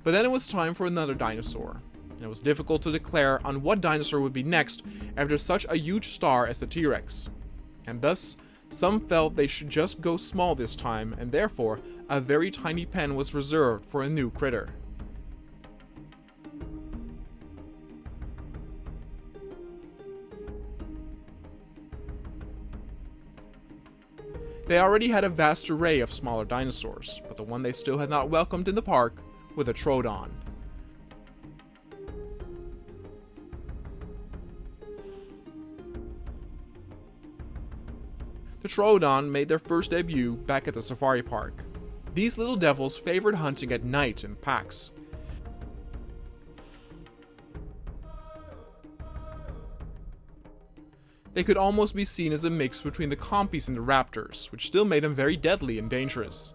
But then it was time for another dinosaur, and it was difficult to declare on what dinosaur would be next after such a huge star as the T-Rex. And thus, some felt they should just go small this time, and therefore, a very tiny pen was reserved for a new critter. They already had a vast array of smaller dinosaurs, but the one they still had not welcomed in the park with a Troodon. The Troodon made their first debut back at the safari park. These little devils favored hunting at night in packs. They could almost be seen as a mix between the compies and the raptors, which still made them very deadly and dangerous.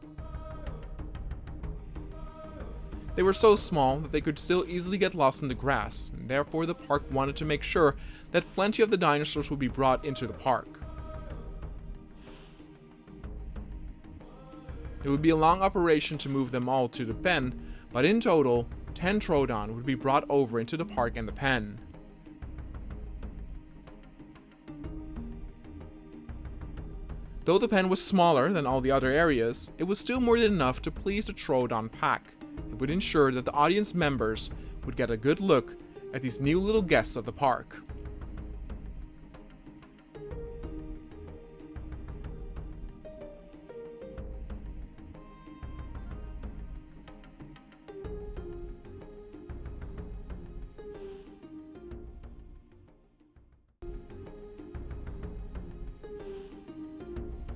They were so small that they could still easily get lost in the grass, and therefore the park wanted to make sure that plenty of the dinosaurs would be brought into the park. It would be a long operation to move them all to the pen, but in total, 10 Troodon would be brought over into the park and the pen. Though the pen was smaller than all the other areas, it was still more than enough to please the Troodon pack. It would ensure that the audience members would get a good look at these new little guests of the park.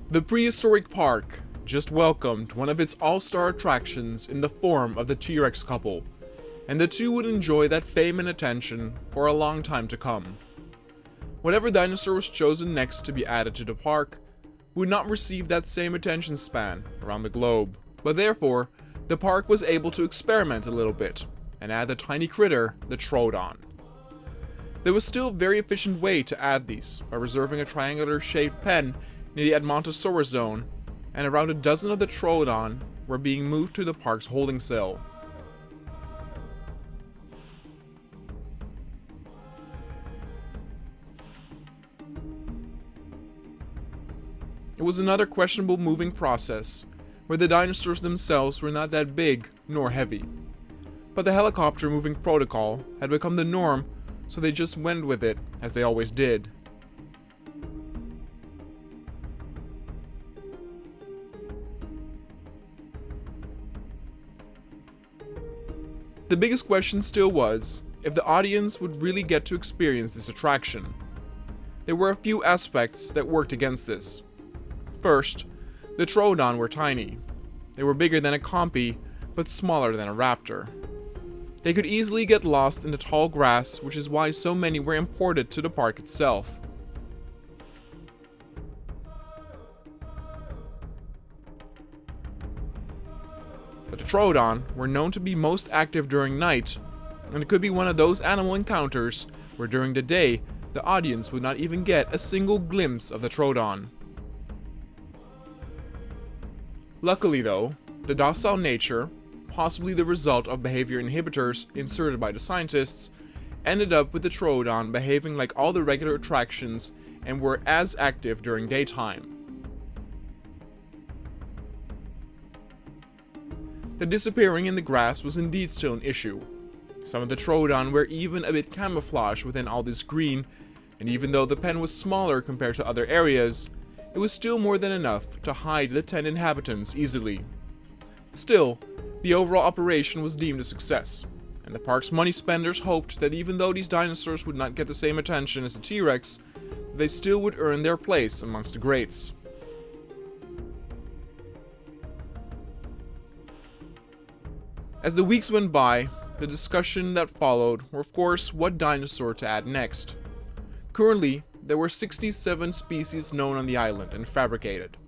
The prehistoric park just welcomed one of its all-star attractions in the form of the T-Rex couple, and the two would enjoy that fame and attention for a long time to come. Whatever dinosaur was chosen next to be added to the park would not receive that same attention span around the globe, but therefore, the park was able to experiment a little bit and add the tiny critter, the Troodon. There was still a very efficient way to add these by reserving a triangular-shaped pen near the Edmontosaurus zone, and around a dozen of the Troodon were being moved to the park's holding cell. It was another questionable moving process, where the dinosaurs themselves were not that big nor heavy. But the helicopter moving protocol had become the norm, so they just went with it, as they always did. The biggest question still was, if the audience would really get to experience this attraction. There were a few aspects that worked against this. First, the Troodon were tiny. They were bigger than a compy, but smaller than a raptor. They could easily get lost in the tall grass, which is why so many were imported to the park itself. But the Troodon were known to be most active during night, and it could be one of those animal encounters where during the day, the audience would not even get a single glimpse of the Troodon. Luckily though, the docile nature, possibly the result of behavior inhibitors inserted by the scientists, ended up with the Troodon behaving like all the regular attractions and were as active during daytime. The disappearing in the grass was indeed still an issue. Some of the Troodon were even a bit camouflaged within all this green, and even though the pen was smaller compared to other areas, it was still more than enough to hide the 10 inhabitants easily. Still, the overall operation was deemed a success, and the park's money spenders hoped that even though these dinosaurs would not get the same attention as the T-Rex, they still would earn their place amongst the greats. As the weeks went by, the discussion that followed were of course what dinosaur to add next. Currently, there were 67 species known on the island and fabricated.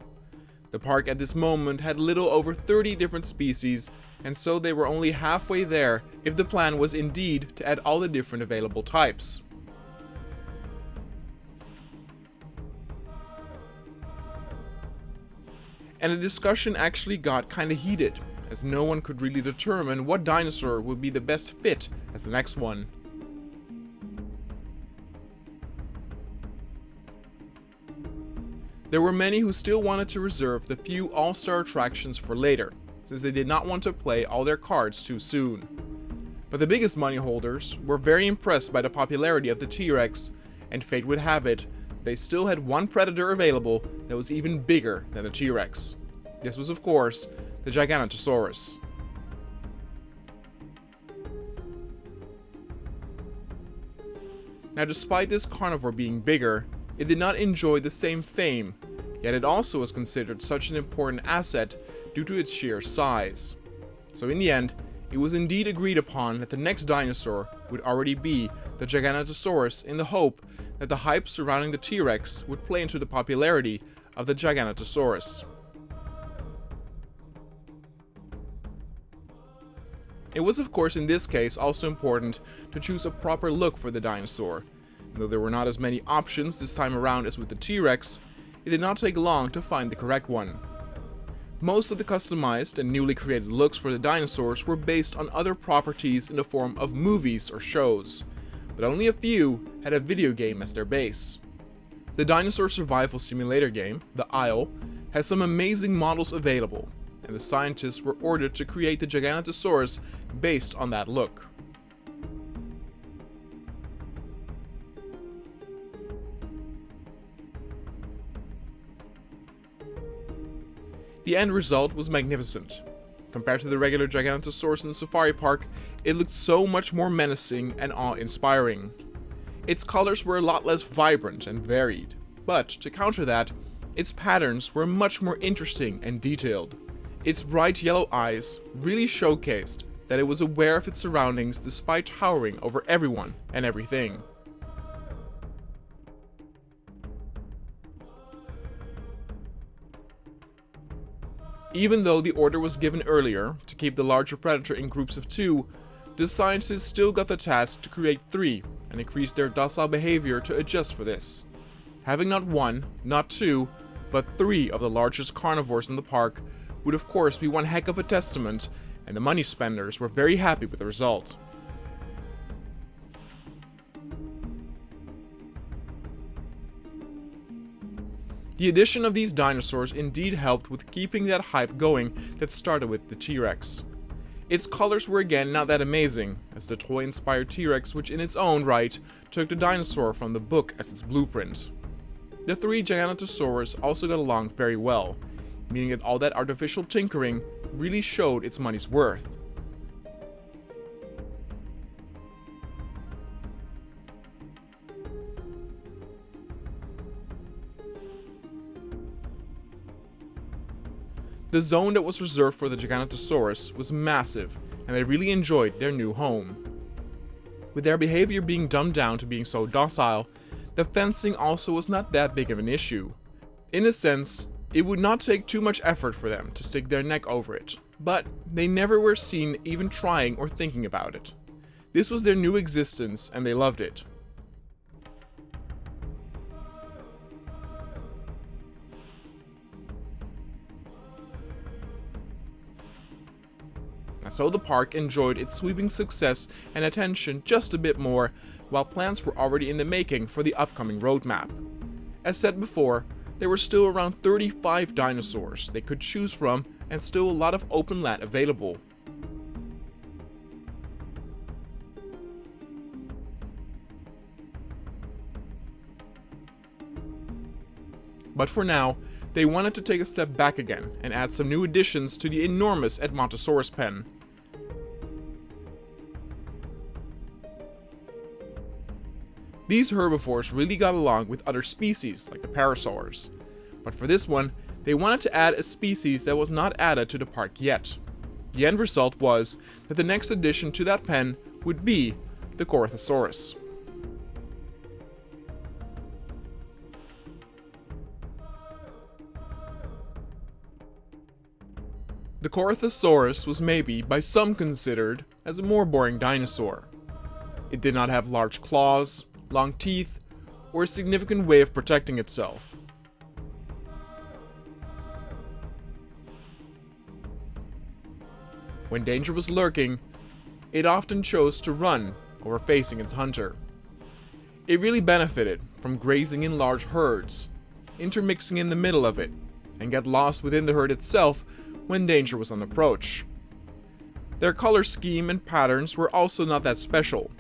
The park at this moment had little over 30 different species, and so they were only halfway there if the plan was indeed to add all the different available types. And the discussion actually got kinda heated, as no one could really determine what dinosaur would be the best fit as the next one. There were many who still wanted to reserve the few all-star attractions for later, since they did not want to play all their cards too soon. But the biggest money holders were very impressed by the popularity of the T-Rex, and fate would have it, they still had one predator available that was even bigger than the T-Rex. This was of course the Giganotosaurus. Now despite this carnivore being bigger, it did not enjoy the same fame, yet it also was considered such an important asset due to its sheer size. So in the end, it was indeed agreed upon that the next dinosaur would already be the Giganotosaurus, in the hope that the hype surrounding the T-Rex would play into the popularity of the Giganotosaurus. It was of course in this case also important to choose a proper look for the dinosaur. Though there were not as many options this time around as with the T-Rex, it did not take long to find the correct one. Most of the customized and newly created looks for the dinosaurs were based on other properties in the form of movies or shows, but only a few had a video game as their base. The dinosaur survival simulator game, The Isle, has some amazing models available, and the scientists were ordered to create the Giganotosaurus based on that look. The end result was magnificent. Compared to the regular Giganotosaurus in the safari park, it looked so much more menacing and awe-inspiring. Its colors were a lot less vibrant and varied, but to counter that, its patterns were much more interesting and detailed. Its bright yellow eyes really showcased that it was aware of its surroundings despite towering over everyone and everything. Even though the order was given earlier to keep the larger predator in groups of 2, the scientists still got the task to create 3 and increase their docile behavior to adjust for this. Having not 1, not 2, but 3 of the largest carnivores in the park would of course be one heck of a testament, and the money spenders were very happy with the result. The addition of these dinosaurs indeed helped with keeping that hype going that started with the T-Rex. Its colors were again not that amazing, as the toy-inspired T-Rex, which in its own right took the dinosaur from the book as its blueprint. The 3 Giganotosaurus also got along very well, meaning that all that artificial tinkering really showed its money's worth. The zone that was reserved for the Giganotosaurus was massive, and they really enjoyed their new home. With their behavior being dumbed down to being so docile, the fencing also was not that big of an issue. In a sense, it would not take too much effort for them to stick their neck over it, but they never were seen even trying or thinking about it. This was their new existence, and they loved it. And so the park enjoyed its sweeping success and attention just a bit more, while plans were already in the making for the upcoming roadmap. As said before, there were still around 35 dinosaurs they could choose from, and still a lot of open land available. But for now, they wanted to take a step back again and add some new additions to the enormous Edmontosaurus pen. These herbivores really got along with other species like the parasaurs, but for this one, they wanted to add a species that was not added to the park yet. The end result was that the next addition to that pen would be the Corythosaurus. The Corythosaurus was maybe by some considered as a more boring dinosaur. It did not have large claws, long teeth, or a significant way of protecting itself. When danger was lurking, it often chose to run over facing its hunter. It really benefited from grazing in large herds, intermixing in the middle of it, and get lost within the herd itself when danger was on approach. Their color scheme and patterns were also not that special.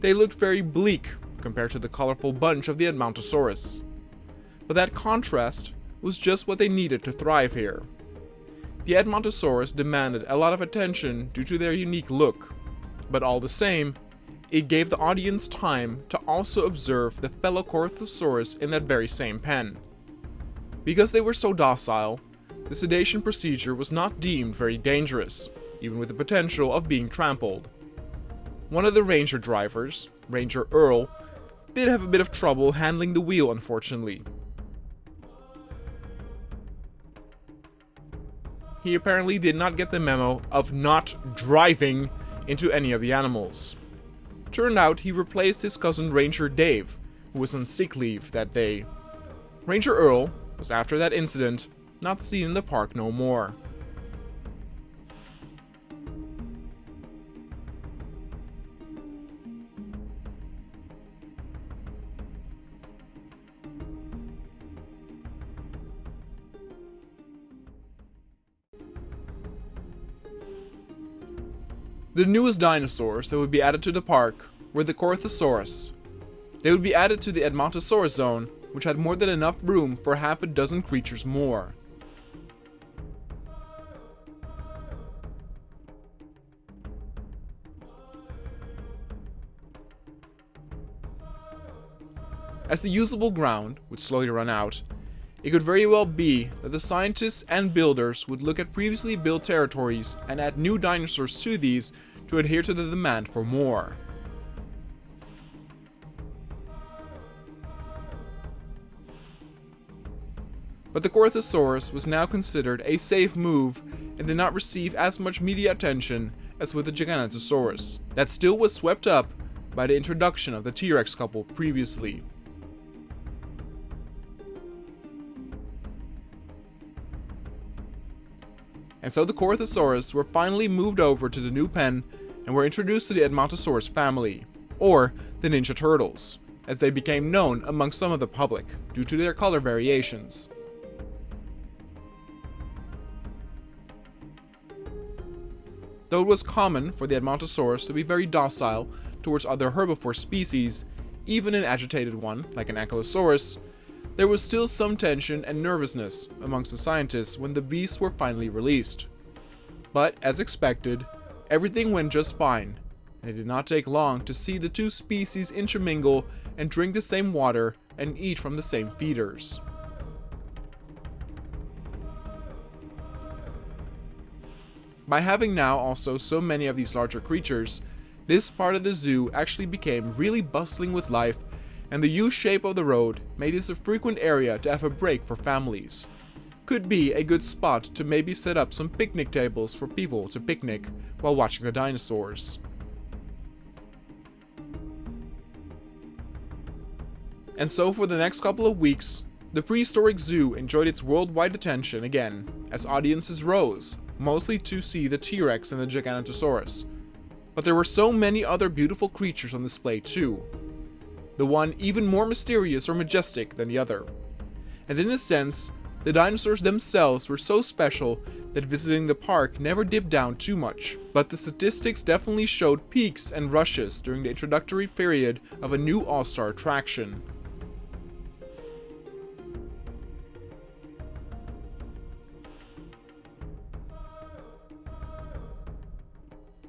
They looked very bleak compared to the colorful bunch of the Edmontosaurus. But that contrast was just what they needed to thrive here. The Edmontosaurus demanded a lot of attention due to their unique look, but all the same, it gave the audience time to also observe the fellow Corythosaurus in that very same pen. Because they were so docile, the sedation procedure was not deemed very dangerous, even with the potential of being trampled. One of the ranger drivers, Ranger Earl, did have a bit of trouble handling the wheel, unfortunately. He apparently did not get the memo of not driving into any of the animals. Turned out he replaced his cousin Ranger Dave, who was on sick leave that day. Ranger Earl was, after that incident, not seen in the park no more. The newest dinosaurs that would be added to the park were the Corythosaurus. They would be added to the Edmontosaurus zone, which had more than enough room for half a dozen creatures more. As the usable ground would slowly run out, it could very well be that the scientists and builders would look at previously built territories and add new dinosaurs to these to adhere to the demand for more. But the Corythosaurus was now considered a safe move and did not receive as much media attention as with the Giganotosaurus, that still was swept up by the introduction of the T-Rex couple previously. And so the Corythosaurus were finally moved over to the new pen and were introduced to the Edmontosaurus family, or the Ninja Turtles, as they became known among some of the public due to their color variations. Though it was common for the Edmontosaurus to be very docile towards other herbivore species, even an agitated one like an Ankylosaurus, there was still some tension and nervousness amongst the scientists when the beasts were finally released. But, as expected, everything went just fine, and it did not take long to see the two species intermingle and drink the same water and eat from the same feeders. By having now also so many of these larger creatures, this part of the zoo actually became really bustling with life, and the U-shape of the road made this a frequent area to have a break for families. Could be a good spot to maybe set up some picnic tables for people to picnic while watching the dinosaurs. And so for the next couple of weeks, the prehistoric zoo enjoyed its worldwide attention again, as audiences rose, mostly to see the T-Rex and the Giganotosaurus. But there were so many other beautiful creatures on display too. The one even more mysterious or majestic than the other. And in a sense, the dinosaurs themselves were so special that visiting the park never dipped down too much, but the statistics definitely showed peaks and rushes during the introductory period of a new all-star attraction.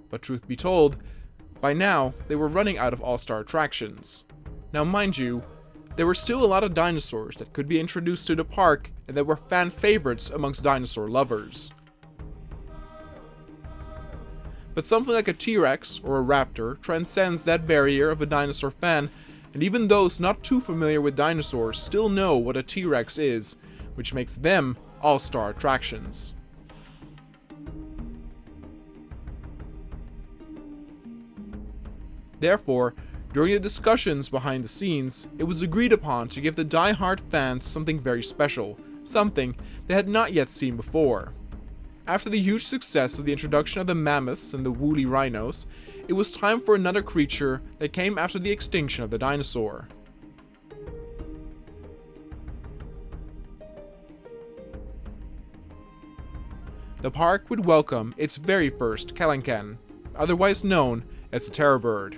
But truth be told, by now they were running out of all-star attractions. Now mind you, there were still a lot of dinosaurs that could be introduced to the park and that were fan favorites amongst dinosaur lovers. But something like a T-Rex or a raptor transcends that barrier of a dinosaur fan, and even those not too familiar with dinosaurs still know what a T-Rex is, which makes them all-star attractions. Therefore, during the discussions behind the scenes, it was agreed upon to give the die-hard fans something very special, something they had not yet seen before. After the huge success of the introduction of the mammoths and the woolly rhinos, it was time for another creature that came after the extinction of the dinosaur. The park would welcome its very first Kelancan, otherwise known as the terror bird.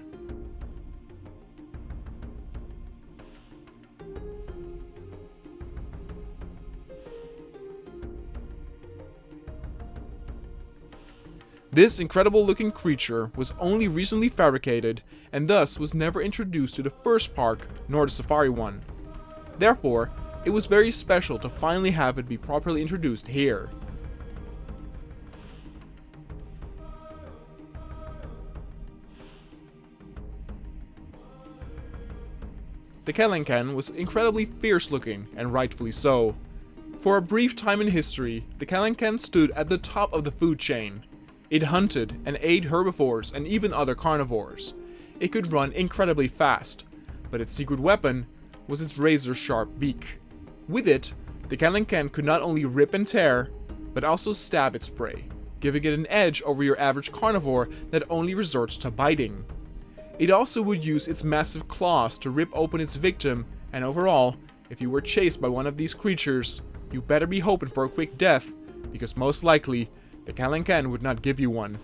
This incredible looking creature was only recently fabricated and thus was never introduced to the first park nor the safari one. Therefore, it was very special to finally have it be properly introduced here. The Kelancan was incredibly fierce looking, and rightfully so. For a brief time in history, the Kelancan stood at the top of the food chain. It hunted and ate herbivores and even other carnivores. It could run incredibly fast, but its secret weapon was its razor-sharp beak. With it, the Kelancan could not only rip and tear, but also stab its prey, giving it an edge over your average carnivore that only resorts to biting. It also would use its massive claws to rip open its victim, and overall, if you were chased by one of these creatures, you better be hoping for a quick death, because most likely, the Kelancan would not give you one.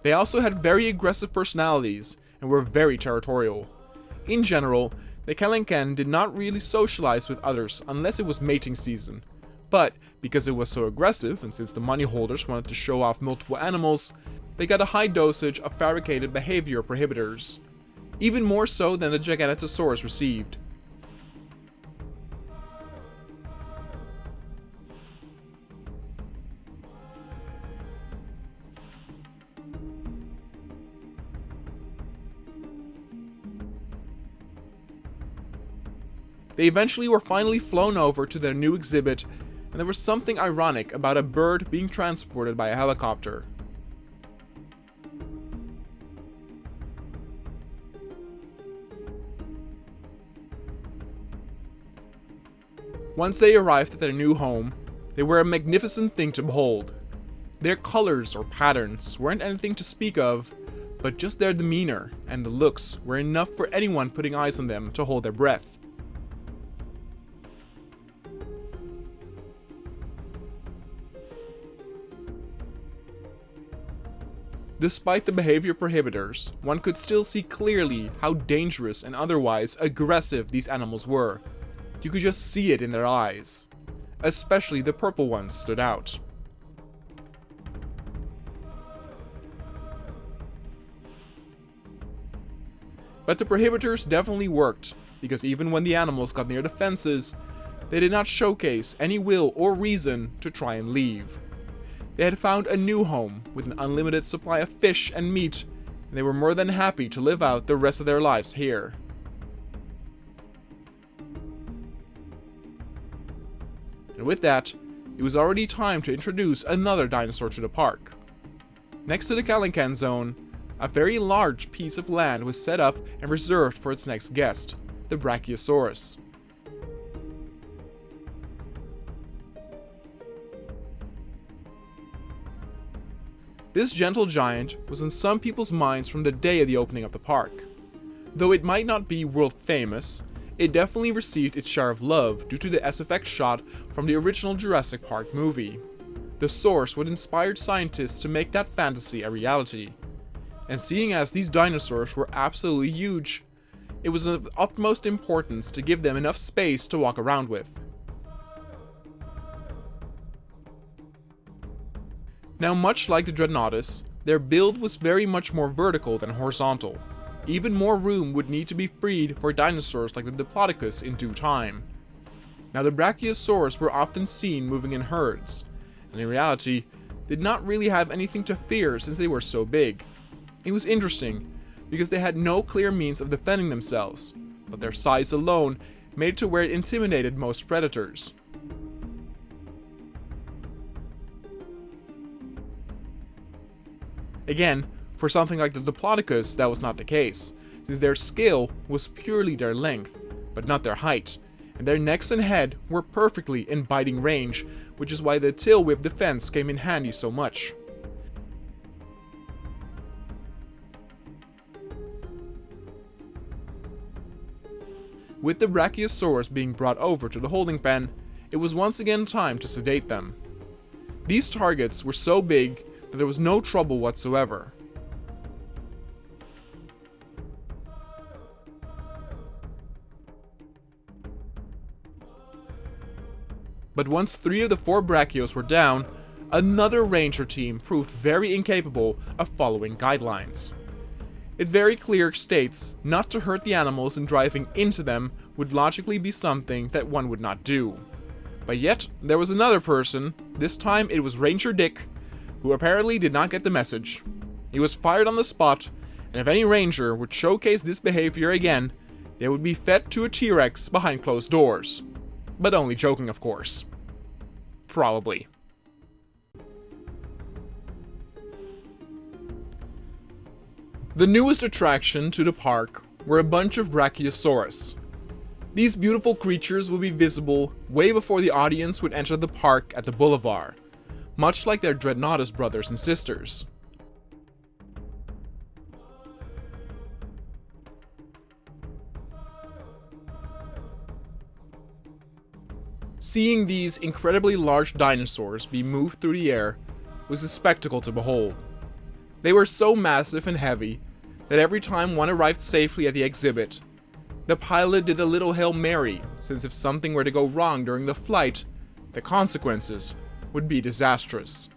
They also had very aggressive personalities and were very territorial. In general, the Kelancan did not really socialize with others unless it was mating season. But because it was so aggressive, and since the money holders wanted to show off multiple animals, they got a high dosage of fabricated behavior prohibitors. Even more so than the Giganotosaurus received. They eventually were finally flown over to their new exhibit, and there was something ironic about a bird being transported by a helicopter. Once they arrived at their new home, they were a magnificent thing to behold. Their colors or patterns weren't anything to speak of, but just their demeanor and the looks were enough for anyone putting eyes on them to hold their breath. Despite the behavior prohibitors, one could still see clearly how dangerous and otherwise aggressive these animals were. You could just see it in their eyes. Especially the purple ones stood out. But the prohibitors definitely worked, because even when the animals got near the fences, they did not showcase any will or reason to try and leave. They had found a new home with an unlimited supply of fish and meat, and they were more than happy to live out the rest of their lives here. And with that, it was already time to introduce another dinosaur to the park. Next to the Kalinkan Zone, a very large piece of land was set up and reserved for its next guest, the Brachiosaurus. This gentle giant was in some people's minds from the day of the opening of the park. Though it might not be world famous, it definitely received its share of love due to the SFX shot from the original Jurassic Park movie. The source would inspire scientists to make that fantasy a reality. And seeing as these dinosaurs were absolutely huge, it was of utmost importance to give them enough space to walk around with. Now, much like the Dreadnoughtus, their build was very much more vertical than horizontal. Even more room would need to be freed for dinosaurs like the Diplodocus in due time. Now, the Brachiosaurus were often seen moving in herds, and in reality, did not really have anything to fear since they were so big. It was interesting, because they had no clear means of defending themselves, but their size alone made it to where it intimidated most predators. Again, for something like the Diplodocus, that was not the case, since their scale was purely their length, but not their height, and their necks and head were perfectly in biting range, which is why the tail whip defense came in handy so much. With the Brachiosaurus being brought over to the holding pen, it was once again time to sedate them. These targets were so big that there was no trouble whatsoever. But once 3 of the 4 Brachios were down, another ranger team proved very incapable of following guidelines. It very clear states not to hurt the animals, and driving into them would logically be something that one would not do. But yet, there was another person, this time it was Ranger Dick, who apparently did not get the message. He was fired on the spot, and if any ranger would showcase this behavior again, they would be fed to a T-Rex behind closed doors. But only joking, of course. Probably. The newest attraction to the park were a bunch of Brachiosaurus. These beautiful creatures would be visible way before the audience would enter the park at the boulevard, much like their Dreadnoughtus brothers and sisters. Seeing these incredibly large dinosaurs be moved through the air was a spectacle to behold. They were so massive and heavy that every time one arrived safely at the exhibit, the pilot did a little Hail Mary, since if something were to go wrong during the flight, the consequences would be disastrous.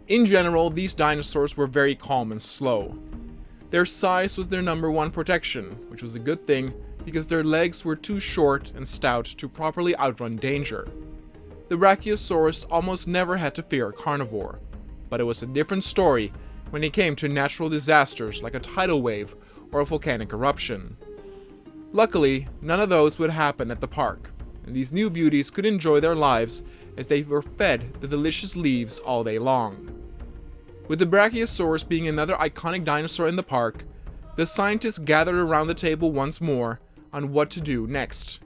In general, these dinosaurs were very calm and slow. Their size was their #1 protection, which was a good thing because their legs were too short and stout to properly outrun danger. The Brachiosaurus almost never had to fear a carnivore, but it was a different story when it came to natural disasters like a tidal wave or a volcanic eruption. Luckily, none of those would happen at the park, and these new beauties could enjoy their lives as they were fed the delicious leaves all day long. With the Brachiosaurus being another iconic dinosaur in the park, the scientists gathered around the table once more on what to do next.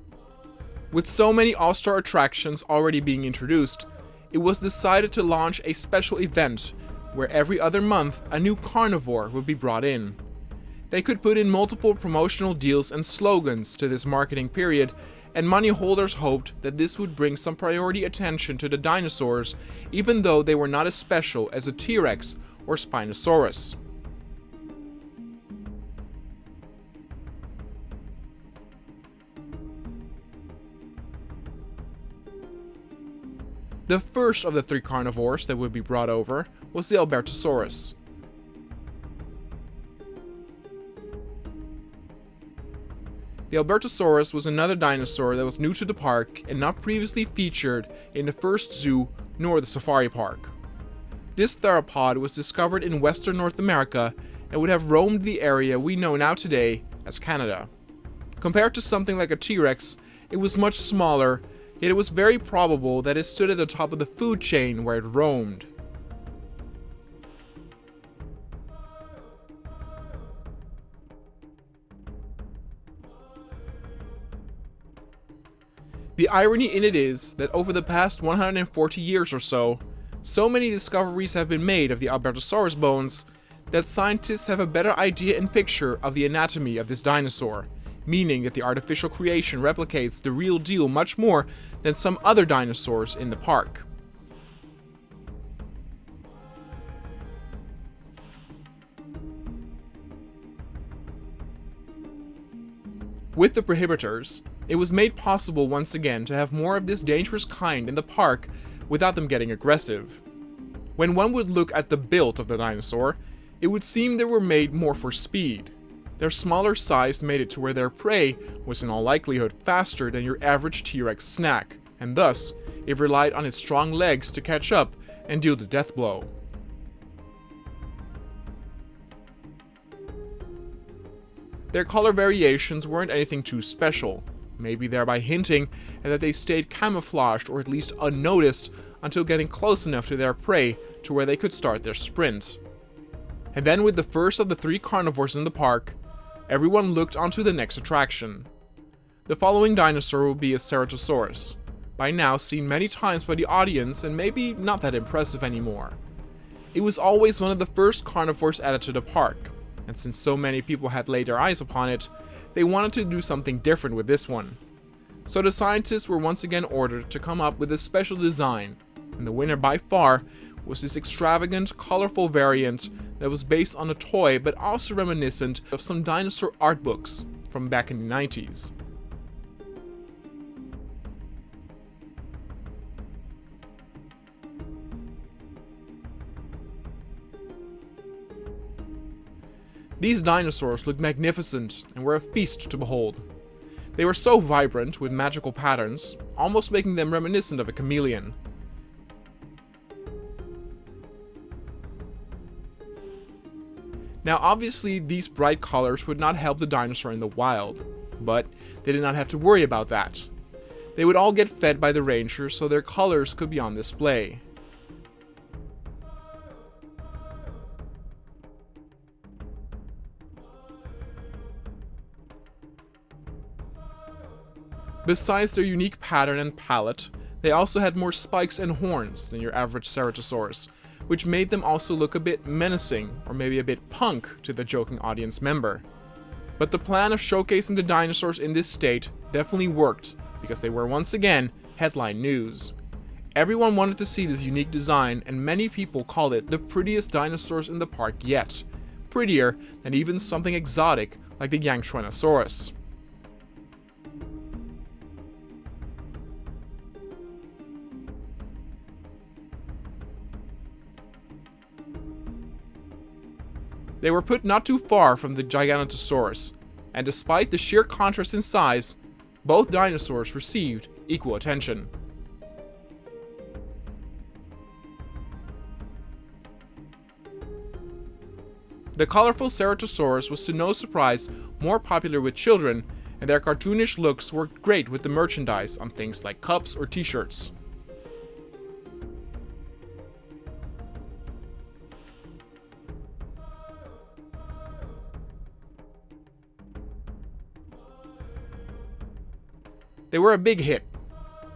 With so many all-star attractions already being introduced, it was decided to launch a special event where every other month a new carnivore would be brought in. They could put in multiple promotional deals and slogans to this marketing period and money holders hoped that this would bring some priority attention to the dinosaurs, even though they were not as special as a T-Rex or Spinosaurus. The first of the three carnivores that would be brought over was the Albertosaurus. The Albertosaurus was another dinosaur that was new to the park and not previously featured in the first zoo nor the safari park. This theropod was discovered in western North America and would have roamed the area we know now today as Canada. Compared to something like a T-Rex, it was much smaller, yet it was very probable that it stood at the top of the food chain where it roamed. The irony in it is that over the past 140 years or so many discoveries have been made of the Albertosaurus bones that scientists have a better idea and picture of the anatomy of this dinosaur, meaning that the artificial creation replicates the real deal much more than some other dinosaurs in the park. With the prohibitors, it was made possible once again to have more of this dangerous kind in the park without them getting aggressive. When one would look at the build of the dinosaur, it would seem they were made more for speed. Their smaller size made it to where their prey was in all likelihood faster than your average T-Rex snack, and thus, it relied on its strong legs to catch up and deal the death blow. Their color variations weren't anything too special, maybe thereby hinting that they stayed camouflaged or at least unnoticed until getting close enough to their prey to where they could start their sprint. And then with the first of the three carnivores in the park, everyone looked onto the next attraction. The following dinosaur will be a Ceratosaurus, by now seen many times by the audience and maybe not that impressive anymore. It was always one of the first carnivores added to the park, and since so many people had laid their eyes upon it, they wanted to do something different with this one. So the scientists were once again ordered to come up with a special design, and the winner by far was this extravagant, colorful variant that was based on a toy but also reminiscent of some dinosaur art books from back in the 90s. These dinosaurs looked magnificent and were a feast to behold. They were so vibrant with magical patterns, almost making them reminiscent of a chameleon. Now obviously these bright colors would not help the dinosaur in the wild, but they did not have to worry about that. They would all get fed by the rangers so their colors could be on display. Besides their unique pattern and palette, they also had more spikes and horns than your average Ceratosaurus, which made them also look a bit menacing or maybe a bit punk to the joking audience member. But the plan of showcasing the dinosaurs in this state definitely worked, because they were once again headline news. Everyone wanted to see this unique design, and many people called it the prettiest dinosaurs in the park yet, prettier than even something exotic like the Yangchuanosaurus. They were put not too far from the Giganotosaurus, and despite the sheer contrast in size, both dinosaurs received equal attention. The colorful Ceratosaurus was to no surprise more popular with children, and their cartoonish looks worked great with the merchandise on things like cups or t-shirts. They were a big hit,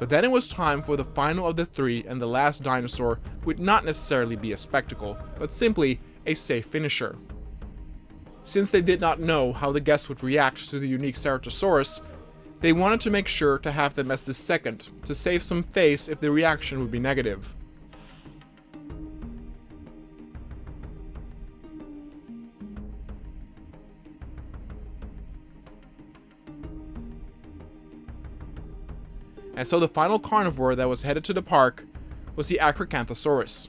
but then it was time for the final of the three, and the last dinosaur would not necessarily be a spectacle, but simply a safe finisher. Since they did not know how the guests would react to the unique Ceratosaurus, They wanted to make sure to have them as the second, to save some face if the reaction would be negative. And so the final carnivore that was headed to the park was the Acrocanthosaurus.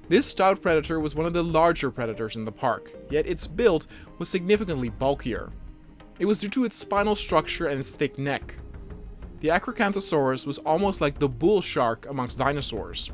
This stout predator was one of the larger predators in the park, yet its build was significantly bulkier. It was due to its spinal structure and its thick neck. The Acrocanthosaurus was almost like the bull shark amongst dinosaurs.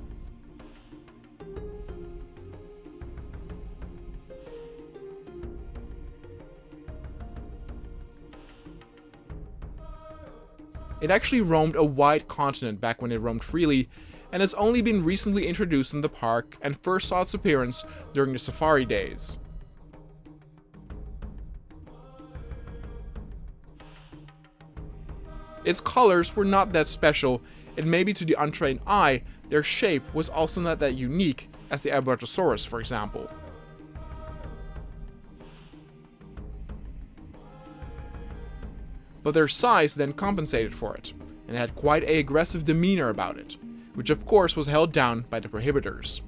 It actually roamed a wide continent back when it roamed freely, and has only been recently introduced in the park and first saw its appearance during the safari days. Its colors were not that special, and maybe to the untrained eye, their shape was also not that unique as the Albertosaurus, for example. But their size then compensated for it, and it had quite an aggressive demeanor about it, which of course was held down by the prohibitors.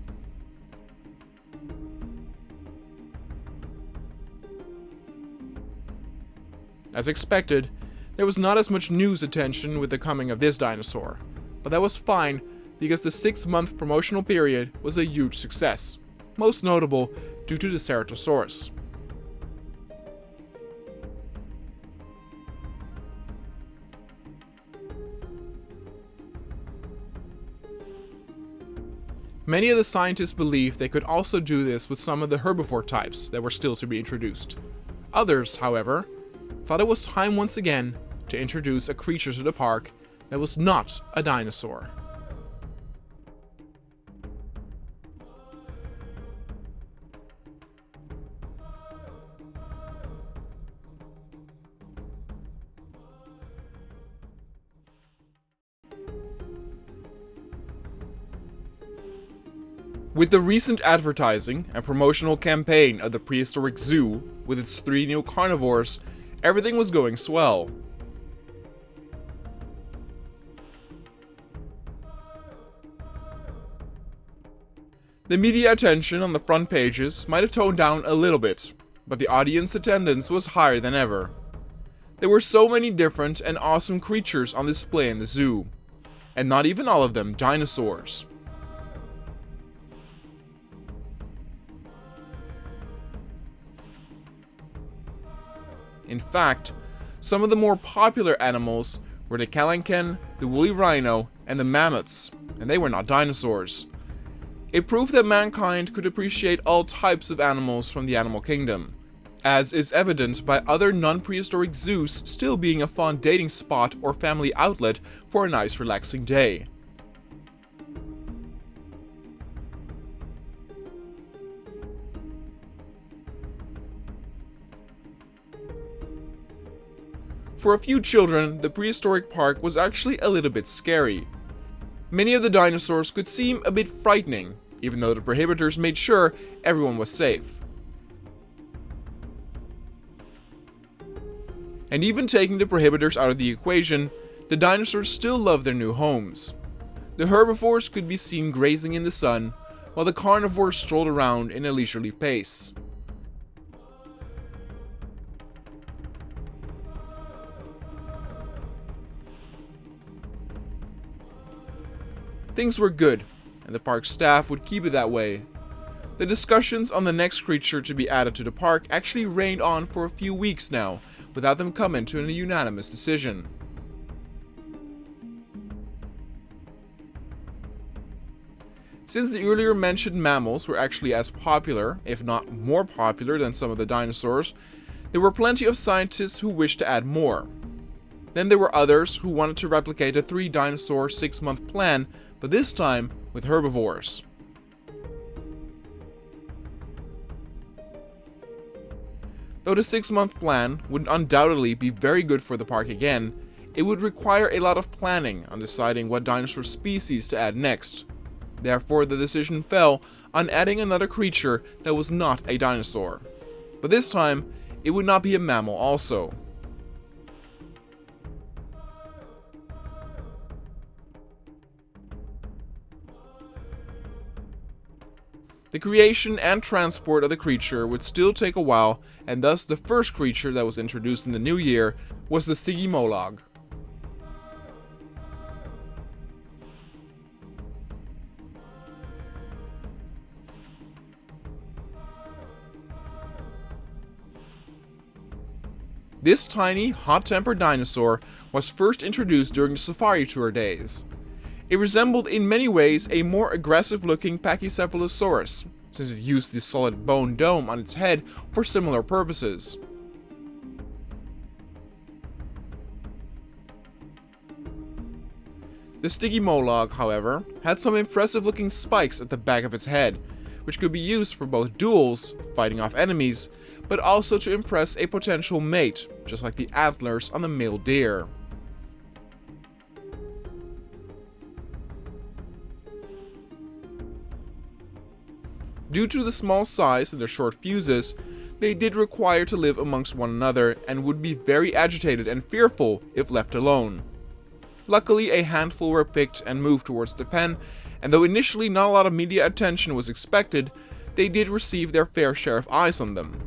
As expected, there was not as much news attention with the coming of this dinosaur, but that was fine because the 6-month promotional period was a huge success, most notable due to the Ceratosaurus. Many of the scientists believed they could also do this with some of the herbivore types that were still to be introduced. Others, however, thought it was time once again to introduce a creature to the park that was not a dinosaur. With the recent advertising and promotional campaign of the prehistoric zoo with its 3 new carnivores, everything was going swell. The media attention on the front pages might have toned down a little bit, but the audience attendance was higher than ever. There were so many different and awesome creatures on display in the zoo, and not even all of them dinosaurs. In fact, some of the more popular animals were the calancan, the woolly rhino, and the mammoths, and they were not dinosaurs. It proved that mankind could appreciate all types of animals from the animal kingdom, as is evident by other non-prehistoric zoos still being a fun dating spot or family outlet for a nice relaxing day. For a few children, the prehistoric park was actually a little bit scary. Many of the dinosaurs could seem a bit frightening, even though the prohibitors made sure everyone was safe. And even taking the prohibitors out of the equation, the dinosaurs still loved their new homes. The herbivores could be seen grazing in the sun, while the carnivores strolled around in a leisurely pace. Things were good, and the park staff would keep it that way. The discussions on the next creature to be added to the park actually reigned on for a few weeks now, without them coming to a unanimous decision. Since the earlier mentioned mammals were actually as popular, if not more popular than some of the dinosaurs, there were plenty of scientists who wished to add more. Then there were others who wanted to replicate a 3-dinosaur 6-month plan, but this time with herbivores. Though the 6-month plan would undoubtedly be very good for the park again, it would require a lot of planning on deciding what dinosaur species to add next. Therefore, the decision fell on adding another creature that was not a dinosaur. But this time, it would not be a mammal also. The creation and transport of the creature would still take a while, and thus the first creature that was introduced in the new year was the Stygimoloch. This tiny, hot-tempered dinosaur was first introduced during the safari tour days. It resembled in many ways a more aggressive-looking Pachycephalosaurus, since it used the solid bone dome on its head for similar purposes. The Stygimoloch, however, had some impressive-looking spikes at the back of its head, which could be used for both duels, fighting off enemies, but also to impress a potential mate, just like the antlers on the male deer. Due to the small size and their short fuses, they did require to live amongst one another and would be very agitated and fearful if left alone. Luckily, a handful were picked and moved towards the pen, and though initially not a lot of media attention was expected, they did receive their fair share of eyes on them.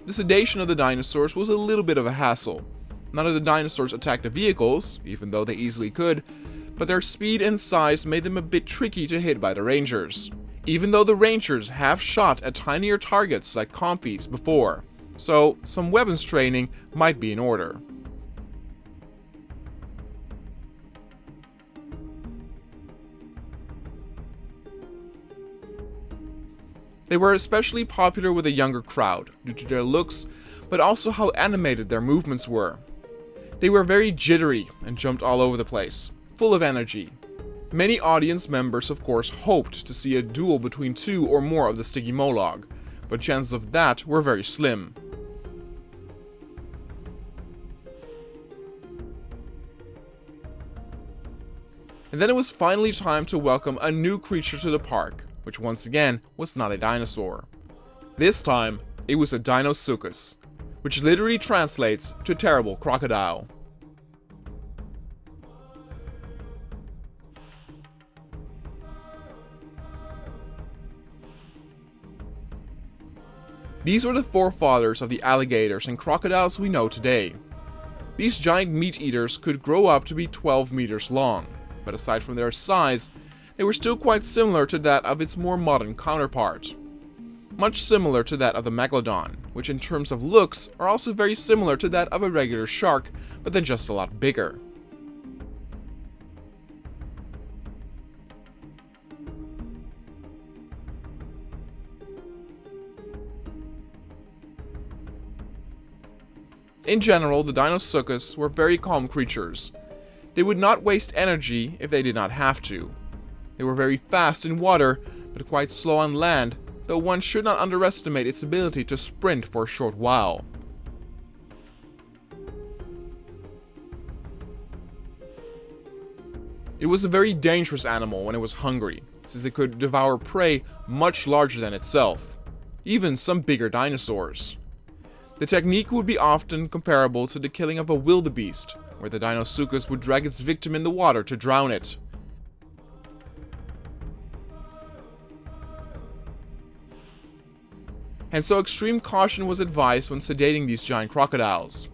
The sedation of the dinosaurs was a little bit of a hassle. None of the dinosaurs attacked the vehicles, even though they easily could, but their speed and size made them a bit tricky to hit by the rangers. Even though the rangers have shot at tinier targets like compies before, so some weapons training might be in order. They were especially popular with a younger crowd due to their looks, but also how animated their movements were. They were very jittery and jumped all over the place, full of energy. Many audience members of course hoped to see a duel between two or more of the Stygimoloch, but chances of that were very slim. And then it was finally time to welcome a new creature to the park, which once again was not a dinosaur. This time, it was a Dinosuchus, which literally translates to terrible crocodile. These were the forefathers of the alligators and crocodiles we know today. These giant meat eaters could grow up to be 12 meters long, but aside from their size, they were still quite similar to that of its more modern counterpart. Much similar to that of the megalodon, which in terms of looks are also very similar to that of a regular shark, but then just a lot bigger. In general, the Dinosuchus were very calm creatures. They would not waste energy if they did not have to. They were very fast in water, but quite slow on land, though one should not underestimate its ability to sprint for a short while. It was a very dangerous animal when it was hungry, since it could devour prey much larger than itself, even some bigger dinosaurs. The technique would be often comparable to the killing of a wildebeest, where the Dinosuchus would drag its victim in the water to drown it. And so extreme caution was advised when sedating these giant crocodiles.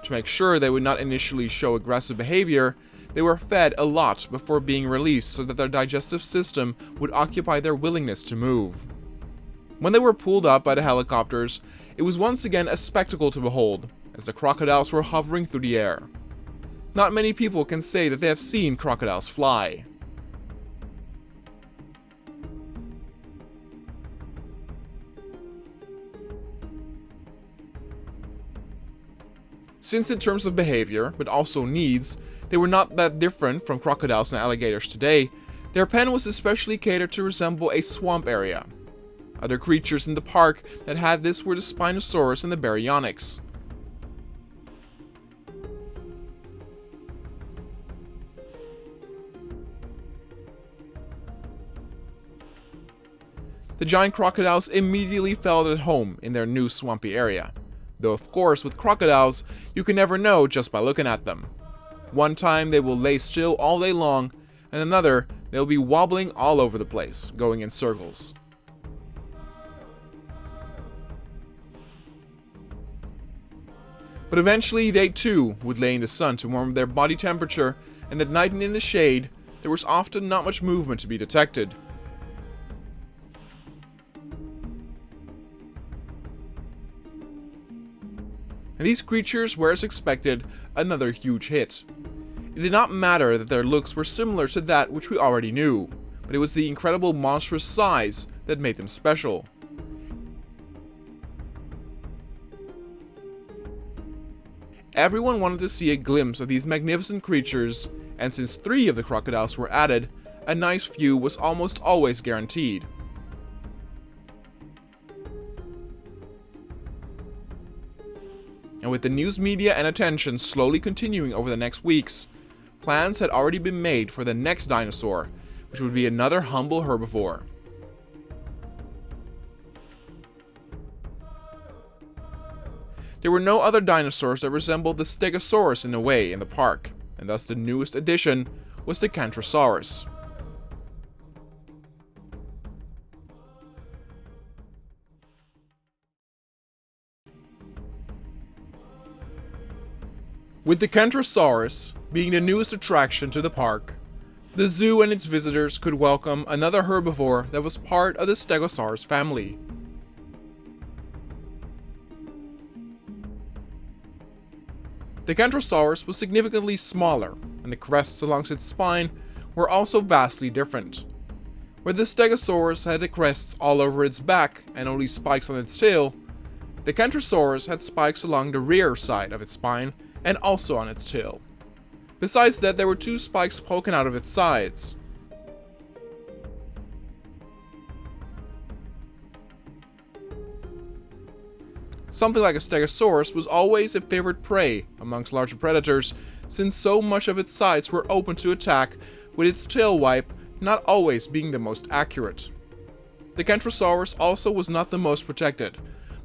To make sure they would not initially show aggressive behavior, they were fed a lot before being released so that their digestive system would occupy their willingness to move. When they were pulled up by the helicopters, it was once again a spectacle to behold, as the crocodiles were hovering through the air. Not many people can say that they have seen crocodiles fly. Since in terms of behavior, but also needs, they were not that different from crocodiles and alligators today, their pen was especially catered to resemble a swamp area. Other creatures in the park that had this were the Spinosaurus and the Baryonyx. the giant crocodiles immediately felt at home in their new swampy area. Though of course with crocodiles, you can never know just by looking at them. One time they will lay still all day long, and another they'll be wobbling all over the place, going in circles. But eventually they too would lay in the sun to warm their body temperature, and at night and in the shade, there was often not much movement to be detected. And these creatures were, as expected, another huge hit. It did not matter that their looks were similar to that which we already knew, but it was the incredible monstrous size that made them special. Everyone wanted to see a glimpse of these magnificent creatures, and since 3 of the crocodiles were added, a nice view was almost always guaranteed. And with the news media and attention slowly continuing over the next weeks, plans had already been made for the next dinosaur, which would be another humble herbivore. There were no other dinosaurs that resembled the Stegosaurus in a way in the park, and thus the newest addition was the Cantrosaurus. With the Cantrosaurus being the newest attraction to the park, the zoo and its visitors could welcome another herbivore that was part of the Stegosaurus family. The Cantrosaurus was significantly smaller, and the crests along its spine were also vastly different. Where the Stegosaurus had the crests all over its back and only spikes on its tail, the Cantrosaurus had spikes along the rear side of its spine and also on its tail. Besides that, there were 2 spikes poking out of its sides. Something like a Stegosaurus was always a favorite prey amongst larger predators, since so much of its sides were open to attack, with its tail wipe not always being the most accurate. The Cantrosaurus also was not the most protected,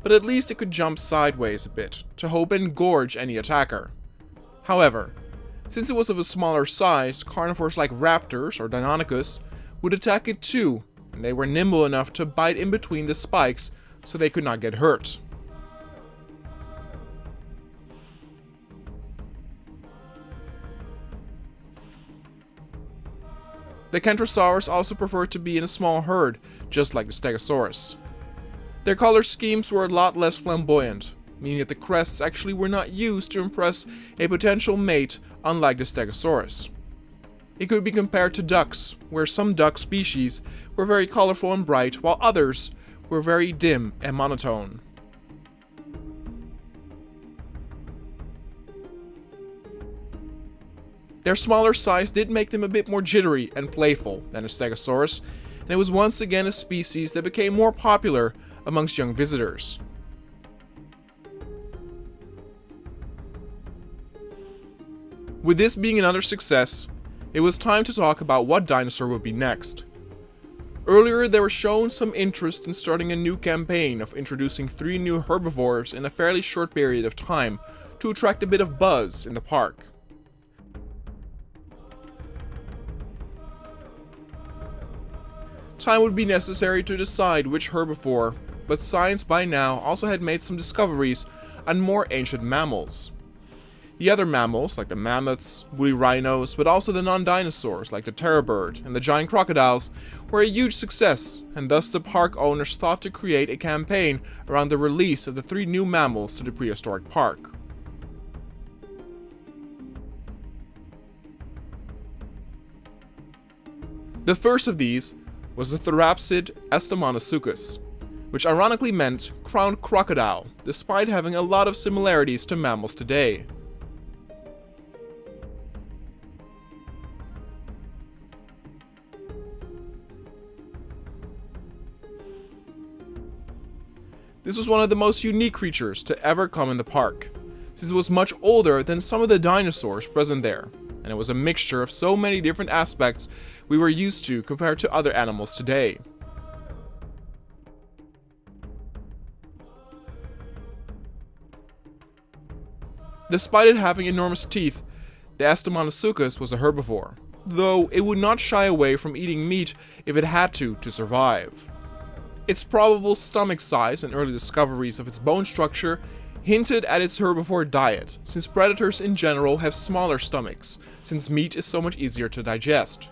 but at least it could jump sideways a bit to hope and gorge any attacker. However, since it was of a smaller size, carnivores like raptors or Deinonychus would attack it too, and they were nimble enough to bite in between the spikes so they could not get hurt. The Cantrosaurus also preferred to be in a small herd, just like the Stegosaurus. Their color schemes were a lot less flamboyant, meaning that the crests actually were not used to impress a potential mate, unlike the Stegosaurus. It could be compared to ducks, where some duck species were very colorful and bright, while others were very dim and monotone. Their smaller size did make them a bit more jittery and playful than a Stegosaurus, and it was once again a species that became more popular amongst young visitors. With this being another success, it was time to talk about what dinosaur would be next. Earlier there was shown some interest in starting a new campaign of introducing 3 new herbivores in a fairly short period of time to attract a bit of buzz in the park. Time would be necessary to decide which herbivore, but science by now also had made some discoveries on more ancient mammals. The other mammals, like the mammoths, woolly rhinos, but also the non-dinosaurs like the terrorbird and the giant crocodiles, were a huge success, and thus the park owners thought to create a campaign around the release of the 3 new mammals to the prehistoric park. The first of these was the Therapsid Estomonosuchus, which ironically meant crowned crocodile, despite having a lot of similarities to mammals today. This was one of the most unique creatures to ever come in the park, since it was much older than some of the dinosaurs present there, and it was a mixture of so many different aspects we were used to compared to other animals today. Despite it having enormous teeth, the Astomanosuchus was a herbivore, though it would not shy away from eating meat if it had to survive. Its probable stomach size and early discoveries of its bone structure hinted at its herbivore diet, since predators in general have smaller stomachs, since meat is so much easier to digest.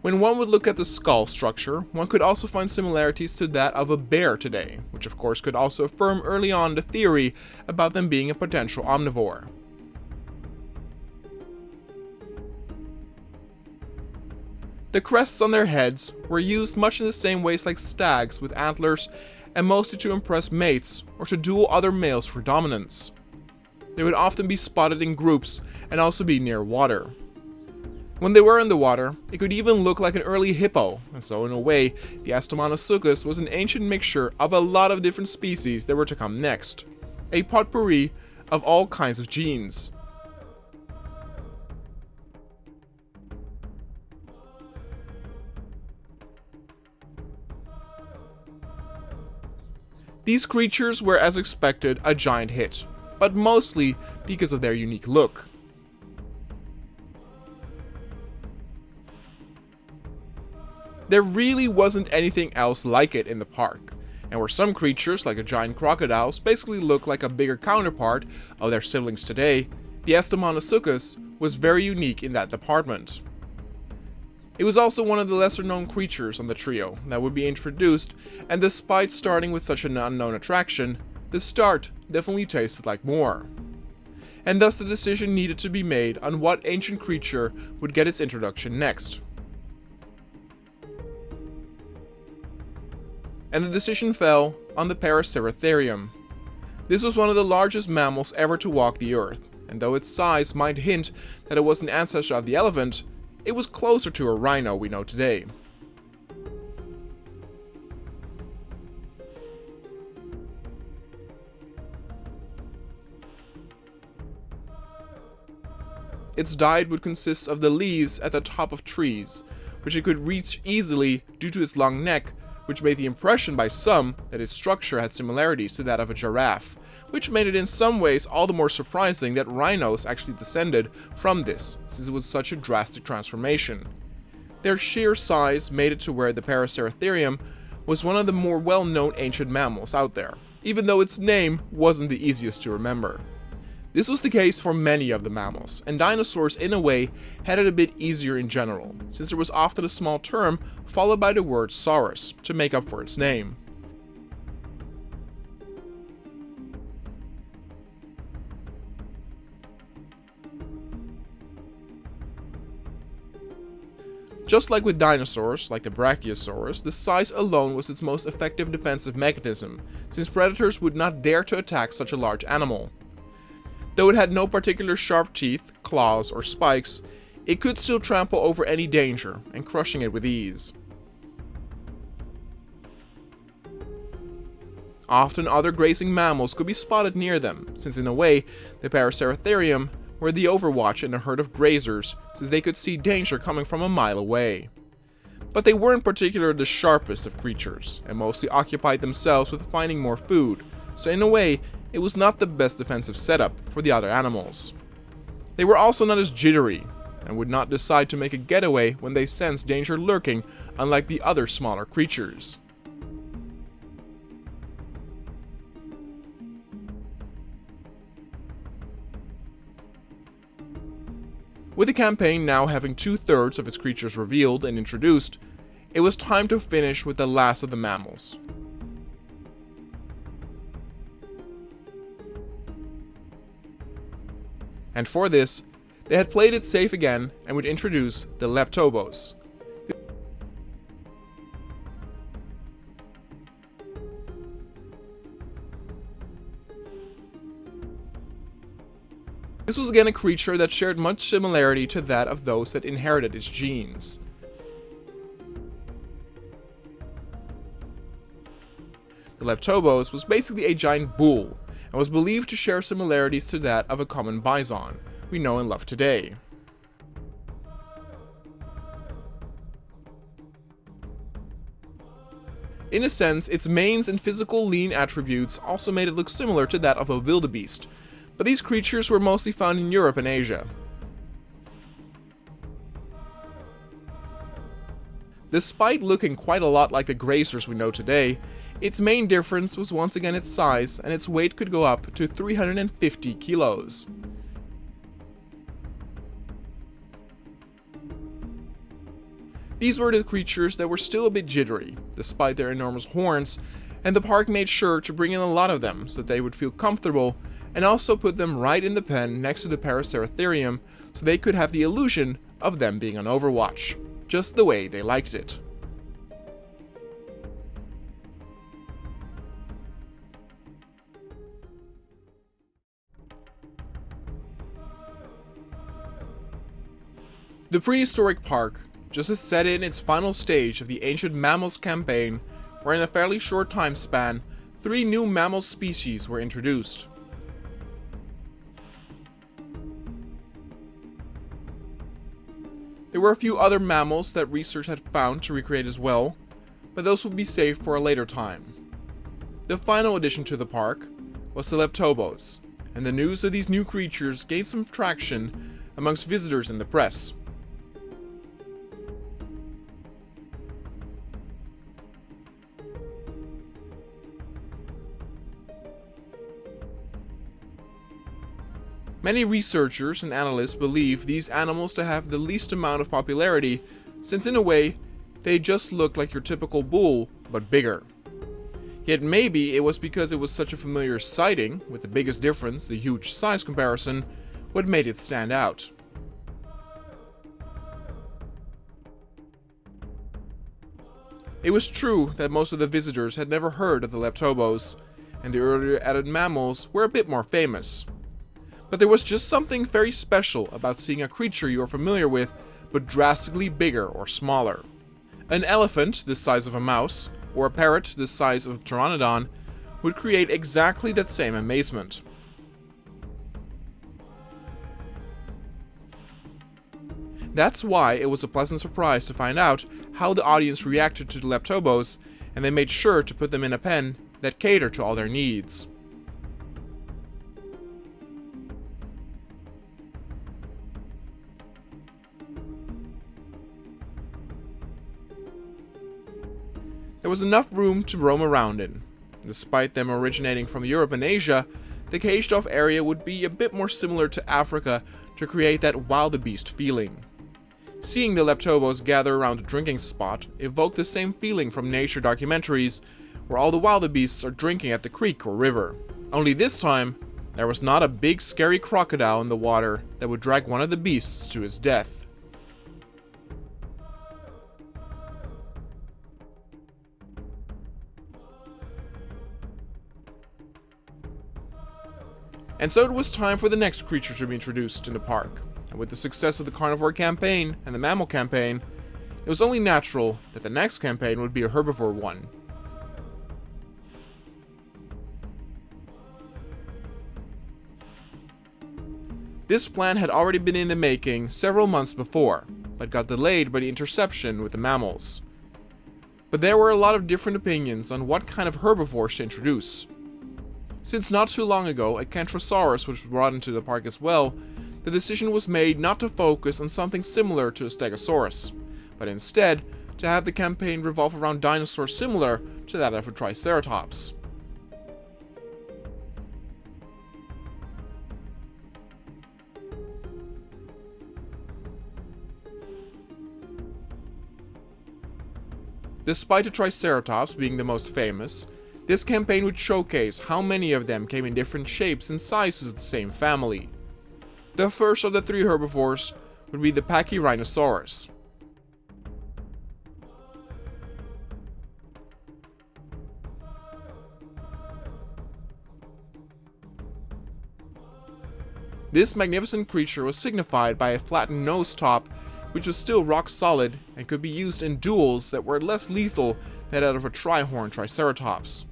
When one would look at the skull structure, one could also find similarities to that of a bear today, which of course could also affirm early on the theory about them being a potential omnivore. The crests on their heads were used much in the same ways like stags with antlers, and mostly to impress mates or to duel other males for dominance. They would often be spotted in groups and also be near water. When they were in the water, it could even look like an early hippo, and so in a way, the Astomanosuchus was an ancient mixture of a lot of different species that were to come next. A potpourri of all kinds of genes. These creatures were, as expected, a giant hit, but mostly because of their unique look. There really wasn't anything else like it in the park, and where some creatures, like the giant crocodiles, basically look like a bigger counterpart of their siblings today, the Astomanosuchus was very unique in that department. It was also one of the lesser known creatures on the trio that would be introduced, and despite starting with such an unknown attraction, the start definitely tasted like more. And thus the decision needed to be made on what ancient creature would get its introduction next. And the decision fell on the Paraceratherium. This was one of the largest mammals ever to walk the earth, and though its size might hint that it was an ancestor of the elephant, it was closer to a rhino we know today. Its diet would consist of the leaves at the top of trees, which it could reach easily due to its long neck, which made the impression by some that its structure had similarities to that of a giraffe, which made it in some ways all the more surprising that rhinos actually descended from this, since it was such a drastic transformation. Their sheer size made it to where the Paraceratherium was one of the more well-known ancient mammals out there, even though its name wasn't the easiest to remember. This was the case for many of the mammals, and dinosaurs in a way had it a bit easier in general, since there was often a small term followed by the word saurus to make up for its name. Just like with dinosaurs, like the Brachiosaurus, the size alone was its most effective defensive mechanism, since predators would not dare to attack such a large animal. Though it had no particular sharp teeth, claws, or spikes, it could still trample over any danger, and crushing it with ease. Often other grazing mammals could be spotted near them, since in a way, the Paraceratherium were the overwatch in a herd of grazers, since they could see danger coming from a mile away. But they weren't particularly the sharpest of creatures, and mostly occupied themselves with finding more food, so in a way, it was not the best defensive setup for the other animals. They were also not as jittery, and would not decide to make a getaway when they sensed danger lurking, unlike the other smaller creatures. With the campaign now having 2/3 of its creatures revealed and introduced, it was time to finish with the last of the mammals. And for this, they had played it safe again and would introduce the Leptobos. This was again a creature that shared much similarity to that of those that inherited its genes. The Leptobos was basically a giant bull, and was believed to share similarities to that of a common bison we know and love today. In a sense, its manes and physical lean attributes also made it look similar to that of a wildebeest, but these creatures were mostly found in Europe and Asia. Despite looking quite a lot like the grazers we know today, its main difference was once again its size, and its weight could go up to 350 kilos. These were the creatures that were still a bit jittery, despite their enormous horns, and the park made sure to bring in a lot of them so that they would feel comfortable, and also put them right in the pen next to the Paraceratherium so they could have the illusion of them being on Overwatch, just the way they liked it. The prehistoric park just as set in its final stage of the Ancient Mammals campaign, where in a fairly short time span, 3 new mammal species were introduced. There were a few other mammals that research had found to recreate as well, but those would be saved for a later time. The final addition to the park was the Leptobos, and the news of these new creatures gained some traction amongst visitors and the press. Many researchers and analysts believe these animals to have the least amount of popularity, since in a way, they just looked like your typical bull, but bigger. Yet maybe it was because it was such a familiar sighting, with the biggest difference, the huge size comparison, what made it stand out. It was true that most of the visitors had never heard of the Leptobos, and the earlier added mammals were a bit more famous. But there was just something very special about seeing a creature you are familiar with, but drastically bigger or smaller. An elephant the size of a mouse, or a parrot the size of a pteranodon, would create exactly that same amazement. That's why it was a pleasant surprise to find out how the audience reacted to the Leptobos, and they made sure to put them in a pen that catered to all their needs. There was enough room to roam around in. Despite them originating from Europe and Asia, the caged-off area would be a bit more similar to Africa to create that wildebeest feeling. Seeing the Leptobos gather around a drinking spot evoked the same feeling from nature documentaries, where all the wildebeests are drinking at the creek or river. Only this time, there was not a big scary crocodile in the water that would drag one of the beasts to his death. And so it was time for the next creature to be introduced in the park, and with the success of the carnivore campaign and the mammal campaign, it was only natural that the next campaign would be a herbivore one. This plan had already been in the making several months before, but got delayed by the interception with the mammals. But there were a lot of different opinions on what kind of herbivores to introduce. Since not too long ago, a Kentrosaurus was brought into the park as well, the decision was made not to focus on something similar to a Stegosaurus, but instead to have the campaign revolve around dinosaurs similar to that of a Triceratops. Despite the Triceratops being the most famous, this campaign would showcase how many of them came in different shapes and sizes of the same family. The first of the 3 herbivores would be the Pachyrhinosaurus. This magnificent creature was signified by a flattened nose top, which was still rock solid and could be used in duels that were less lethal than that of a tri-horned Triceratops.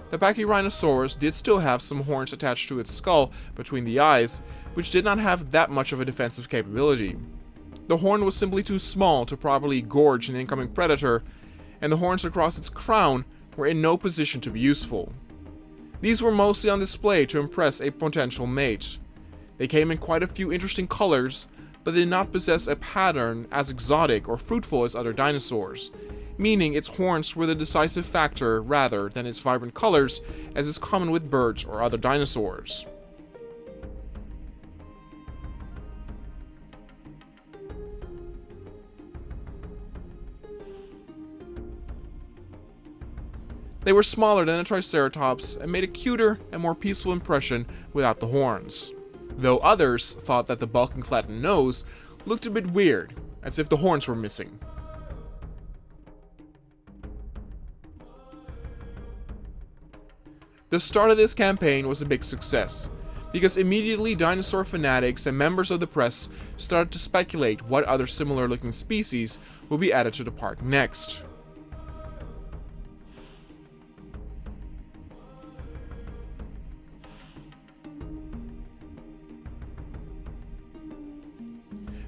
The Pachyrhinosaurus did still have some horns attached to its skull between the eyes, which did not have that much of a defensive capability. The horn was simply too small to properly gorge an incoming predator, and the horns across its crown were in no position to be useful. These were mostly on display to impress a potential mate. They came in quite a few interesting colors, but they did not possess a pattern as exotic or fruitful as other dinosaurs, meaning its horns were the decisive factor rather than its vibrant colors, as is common with birds or other dinosaurs. They were smaller than a Triceratops and made a cuter and more peaceful impression without the horns, though others thought that the bulk and flattened nose looked a bit weird, as if the horns were missing. The start of this campaign was a big success, because immediately dinosaur fanatics and members of the press started to speculate what other similar looking species will be added to the park next.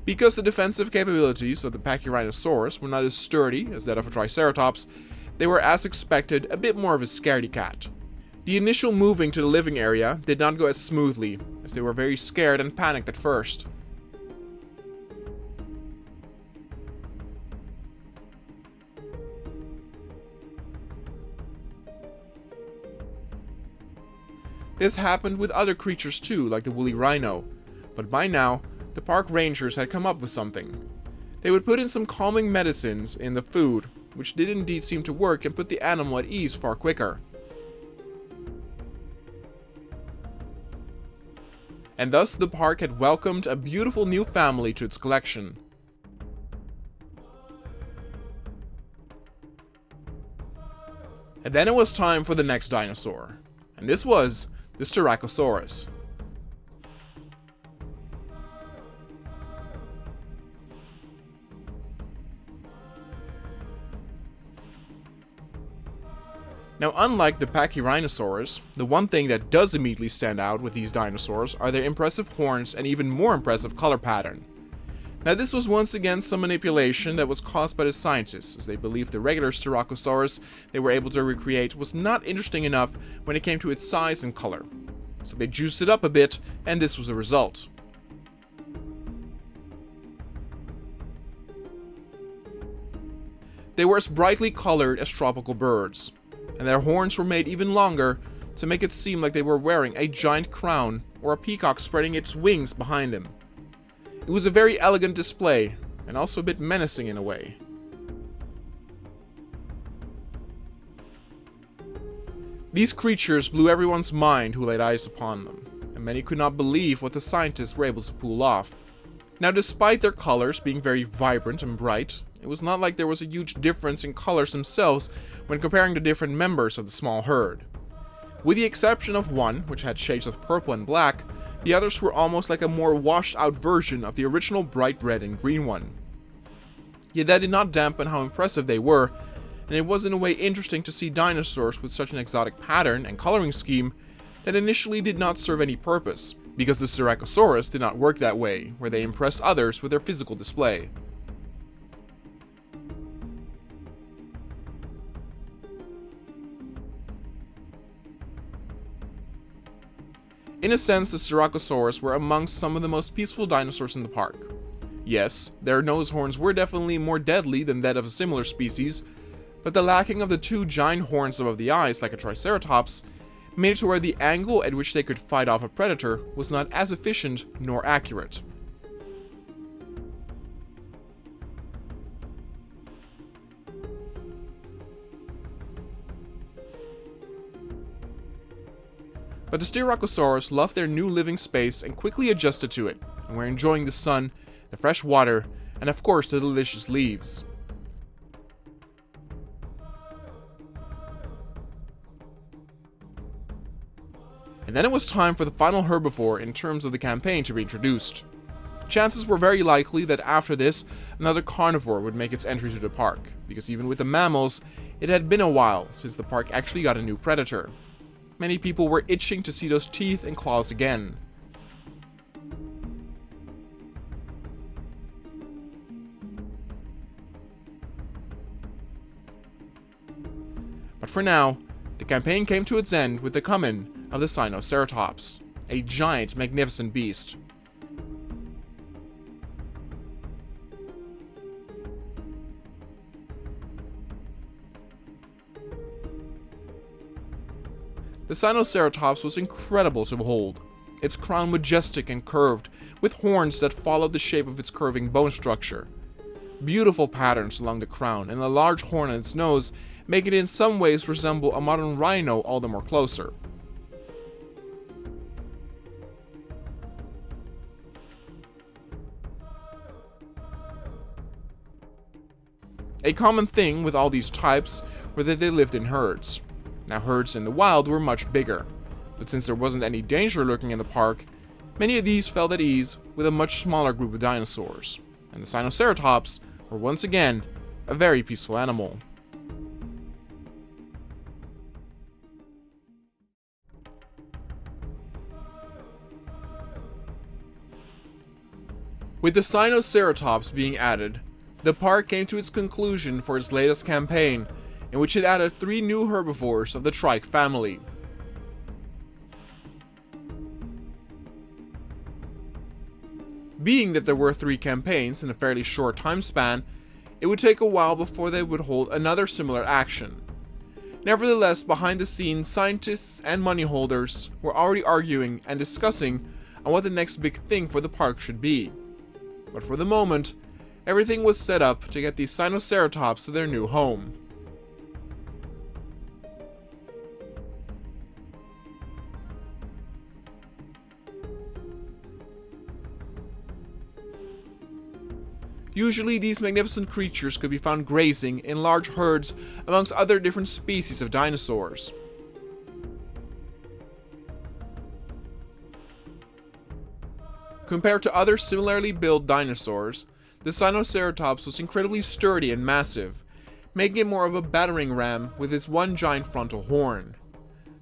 Because the defensive capabilities of the Pachyrhinosaurus were not as sturdy as that of a Triceratops, they were, as expected, a bit more of a scaredy cat. The initial moving to the living area did not go as smoothly, as they were very scared and panicked at first. This happened with other creatures too, like the woolly rhino, but by now, the park rangers had come up with something. They would put in some calming medicines in the food, which did indeed seem to work and put the animal at ease far quicker. And thus the park had welcomed a beautiful new family to its collection. And then it was time for the next dinosaur, and this was the Styracosaurus. Now, unlike the Pachyrhinosaurus, the one thing that does immediately stand out with these dinosaurs are their impressive horns and even more impressive color pattern. Now, this was once again some manipulation that was caused by the scientists, as they believed the regular Styracosaurus they were able to recreate was not interesting enough when it came to its size and color. So they juiced it up a bit, and this was the result. They were as brightly colored as tropical birds, and their horns were made even longer to make it seem like they were wearing a giant crown or a peacock spreading its wings behind them. It was a very elegant display, and also a bit menacing in a way. These creatures blew everyone's mind who laid eyes upon them, and many could not believe what the scientists were able to pull off. Now, despite their colors being very vibrant and bright, it was not like there was a huge difference in colors themselves when comparing the different members of the small herd. With the exception of one, which had shades of purple and black, the others were almost like a more washed out version of the original bright red and green one. Yet that did not dampen how impressive they were, and it was in a way interesting to see dinosaurs with such an exotic pattern and coloring scheme that initially did not serve any purpose, because the Styracosaurus did not work that way, where they impressed others with their physical display. In a sense, the Styracosaurus were amongst some of the most peaceful dinosaurs in the park. Yes, their nose horns were definitely more deadly than that of a similar species, but the lacking of the two giant horns above the eyes like a Triceratops made it to where the angle at which they could fight off a predator was not as efficient nor accurate. But the Styracosaurus loved their new living space and quickly adjusted to it, and were enjoying the sun, the fresh water, and of course the delicious leaves. And then it was time for the final herbivore in terms of the campaign to be introduced. Chances were very likely that after this, another carnivore would make its entry to the park, because even with the mammals, it had been a while since the park actually got a new predator. Many people were itching to see those teeth and claws again. But for now, the campaign came to its end with the coming of the Sinoceratops, a giant, magnificent beast. The Sinoceratops was incredible to behold, its crown majestic and curved, with horns that followed the shape of its curving bone structure. Beautiful patterns along the crown and a large horn on its nose make it in some ways resemble a modern rhino all the more closer. A common thing with all these types were that they lived in herds. Now, herds in the wild were much bigger, but since there wasn't any danger lurking in the park, many of these felt at ease with a much smaller group of dinosaurs, and the Sinoceratops were once again a very peaceful animal. With the Sinoceratops being added, the park came to its conclusion for its latest campaign, in which it added 3 new herbivores of the trike family. Being that there were 3 campaigns in a fairly short time span, it would take a while before they would hold another similar action. Nevertheless, behind the scenes, scientists and money holders were already arguing and discussing on what the next big thing for the park should be. But for the moment, everything was set up to get these Sinoceratops to their new home. Usually, these magnificent creatures could be found grazing in large herds amongst other different species of dinosaurs. Compared to other similarly built dinosaurs, the Sinoceratops was incredibly sturdy and massive, making it more of a battering ram with its one giant frontal horn.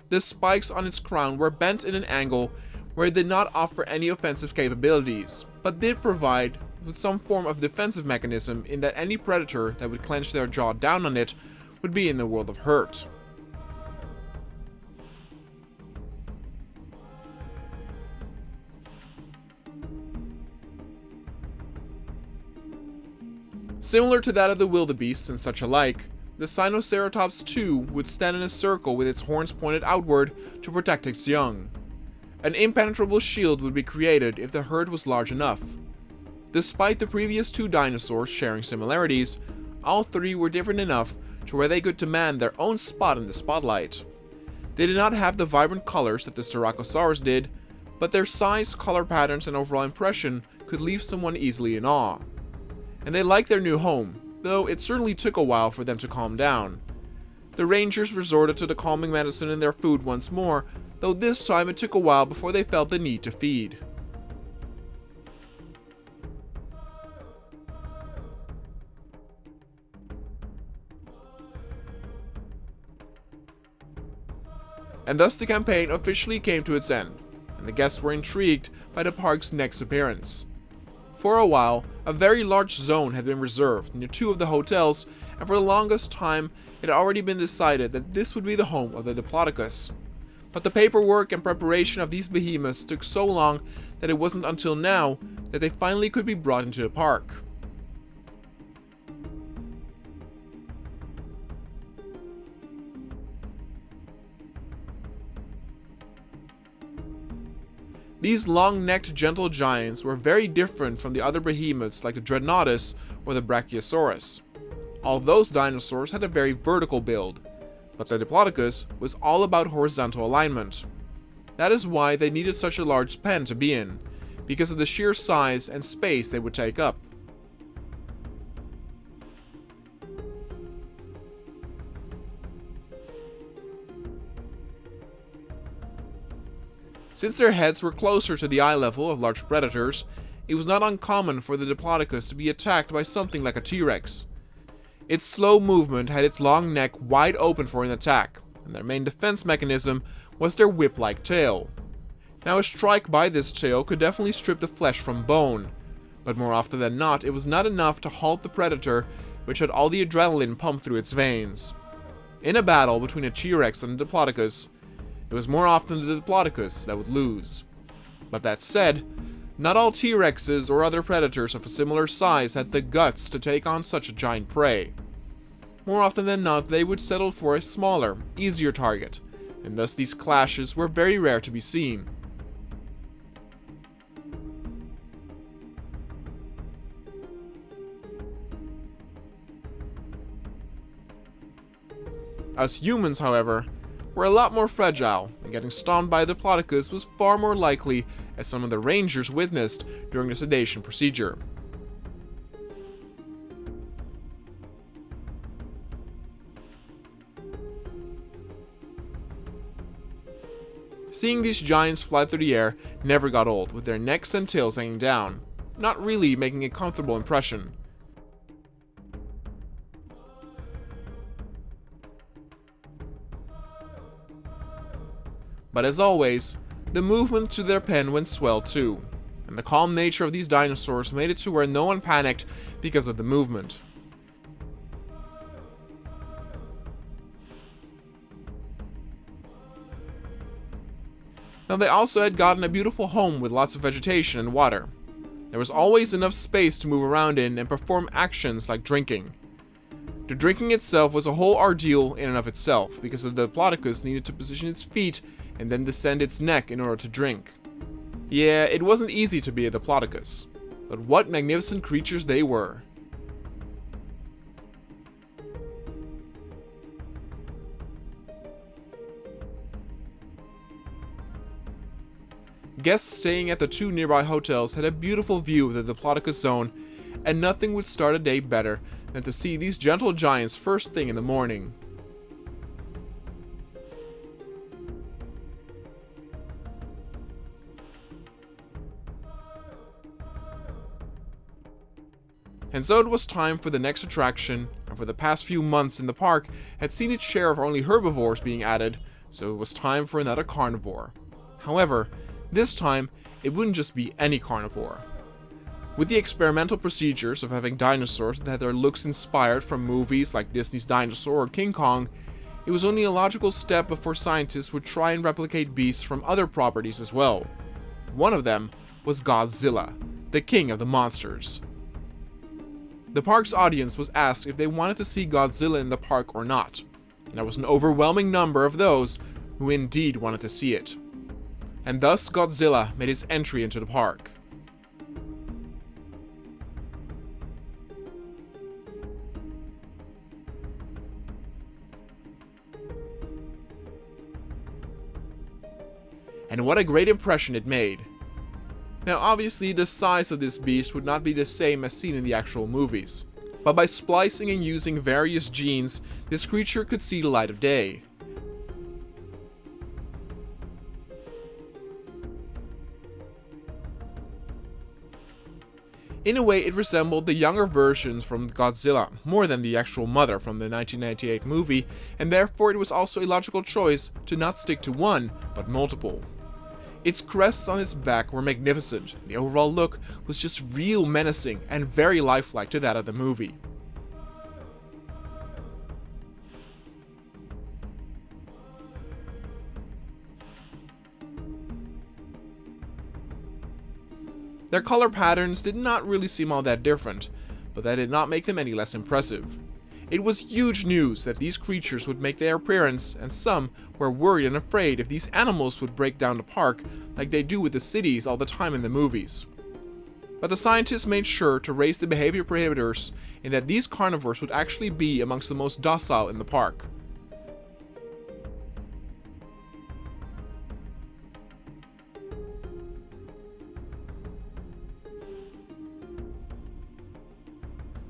The spikes on its crown were bent in an angle where it did not offer any offensive capabilities, but did provide with some form of defensive mechanism in that any predator that would clench their jaw down on it would be in the world of hurt. Similar to that of the wildebeest and such alike, the Sinoceratops too would stand in a circle with its horns pointed outward to protect its young. An impenetrable shield would be created if the herd was large enough. Despite the previous 2 dinosaurs sharing similarities, all 3 were different enough to where they could demand their own spot in the spotlight. They did not have the vibrant colors that the Styracosaurus did, but their size, color patterns, and overall impression could leave someone easily in awe. And they liked their new home, though it certainly took a while for them to calm down. The rangers resorted to the calming medicine in their food once more, though this time it took a while before they felt the need to feed. And thus the campaign officially came to its end, and the guests were intrigued by the park's next appearance. For a while, a very large zone had been reserved near 2 of the hotels, and for the longest time it had already been decided that this would be the home of the Diplodocus. But the paperwork and preparation of these behemoths took so long that it wasn't until now that they finally could be brought into the park. These long-necked gentle giants were very different from the other behemoths like the Dreadnoughtus or the Brachiosaurus. All those dinosaurs had a very vertical build, but the Diplodocus was all about horizontal alignment. That is why they needed such a large pen to be in, because of the sheer size and space they would take up. Since their heads were closer to the eye level of large predators, it was not uncommon for the Diplodocus to be attacked by something like a T-Rex. Its slow movement had its long neck wide open for an attack, and their main defense mechanism was their whip-like tail. Now a strike by this tail could definitely strip the flesh from bone, but more often than not it was not enough to halt the predator, which had all the adrenaline pumped through its veins. In a battle between a T-Rex and a Diplodocus, it was more often the Diplodocus that would lose. But that said, not all T-Rexes or other predators of a similar size had the guts to take on such a giant prey. More often than not, they would settle for a smaller, easier target, and thus these clashes were very rare to be seen. Us humans, however, were a lot more fragile, and getting stomped by a Diplodocus was far more likely, as some of the rangers witnessed during the sedation procedure. Seeing these giants fly through the air never got old, with their necks and tails hanging down, not really making a comfortable impression. But as always, the movement to their pen went swell too, and the calm nature of these dinosaurs made it to where no one panicked because of the movement. Now they also had gotten a beautiful home with lots of vegetation and water. There was always enough space to move around in and perform actions like drinking. The drinking itself was a whole ordeal in and of itself, because the Diplodocus needed to position its feet and then descend its neck in order to drink. Yeah, it wasn't easy to be a Diplodocus, but what magnificent creatures they were. Guests staying at the 2 nearby hotels had a beautiful view of the Diplodocus zone, and nothing would start a day better than to see these gentle giants first thing in the morning. And so it was time for the next attraction, and for the past few months in the park had seen its share of only herbivores being added, so it was time for another carnivore. However, this time, it wouldn't just be any carnivore. With the experimental procedures of having dinosaurs that had their looks inspired from movies like Disney's Dinosaur or King Kong, it was only a logical step before scientists would try and replicate beasts from other properties as well. One of them was Godzilla, the king of the monsters. The park's audience was asked if they wanted to see Godzilla in the park or not, and there was an overwhelming number of those who indeed wanted to see it. And thus Godzilla made its entry into the park. And what a great impression it made. Now obviously the size of this beast would not be the same as seen in the actual movies, but by splicing and using various genes, this creature could see the light of day. In a way, it resembled the younger versions from Godzilla more than the actual mother from the 1998 movie, and therefore it was also a logical choice to not stick to one, but multiple. Its crests on its back were magnificent, the overall look was just real menacing and very lifelike to that of the movie. Their color patterns did not really seem all that different, but that did not make them any less impressive. It was huge news that these creatures would make their appearance, and some were worried and afraid if these animals would break down the park like they do with the cities all the time in the movies. But the scientists made sure to raise the behavior prohibitors in that these carnivores would actually be amongst the most docile in the park.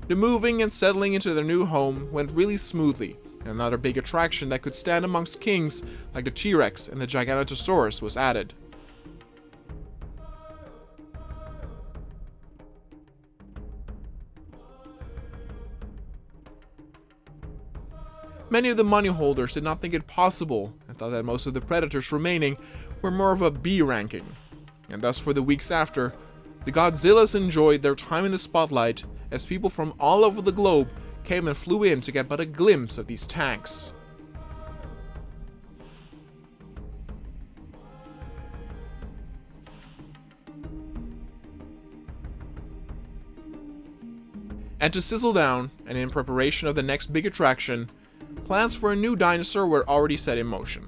The moving and settling into their new home went really smoothly, and another big attraction that could stand amongst kings like the T-Rex and the Giganotosaurus was added. Many of the money holders did not think it possible and thought that most of the predators remaining were more of a B ranking, and thus for the weeks after, the Godzillas enjoyed their time in the spotlight as people from all over the globe came and flew in to get but a glimpse of these tanks. And to sizzle down, and in preparation of the next big attraction, plans for a new dinosaur were already set in motion.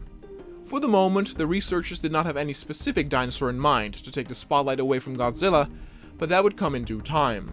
For the moment, the researchers did not have any specific dinosaur in mind to take the spotlight away from Godzilla, but that would come in due time.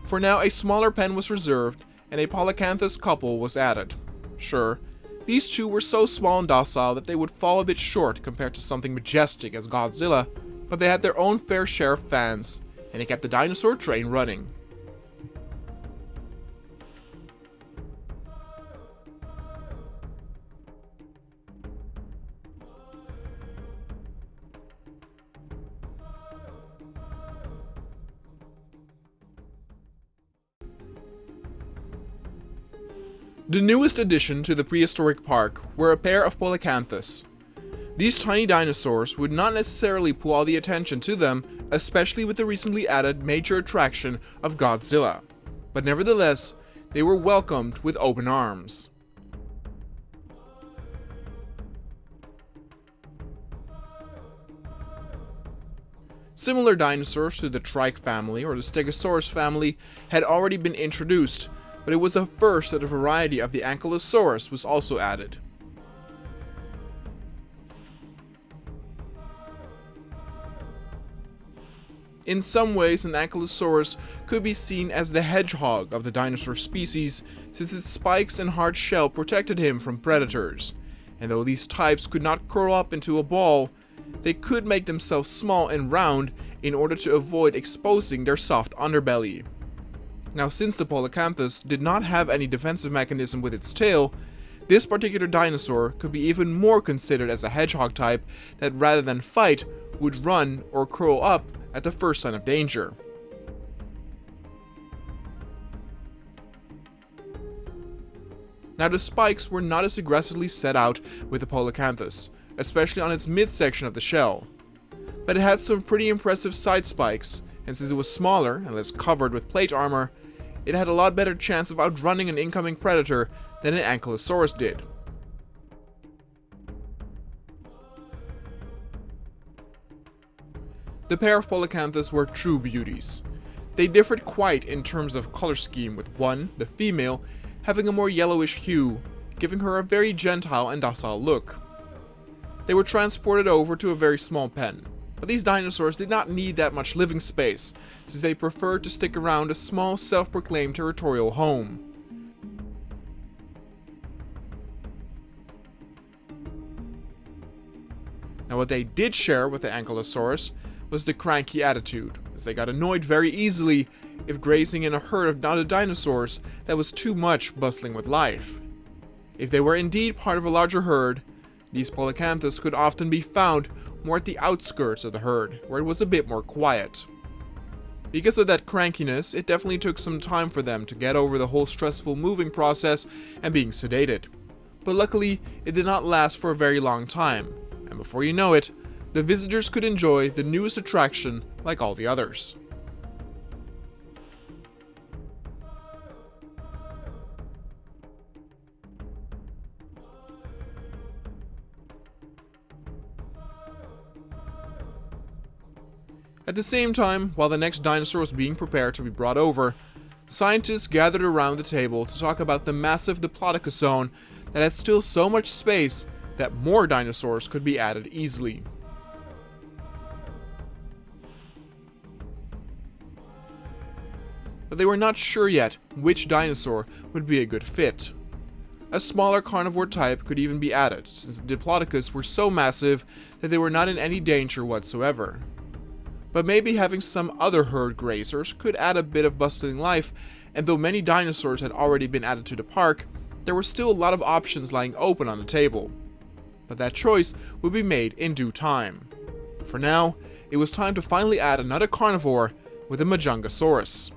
For now, a smaller pen was reserved, and a Polycanthus couple was added. Sure, these two were so small and docile that they would fall a bit short compared to something majestic as Godzilla, but they had their own fair share of fans, and it kept the dinosaur train running. The newest addition to the prehistoric park were a pair of Polycanthus. These tiny dinosaurs would not necessarily pull all the attention to them, especially with the recently added major attraction of Godzilla, but nevertheless, they were welcomed with open arms. Similar dinosaurs to the Trike family or the Stegosaurus family had already been introduced, but it was a first that a variety of the Ankylosaurus was also added. In some ways, an Ankylosaurus could be seen as the hedgehog of the dinosaur species, since its spikes and hard shell protected him from predators, and though these types could not curl up into a ball, they could make themselves small and round in order to avoid exposing their soft underbelly. Now, since the Polycanthus did not have any defensive mechanism with its tail, this particular dinosaur could be even more considered as a hedgehog type that rather than fight, would run or curl up at the first sign of danger. Now, the spikes were not as aggressively set out with the Polycanthus, especially on its midsection of the shell, but it had some pretty impressive side spikes, and since it was smaller and less covered with plate armor, it had a lot better chance of outrunning an incoming predator than an Ankylosaurus did. The pair of Polycanthus were true beauties. They differed quite in terms of color scheme, with one, the female, having a more yellowish hue, giving her a very gentile and docile look. They were transported over to a very small pen, but these dinosaurs did not need that much living space, since they preferred to stick around a small self-proclaimed territorial home. Now, what they did share with the Ankylosaurus was the cranky attitude, as they got annoyed very easily if grazing in a herd of other dinosaurs that was too much bustling with life. If they were indeed part of a larger herd, these Polycanthus could often be found more at the outskirts of the herd, where it was a bit more quiet. Because of that crankiness, it definitely took some time for them to get over the whole stressful moving process and being sedated. But luckily, it did not last for a very long time, and before you know it, the visitors could enjoy the newest attraction like all the others. At the same time, while the next dinosaur was being prepared to be brought over, scientists gathered around the table to talk about the massive Diplodocus zone that had still so much space that more dinosaurs could be added easily. But they were not sure yet which dinosaur would be a good fit. A smaller carnivore type could even be added, since the Diplodocus were so massive that they were not in any danger whatsoever. But maybe having some other herd grazers could add a bit of bustling life, and though many dinosaurs had already been added to the park, there were still a lot of options lying open on the table. But that choice would be made in due time. For now, it was time to finally add another carnivore with a Majungasaurus.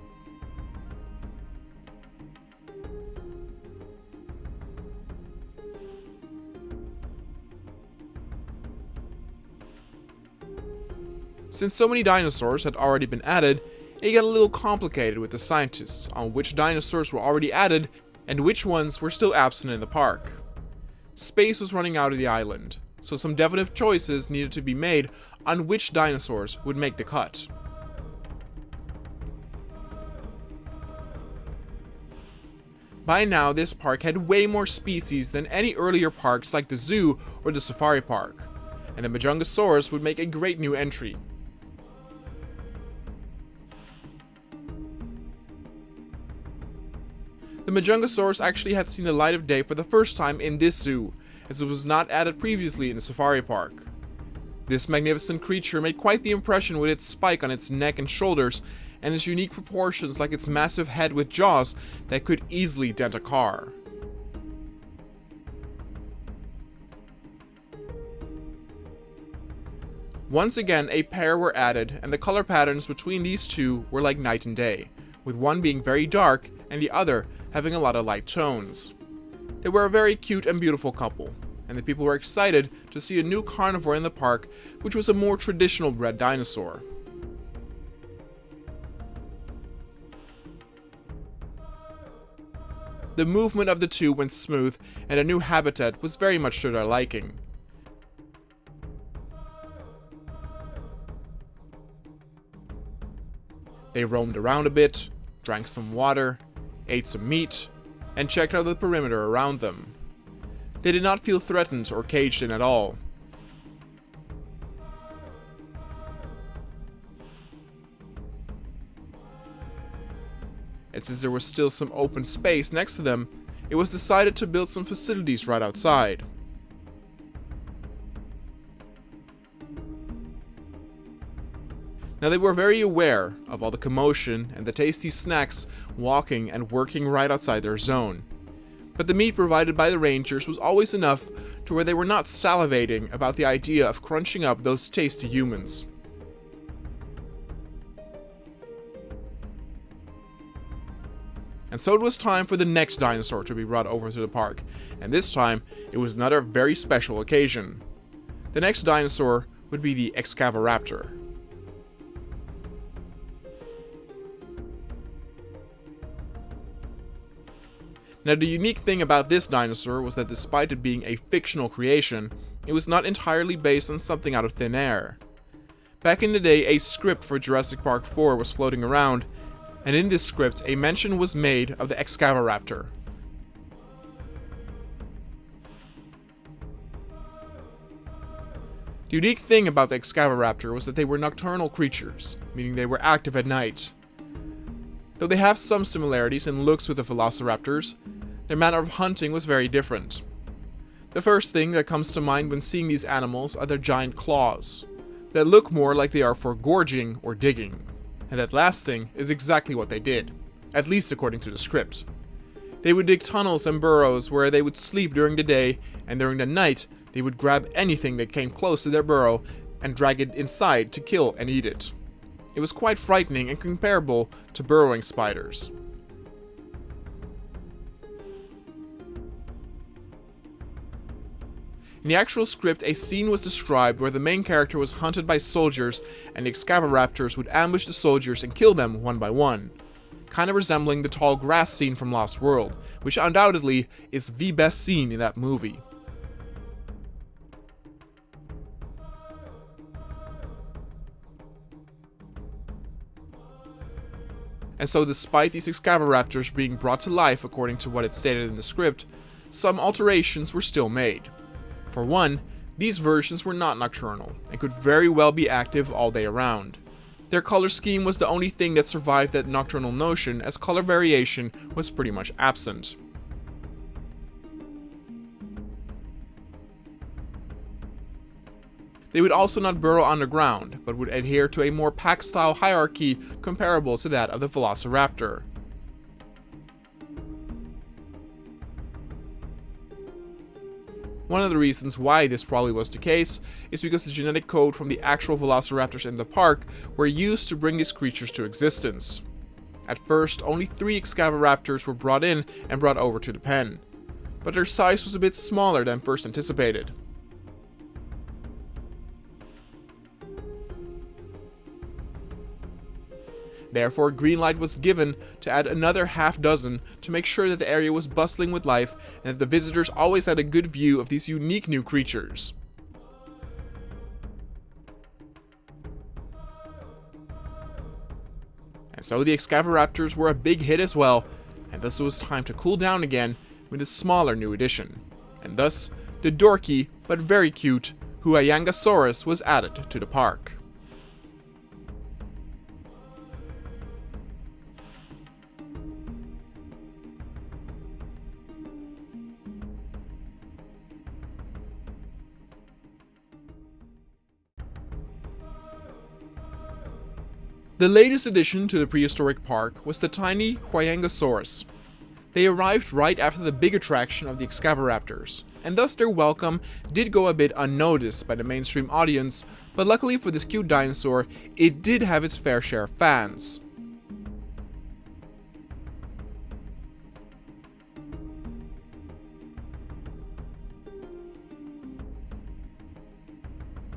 Since so many dinosaurs had already been added, it got a little complicated with the scientists on which dinosaurs were already added and which ones were still absent in the park. Space was running out of the island, so some definite choices needed to be made on which dinosaurs would make the cut. By now, this park had way more species than any earlier parks like the zoo or the safari park, and the Majungasaurus would make a great new entry. The Majungasaurus actually had seen the light of day for the first time in this zoo, as it was not added previously in the safari park. This magnificent creature made quite the impression with its spike on its neck and shoulders, and its unique proportions like its massive head with jaws that could easily dent a car. Once again, a pair were added, and the color patterns between these two were like night and day, with one being very dark and the other having a lot of light tones. They were a very cute and beautiful couple, and the people were excited to see a new carnivore in the park, which was a more traditional bred dinosaur. The movement of the two went smooth, and a new habitat was very much to their liking. They roamed around a bit, drank some water, ate some meat, and checked out the perimeter around them. They did not feel threatened or caged in at all. And since there was still some open space next to them, it was decided to build some facilities right outside. Now they were very aware of all the commotion and the tasty snacks walking and working right outside their zone. But the meat provided by the rangers was always enough to where they were not salivating about the idea of crunching up those tasty humans. And so it was time for the next dinosaur to be brought over to the park, and this time it was another very special occasion. The next dinosaur would be the Excavaraptor. Now the unique thing about this dinosaur was that despite it being a fictional creation, it was not entirely based on something out of thin air. Back in the day, a script for Jurassic Park 4 was floating around, and in this script a mention was made of the Excavaraptor. The unique thing about the Excavaraptor was that they were nocturnal creatures, meaning they were active at night. Though they have some similarities in looks with the Velociraptors, their manner of hunting was very different. The first thing that comes to mind when seeing these animals are their giant claws, that look more like they are for gorging or digging. And that last thing is exactly what they did, at least according to the script. They would dig tunnels and burrows where they would sleep during the day, and during the night they would grab anything that came close to their burrow and drag it inside to kill and eat it. It was quite frightening and comparable to burrowing spiders. In the actual script, a scene was described where the main character was hunted by soldiers and the Excavaraptors would ambush the soldiers and kill them one by one, kind of resembling the tall grass scene from Lost World, which undoubtedly is the best scene in that movie. And so despite these Excavaraptors being brought to life according to what it stated in the script, some alterations were still made. For one, these versions were not nocturnal, and could very well be active all day around. Their color scheme was the only thing that survived that nocturnal notion, as color variation was pretty much absent. They would also not burrow underground, but would adhere to a more pack-style hierarchy comparable to that of the Velociraptor. One of the reasons why this probably was the case is because the genetic code from the actual Velociraptors in the park were used to bring these creatures to existence. At first, only 3 Excavaraptors were brought in and brought over to the pen, but their size was a bit smaller than first anticipated. Therefore, green light was given to add another half dozen to make sure that the area was bustling with life and that the visitors always had a good view of these unique new creatures. And so the Excavaraptors were a big hit as well, and thus it was time to cool down again with a smaller new addition. And thus, the dorky but very cute Huayangasaurus was added to the park. The latest addition to the prehistoric park was the tiny Huayangasaurus. They arrived right after the big attraction of the Excavaraptors, and thus their welcome did go a bit unnoticed by the mainstream audience, but luckily for this cute dinosaur, it did have its fair share of fans.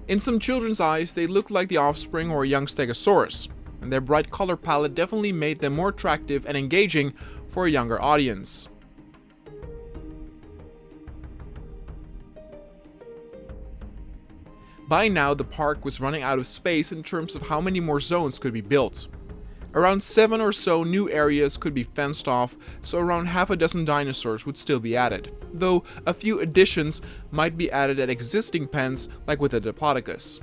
In some children's eyes, they looked like the offspring or a young Stegosaurus, and their bright color palette definitely made them more attractive and engaging for a younger audience. By now, the park was running out of space in terms of how many more zones could be built. Around 7 or so new areas could be fenced off, so around half a dozen dinosaurs would still be added, though a few additions might be added at existing pens like with the Diplodocus.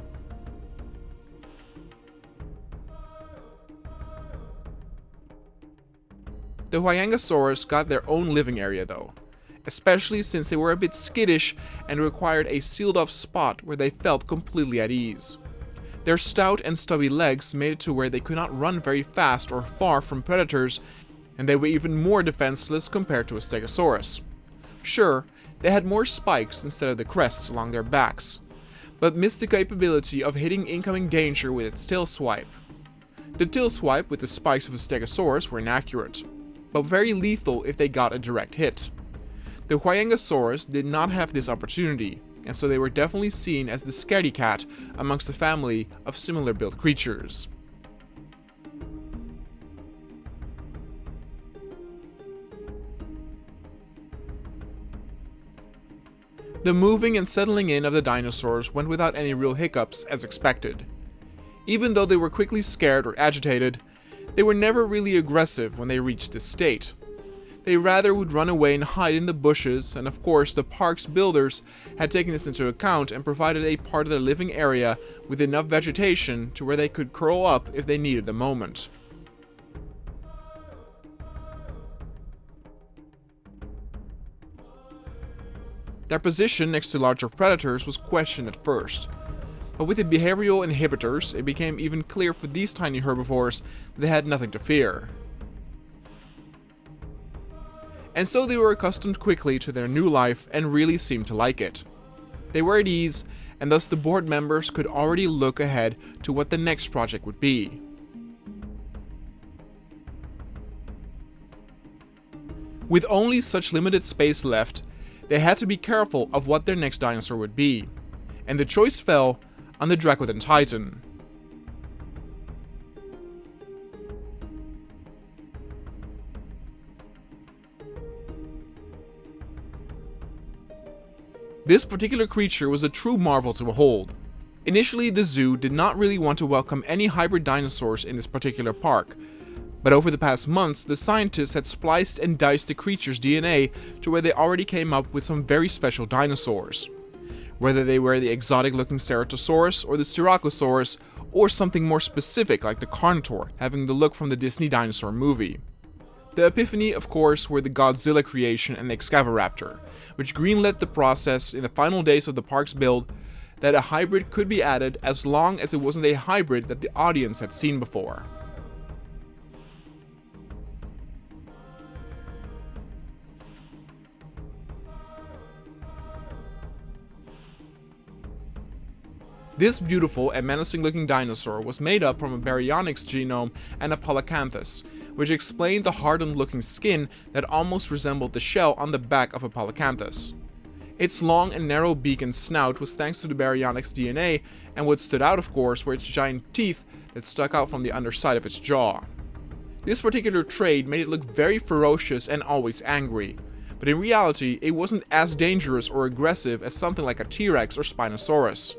The Huayangasaurus got their own living area though, especially since they were a bit skittish and required a sealed off spot where they felt completely at ease. Their stout and stubby legs made it to where they could not run very fast or far from predators, and they were even more defenseless compared to a Stegosaurus. Sure, they had more spikes instead of the crests along their backs, but missed the capability of hitting incoming danger with its tail swipe. The tail swipe with the spikes of a Stegosaurus were inaccurate, but very lethal if they got a direct hit. The Huayangasaurus did not have this opportunity, and so they were definitely seen as the scaredy cat amongst a family of similar built creatures. The moving and settling in of the dinosaurs went without any real hiccups as expected. Even though they were quickly scared or agitated, they were never really aggressive when they reached this state. They rather would run away and hide in the bushes, and of course the park's builders had taken this into account and provided a part of their living area with enough vegetation to where they could curl up if they needed the moment. Their position next to larger predators was questioned at first, but with the behavioral inhibitors, it became even clear for these tiny herbivores that they had nothing to fear. And so they were accustomed quickly to their new life and really seemed to like it. They were at ease, and thus the board members could already look ahead to what the next project would be. With only such limited space left, they had to be careful of what their next dinosaur would be, and the choice fell on the Dracodon Titan. This particular creature was a true marvel to behold. Initially, the zoo did not really want to welcome any hybrid dinosaurs in this particular park, but over the past months, the scientists had spliced and diced the creature's DNA to where they already came up with some very special dinosaurs. Whether they were the exotic-looking Ceratosaurus or the Styracosaurus, or something more specific like the Carnotaur, having the look from the Disney dinosaur movie. The epiphany, of course, were the Godzilla creation and the Excavaraptor, which greenlit the process in the final days of the park's build that a hybrid could be added as long as it wasn't a hybrid that the audience had seen before. This beautiful and menacing-looking dinosaur was made up from a baryonyx genome and a polacanthus, which explained the hardened-looking skin that almost resembled the shell on the back of a polacanthus. Its long and narrow beak and snout was thanks to the baryonyx DNA, and what stood out, of course, were its giant teeth that stuck out from the underside of its jaw. This particular trait made it look very ferocious and always angry, but in reality it wasn't as dangerous or aggressive as something like a T-Rex or Spinosaurus.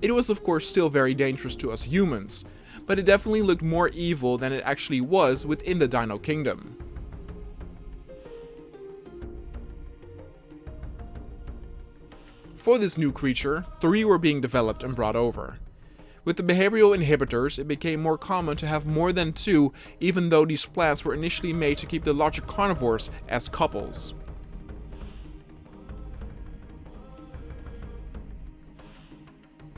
It was of course still very dangerous to us humans, but it definitely looked more evil than it actually was within the Dino Kingdom. For this new creature, 3 were being developed and brought over. With the behavioral inhibitors, it became more common to have more than 2, even though these plants were initially made to keep the larger carnivores as couples.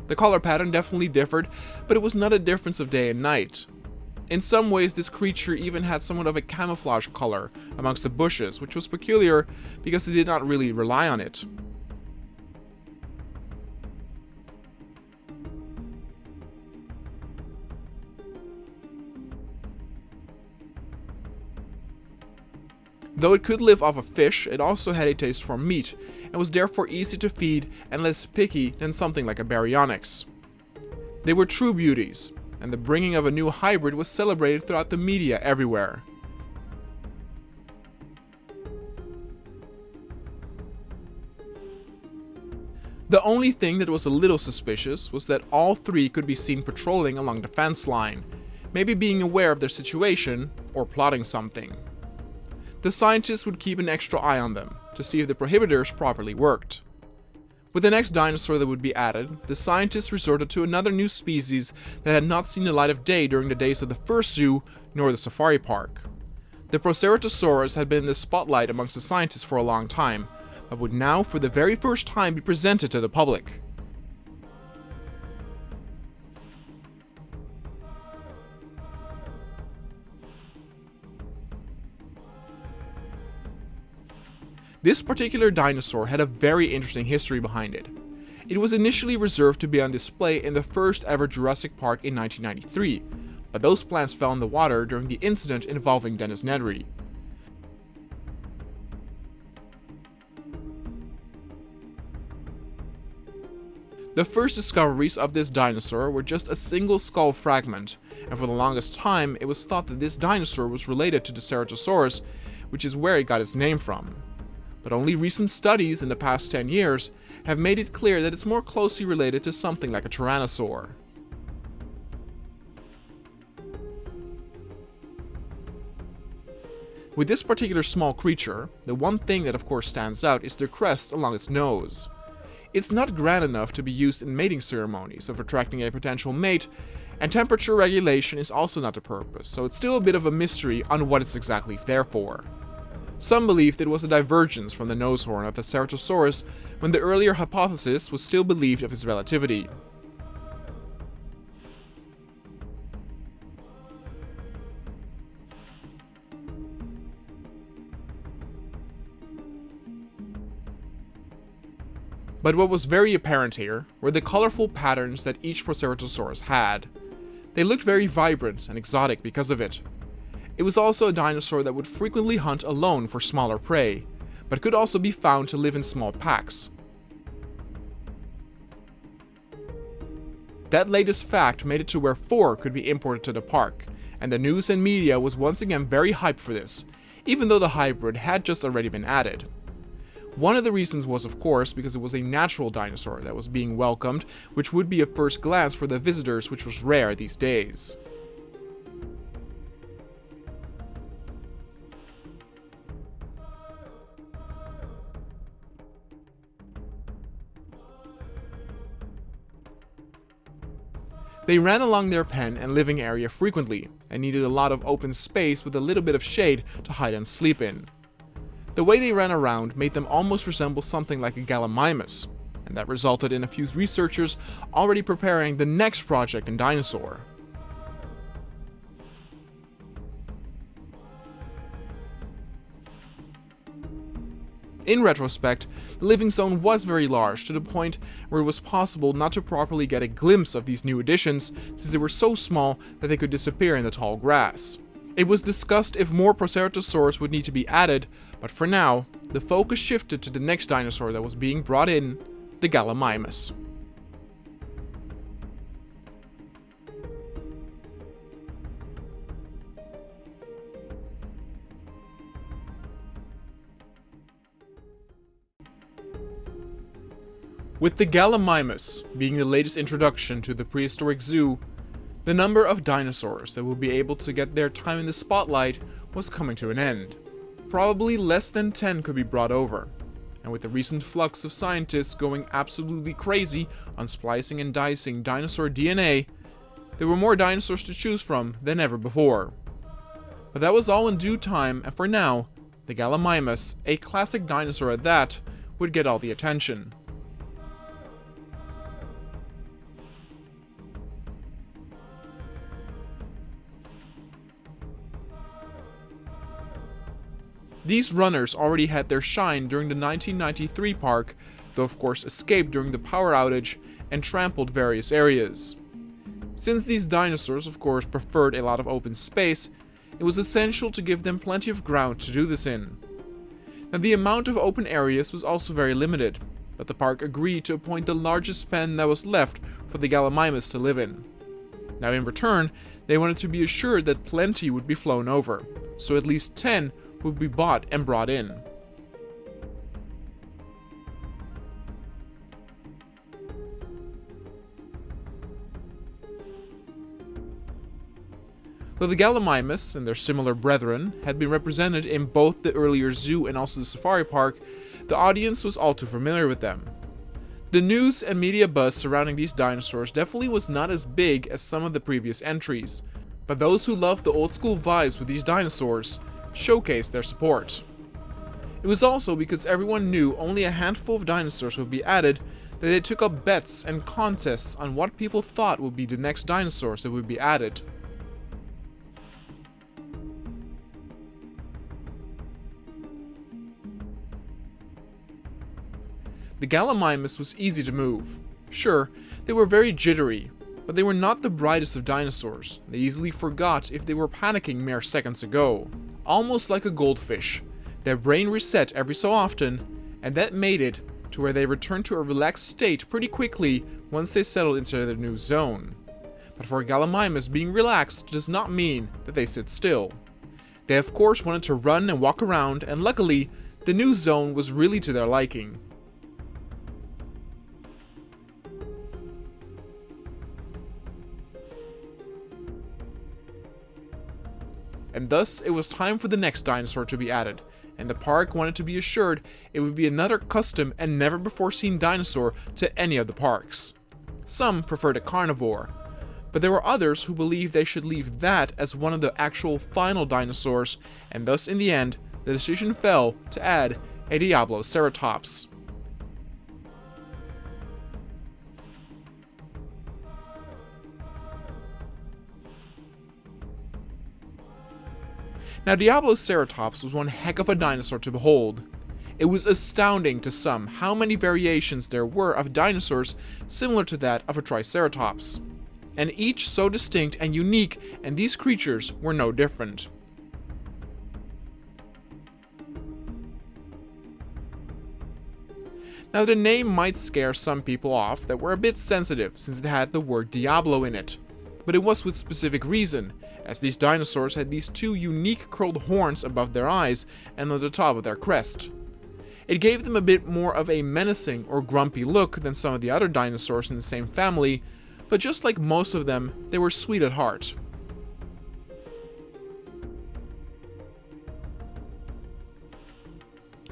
The color pattern definitely differed, but it was not a difference of day and night. In some ways, this creature even had somewhat of a camouflage color amongst the bushes, which was peculiar because they did not really rely on it. Though it could live off of fish, it also had a taste for meat, and was therefore easy to feed and less picky than something like a baryonyx. They were true beauties, and the bringing of a new hybrid was celebrated throughout the media everywhere. The only thing that was a little suspicious was that all 3 could be seen patrolling along the fence line, maybe being aware of their situation or plotting something. The scientists would keep an extra eye on them to see if the prohibitors properly worked. With the next dinosaur that would be added, the scientists resorted to another new species that had not seen the light of day during the days of the first zoo nor the safari park. The Proceratosaurus had been in the spotlight amongst the scientists for a long time, but would now for the very first time be presented to the public. This particular dinosaur had a very interesting history behind it. It was initially reserved to be on display in the first ever Jurassic Park in 1993, but those plans fell in the water during the incident involving Dennis Nedry. The first discoveries of this dinosaur were just a single skull fragment, and for the longest time it was thought that this dinosaur was related to the Ceratosaurus, which is where it got its name from. But only recent studies in the past 10 years have made it clear that it's more closely related to something like a tyrannosaur. With this particular small creature, the one thing that of course stands out is the crest along its nose. It's not grand enough to be used in mating ceremonies of attracting a potential mate, and temperature regulation is also not the purpose, so it's still a bit of a mystery on what it's exactly there for. Some believed it was a divergence from the nose horn of the Ceratosaurus, when the earlier hypothesis was still believed of its relativity. But what was very apparent here were the colorful patterns that each Proceratosaurus had. They looked very vibrant and exotic because of it. It was also a dinosaur that would frequently hunt alone for smaller prey, but could also be found to live in small packs. That latest fact made it to where 4 could be imported to the park, and the news and media was once again very hyped for this, even though the hybrid had just already been added. One of the reasons was of course because it was a natural dinosaur that was being welcomed, which would be a first glance for the visitors, which was rare these days. They ran along their pen and living area frequently, and needed a lot of open space with a little bit of shade to hide and sleep in. The way they ran around made them almost resemble something like a Gallimimus, and that resulted in a few researchers already preparing the next project in dinosaur. In retrospect, the living zone was very large, to the point where it was possible not to properly get a glimpse of these new additions, since they were so small that they could disappear in the tall grass. It was discussed if more Proceratosaurus would need to be added, but for now, the focus shifted to the next dinosaur that was being brought in, the Gallimimus. With the Gallimimus being the latest introduction to the prehistoric zoo, the number of dinosaurs that will be able to get their time in the spotlight was coming to an end. Probably less than 10 could be brought over, and with the recent flux of scientists going absolutely crazy on splicing and dicing dinosaur DNA, there were more dinosaurs to choose from than ever before. But that was all in due time, and for now, the Gallimimus, a classic dinosaur at that, would get all the attention. These runners already had their shine during the 1993 park, though of course escaped during the power outage and trampled various areas. Since these dinosaurs of course preferred a lot of open space, it was essential to give them plenty of ground to do this in. Now the amount of open areas was also very limited, but the park agreed to appoint the largest pen that was left for the Gallimimus to live in. Now in return, they wanted to be assured that plenty would be flown over, so at least 10 would be bought and brought in. Though the Gallimimus and their similar brethren had been represented in both the earlier zoo and also the safari park, the audience was all too familiar with them. The news and media buzz surrounding these dinosaurs definitely was not as big as some of the previous entries, but those who loved the old school vibes with these dinosaurs showcased their support. It was also because everyone knew only a handful of dinosaurs would be added that they took up bets and contests on what people thought would be the next dinosaurs that would be added. The Gallimimus was easy to move. Sure, they were very jittery, but they were not the brightest of dinosaurs. They easily forgot if they were panicking mere seconds ago. Almost like a goldfish, their brain reset every so often, and that made it to where they returned to a relaxed state pretty quickly once they settled into their new zone. But for a Gallimimus, being relaxed does not mean that they sit still. They of course wanted to run and walk around, and luckily, the new zone was really to their liking. And thus, it was time for the next dinosaur to be added, and the park wanted to be assured it would be another custom and never before seen dinosaur to any of the parks. Some preferred a carnivore, but there were others who believed they should leave that as one of the actual final dinosaurs, and thus in the end, the decision fell to add a Diabloceratops. Now Diabloceratops was one heck of a dinosaur to behold. It was astounding to some how many variations there were of dinosaurs similar to that of a Triceratops, and each so distinct and unique, and these creatures were no different. Now the name might scare some people off that were a bit sensitive since it had the word Diablo in it, but it was with specific reason, as these dinosaurs had these two unique curled horns above their eyes and on the top of their crest. It gave them a bit more of a menacing or grumpy look than some of the other dinosaurs in the same family, but just like most of them, they were sweet at heart.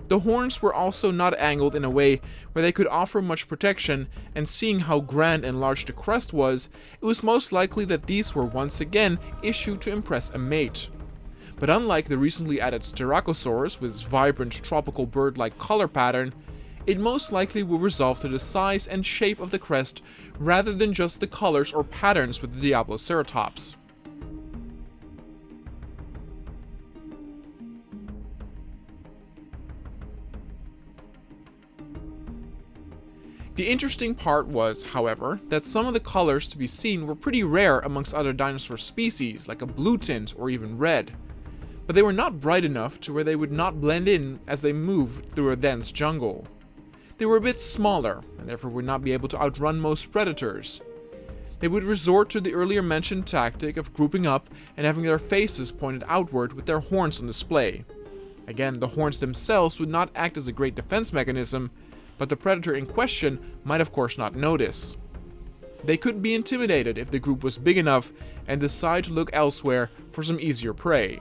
The horns were also not angled in a way where they could offer much protection, and seeing how grand and large the crest was, it was most likely that these were once again issued to impress a mate. But unlike the recently added Styracosaurus with its vibrant tropical bird-like color pattern, it most likely will resolve to the size and shape of the crest rather than just the colors or patterns with the Diabloceratops. The interesting part was, however, that some of the colors to be seen were pretty rare amongst other dinosaur species, like a blue tint or even red. But they were not bright enough to where they would not blend in as they moved through a dense jungle. They were a bit smaller, and therefore would not be able to outrun most predators. They would resort to the earlier mentioned tactic of grouping up and having their faces pointed outward with their horns on display. Again, the horns themselves would not act as a great defense mechanism, but the predator in question might of course not notice. They could be intimidated if the group was big enough and decide to look elsewhere for some easier prey.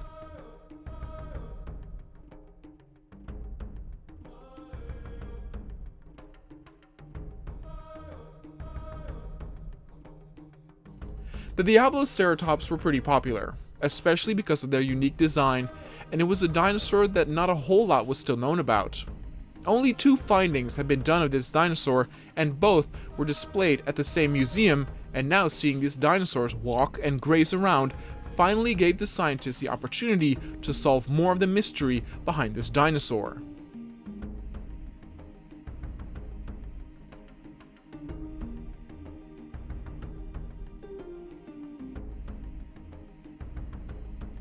The Diabloceratops were pretty popular, especially because of their unique design, and it was a dinosaur that not a whole lot was still known about. Only 2 findings had been done of this dinosaur, and both were displayed at the same museum, and now seeing these dinosaurs walk and graze around finally gave the scientists the opportunity to solve more of the mystery behind this dinosaur.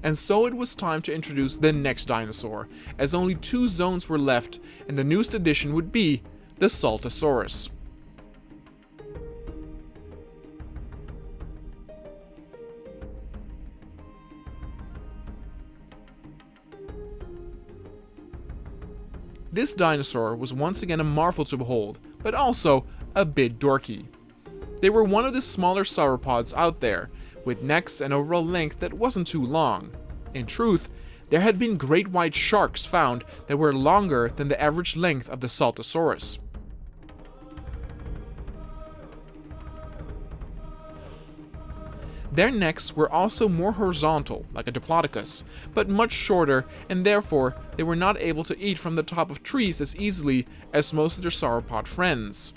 And so it was time to introduce the next dinosaur, as only 2 zones were left, and the newest addition would be the Saltosaurus. This dinosaur was once again a marvel to behold, but also a bit dorky. They were one of the smaller sauropods out there, with necks and overall length that wasn't too long. In truth, there had been great white sharks found that were longer than the average length of the Saltosaurus. Their necks were also more horizontal, like a Diplodocus, but much shorter, and therefore they were not able to eat from the top of trees as easily as most of their sauropod friends.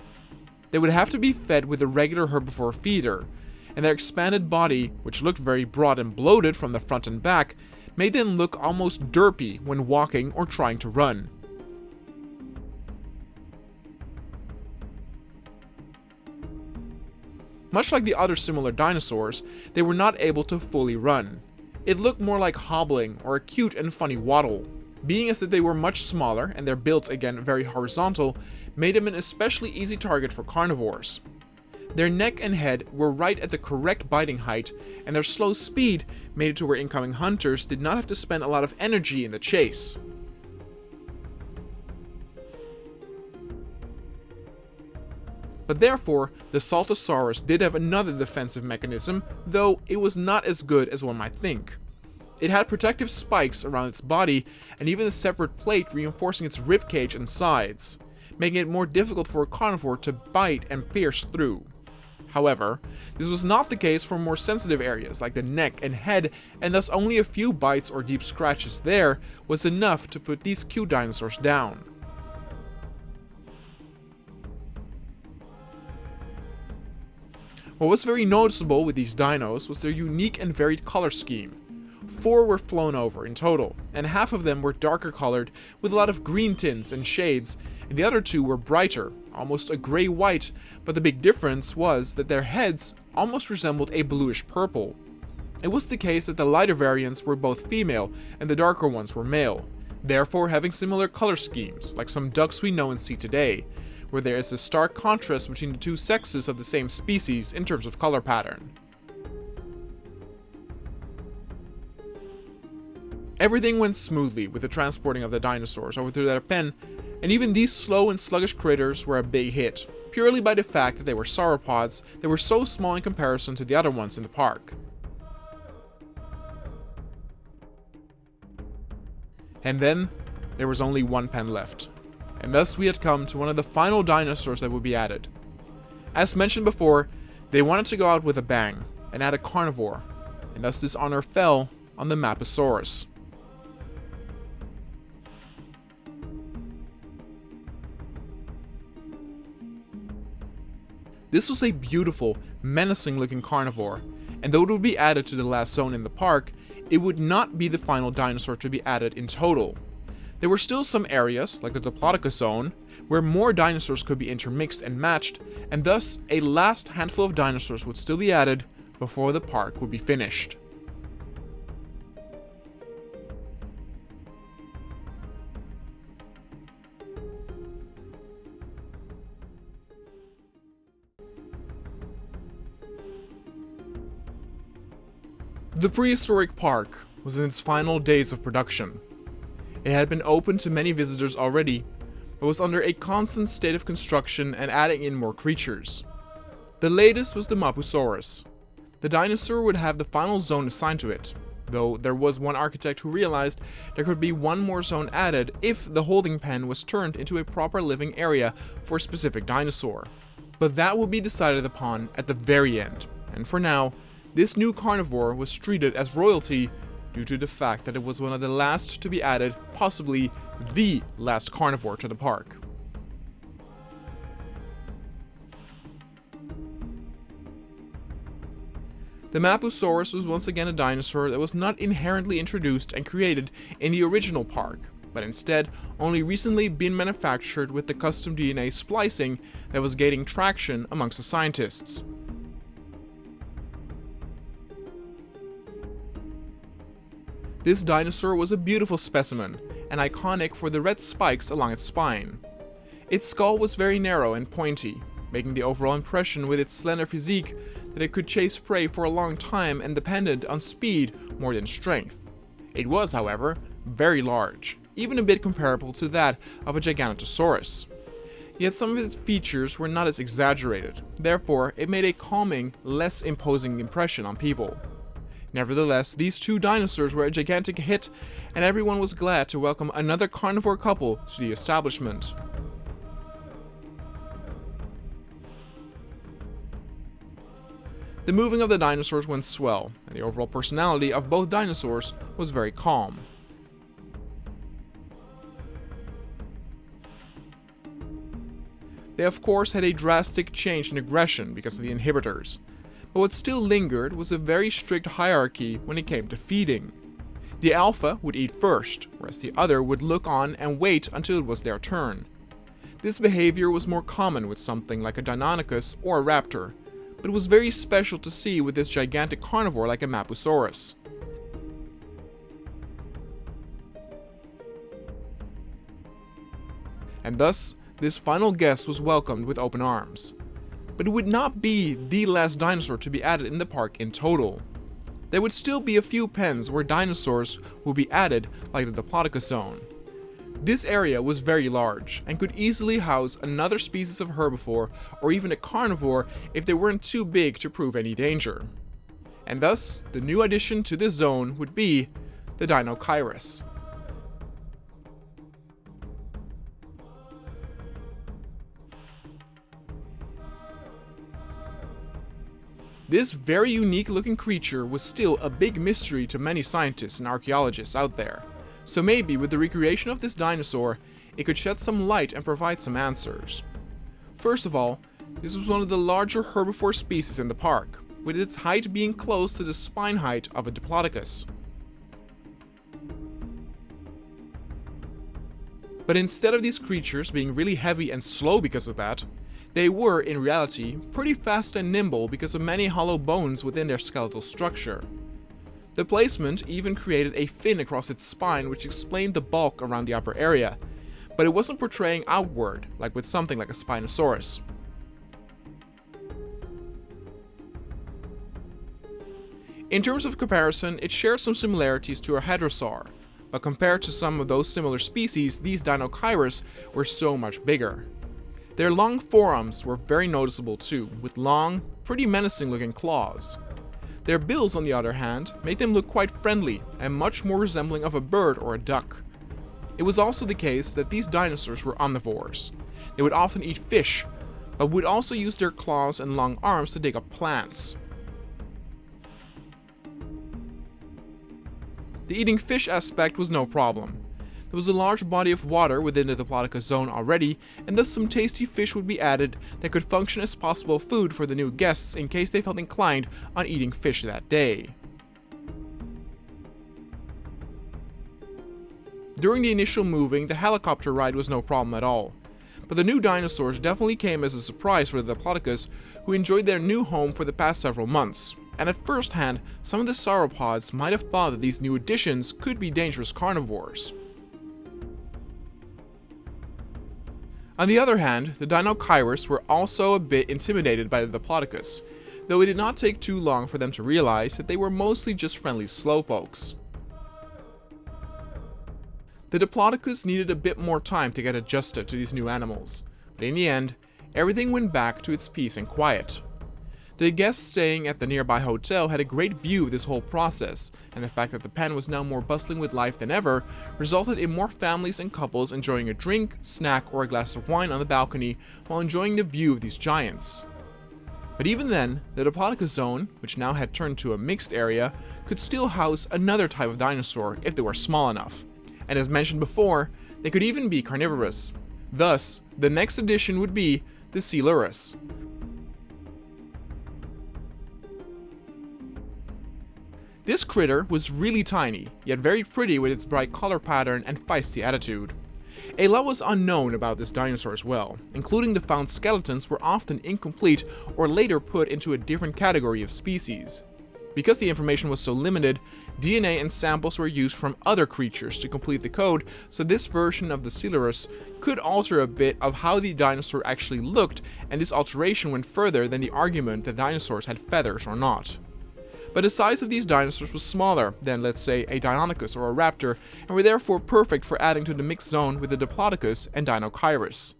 They would have to be fed with a regular herbivore feeder, and their expanded body, which looked very broad and bloated from the front and back, made them look almost derpy when walking or trying to run. Much like the other similar dinosaurs, they were not able to fully run. It looked more like hobbling or a cute and funny waddle. Being as that they were much smaller and their builds again very horizontal, made them an especially easy target for carnivores. Their neck and head were right at the correct biting height, and their slow speed made it to where incoming hunters did not have to spend a lot of energy in the chase. But therefore, the Saltosaurus did have another defensive mechanism, though it was not as good as one might think. It had protective spikes around its body, and even a separate plate reinforcing its ribcage and sides, making it more difficult for a carnivore to bite and pierce through. However, this was not the case for more sensitive areas like the neck and head, and thus only a few bites or deep scratches there was enough to put these cute dinosaurs down. What was very noticeable with these dinos was their unique and varied color scheme. 4 were flown over in total, and half of them were darker colored with a lot of green tints and shades, and the other 2 were brighter, almost a gray-white, but the big difference was that their heads almost resembled a bluish purple. It was the case that the lighter variants were both female and the darker ones were male, therefore having similar color schemes, like some ducks we know and see today, where there is a stark contrast between the 2 sexes of the same species in terms of color pattern. Everything went smoothly with the transporting of the dinosaurs over to their pen, and even these slow and sluggish critters were a big hit, purely by the fact that they were sauropods that were so small in comparison to the other ones in the park. And then, there was only one pen left, and thus we had come to one of the final dinosaurs that would be added. As mentioned before, they wanted to go out with a bang, and add a carnivore, and thus this honor fell on the Maposaurus. This was a beautiful, menacing looking carnivore, and though it would be added to the last zone in the park, it would not be the final dinosaur to be added in total. There were still some areas, like the Diplodocus zone, where more dinosaurs could be intermixed and matched, and thus a last handful of dinosaurs would still be added before the park would be finished. The prehistoric park was in its final days of production. It had been open to many visitors already, but was under a constant state of construction and adding in more creatures. The latest was the Mapusaurus. The dinosaur would have the final zone assigned to it, though there was one architect who realized there could be one more zone added if the holding pen was turned into a proper living area for a specific dinosaur. But that would be decided upon at the very end, and for now, this new carnivore was treated as royalty due to the fact that it was one of the last to be added, possibly the last carnivore to the park. The Mapusaurus was once again a dinosaur that was not inherently introduced and created in the original park, but instead only recently been manufactured with the custom DNA splicing that was gaining traction amongst the scientists. This dinosaur was a beautiful specimen, and iconic for the red spikes along its spine. Its skull was very narrow and pointy, making the overall impression with its slender physique that it could chase prey for a long time and depended on speed more than strength. It was, however, very large, even a bit comparable to that of a Giganotosaurus. Yet some of its features were not as exaggerated, therefore it made a calming, less imposing impression on people. Nevertheless, these two dinosaurs were a gigantic hit, and everyone was glad to welcome another carnivore couple to the establishment. The moving of the dinosaurs went swell, and the overall personality of both dinosaurs was very calm. They of course had a drastic change in aggression because of the inhibitors, but what still lingered was a very strict hierarchy when it came to feeding. The alpha would eat first, whereas the other would look on and wait until it was their turn. This behavior was more common with something like a Deinonychus or a raptor, but it was very special to see with this gigantic carnivore like a Mapusaurus. And thus, this final guest was welcomed with open arms. But it would not be the last dinosaur to be added in the park in total. There would still be a few pens where dinosaurs would be added, like the Diplodocus zone. This area was very large, and could easily house another species of herbivore or even a carnivore if they weren't too big to prove any danger. And thus, the new addition to this zone would be the Dinochirus. This very unique looking creature was still a big mystery to many scientists and archaeologists out there. So maybe with the recreation of this dinosaur, it could shed some light and provide some answers. First of all, this was one of the larger herbivore species in the park, with its height being close to the spine height of a Diplodocus. But instead of these creatures being really heavy and slow because of that, they were, in reality, pretty fast and nimble because of many hollow bones within their skeletal structure. The placement even created a fin across its spine which explained the bulk around the upper area, but it wasn't portraying outward like with something like a Spinosaurus. In terms of comparison, it shares some similarities to a Hadrosaur, but compared to some of those similar species, these Dinochirus were so much bigger. Their long forearms were very noticeable too, with long, pretty menacing looking claws. Their bills, on the other hand, made them look quite friendly and much more resembling of a bird or a duck. It was also the case that these dinosaurs were omnivores. They would often eat fish, but would also use their claws and long arms to dig up plants. The eating fish aspect was no problem. There was a large body of water within the Diplodocus zone already, and thus some tasty fish would be added that could function as possible food for the new guests in case they felt inclined on eating fish that day. During the initial moving, the helicopter ride was no problem at all, but the new dinosaurs definitely came as a surprise for the Diplodocus, who enjoyed their new home for the past several months, and at first hand, some of the sauropods might have thought that these new additions could be dangerous carnivores. On the other hand, the Dinochirus were also a bit intimidated by the Diplodocus, though it did not take too long for them to realize that they were mostly just friendly slowpokes. The Diplodocus needed a bit more time to get adjusted to these new animals, but in the end, everything went back to its peace and quiet. The guests staying at the nearby hotel had a great view of this whole process, and the fact that the pen was now more bustling with life than ever resulted in more families and couples enjoying a drink, snack, or a glass of wine on the balcony while enjoying the view of these giants. But even then, the Diplodocus zone, which now had turned to a mixed area, could still house another type of dinosaur if they were small enough. And as mentioned before, they could even be carnivorous. Thus, the next addition would be the Coelurus. This critter was really tiny, yet very pretty with its bright color pattern and feisty attitude. A lot was unknown about this dinosaur as well, including the found skeletons were often incomplete or later put into a different category of species. Because the information was so limited, DNA and samples were used from other creatures to complete the code, so this version of the Coelurus could alter a bit of how the dinosaur actually looked, and this alteration went further than the argument that dinosaurs had feathers or not. But the size of these dinosaurs was smaller than, let's say, a Deinonychus or a raptor, and were therefore perfect for adding to the mixed zone with the Diplodocus and Deinocheirus.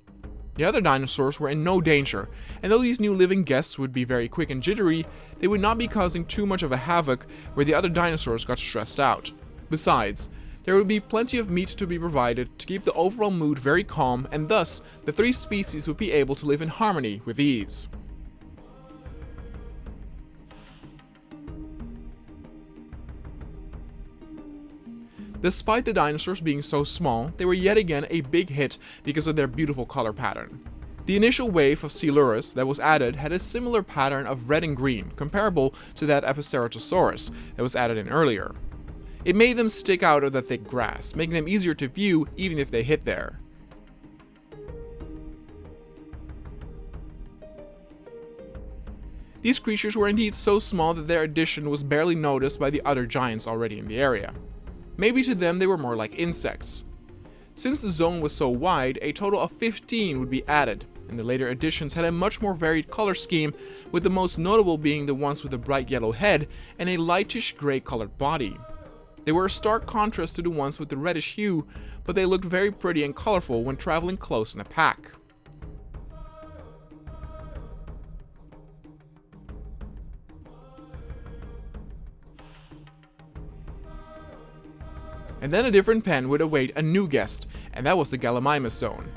The other dinosaurs were in no danger, and though these new living guests would be very quick and jittery, they would not be causing too much of a havoc where the other dinosaurs got stressed out. Besides, there would be plenty of meat to be provided to keep the overall mood very calm, and thus the three species would be able to live in harmony with ease. Despite the dinosaurs being so small, they were yet again a big hit because of their beautiful color pattern. The initial wave of Coelurus that was added had a similar pattern of red and green, comparable to that of a Ceratosaurus that was added in earlier. It made them stick out of the thick grass, making them easier to view even if they hid there. These creatures were indeed so small that their addition was barely noticed by the other giants already in the area. Maybe to them they were more like insects. Since the zone was so wide, a total of 15 would be added, and the later additions had a much more varied color scheme, with the most notable being the ones with a bright yellow head and a lightish gray colored body. They were a stark contrast to the ones with the reddish hue, but they looked very pretty and colorful when traveling close in a pack. And then a different pen would await a new guest, and that was the Gallimimus zone.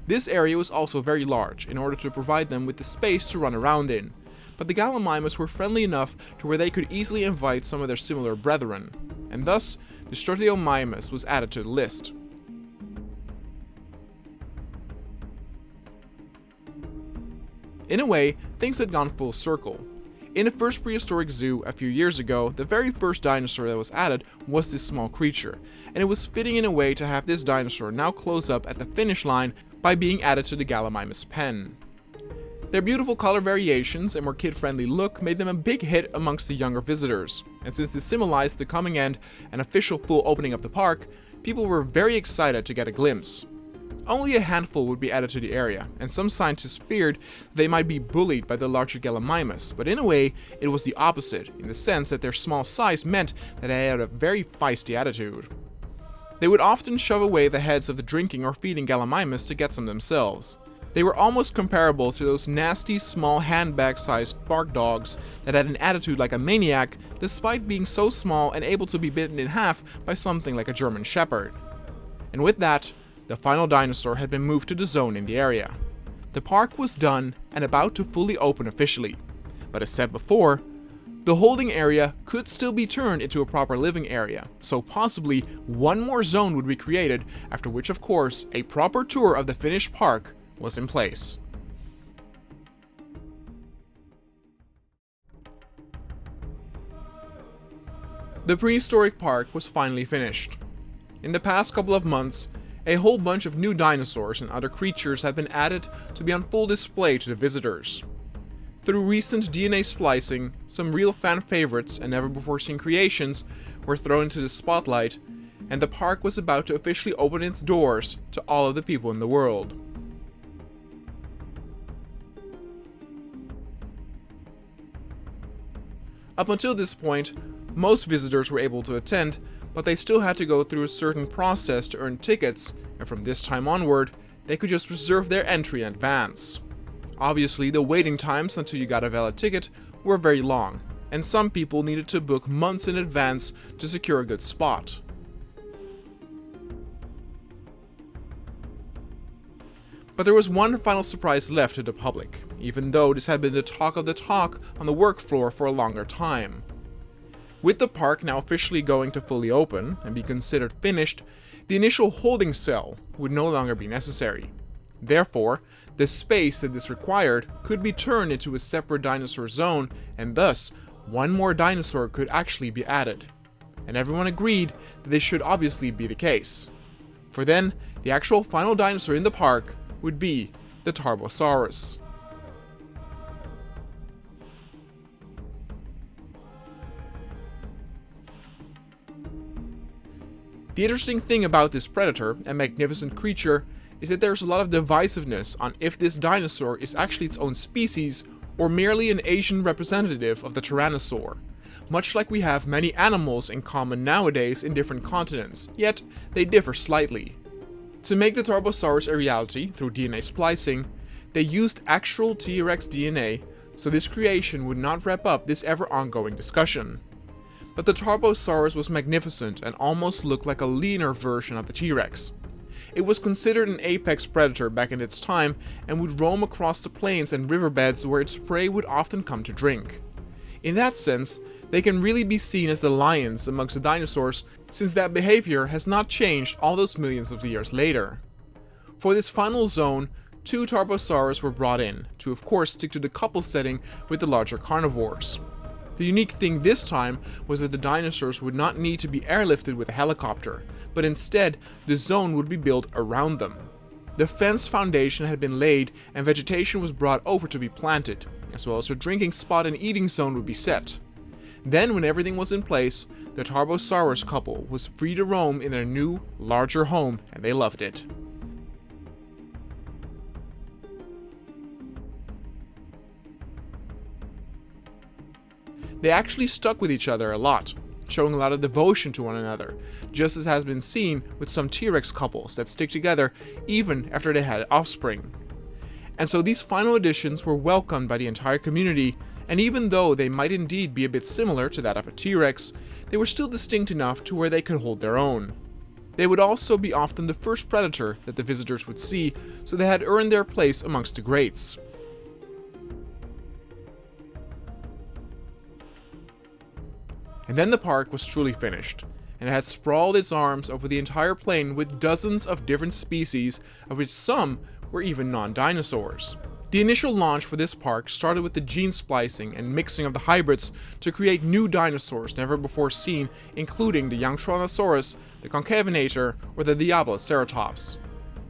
This area was also very large, in order to provide them with the space to run around in, but the Gallimimus were friendly enough to where they could easily invite some of their similar brethren, and thus the Stratiomimus was added to the list. In a way, things had gone full circle. In the first prehistoric zoo a few years ago, the very first dinosaur that was added was this small creature, and it was fitting in a way to have this dinosaur now close up at the finish line by being added to the Gallimimus pen. Their beautiful color variations and more kid-friendly look made them a big hit amongst the younger visitors, and since this symbolized the coming end and official full opening of the park, people were very excited to get a glimpse. Only a handful would be added to the area, and some scientists feared they might be bullied by the larger Gallimimus, but in a way, it was the opposite, in the sense that their small size meant that they had a very feisty attitude. They would often shove away the heads of the drinking or feeding Gallimimus to get some themselves. They were almost comparable to those nasty, small handbag-sized bark dogs that had an attitude like a maniac, despite being so small and able to be bitten in half by something like a German Shepherd. And with that, the final dinosaur had been moved to the zone in the area. The park was done and about to fully open officially, but as said before, the holding area could still be turned into a proper living area, so possibly one more zone would be created, after which of course a proper tour of the finished park was in place. The prehistoric park was finally finished. In the past couple of months, a whole bunch of new dinosaurs and other creatures have been added to be on full display to the visitors. Through recent DNA splicing, some real fan favorites and never-before-seen creations were thrown into the spotlight, and the park was about to officially open its doors to all of the people in the world. Up until this point, most visitors were able to attend, but they still had to go through a certain process to earn tickets, and from this time onward, they could just reserve their entry in advance. Obviously, the waiting times until you got a valid ticket were very long, and some people needed to book months in advance to secure a good spot. But there was one final surprise left to the public, even though this had been the talk of the talk on the work floor for a longer time. With the park now officially going to fully open and be considered finished, the initial holding cell would no longer be necessary. Therefore, the space that this required could be turned into a separate dinosaur zone, and thus, one more dinosaur could actually be added. And everyone agreed that this should obviously be the case. For then, the actual final dinosaur in the park would be the Tarbosaurus. The interesting thing about this predator and magnificent creature is that there's a lot of divisiveness on if this dinosaur is actually its own species or merely an Asian representative of the Tyrannosaur, much like we have many animals in common nowadays in different continents, yet they differ slightly. To make the Tarbosaurus a reality through DNA splicing, they used actual T-Rex DNA, so this creation would not wrap up this ever-ongoing discussion. But the Tarbosaurus was magnificent and almost looked like a leaner version of the T-Rex. It was considered an apex predator back in its time and would roam across the plains and riverbeds where its prey would often come to drink. In that sense, they can really be seen as the lions amongst the dinosaurs, since that behavior has not changed all those millions of years later. For this final zone, 2 Tarbosaurus were brought in, to of course stick to the couple setting with the larger carnivores. The unique thing this time was that the dinosaurs would not need to be airlifted with a helicopter, but instead the zone would be built around them. The fence foundation had been laid and vegetation was brought over to be planted, as well as a drinking spot and eating zone would be set. Then, when everything was in place, the Tarbosaurus couple was free to roam in their new, larger home, and they loved it. They actually stuck with each other a lot, showing a lot of devotion to one another, just as has been seen with some T-Rex couples that stick together even after they had offspring. And so these final additions were welcomed by the entire community, and even though they might indeed be a bit similar to that of a T-Rex, they were still distinct enough to where they could hold their own. They would also be often the first predator that the visitors would see, so they had earned their place amongst the greats. And then the park was truly finished, and it had sprawled its arms over the entire plain with dozens of different species, of which some were even non-dinosaurs. The initial launch for this park started with the gene splicing and mixing of the hybrids to create new dinosaurs never before seen, including the Yangtrontosaurus, the Concavenator, or the Diabloceratops.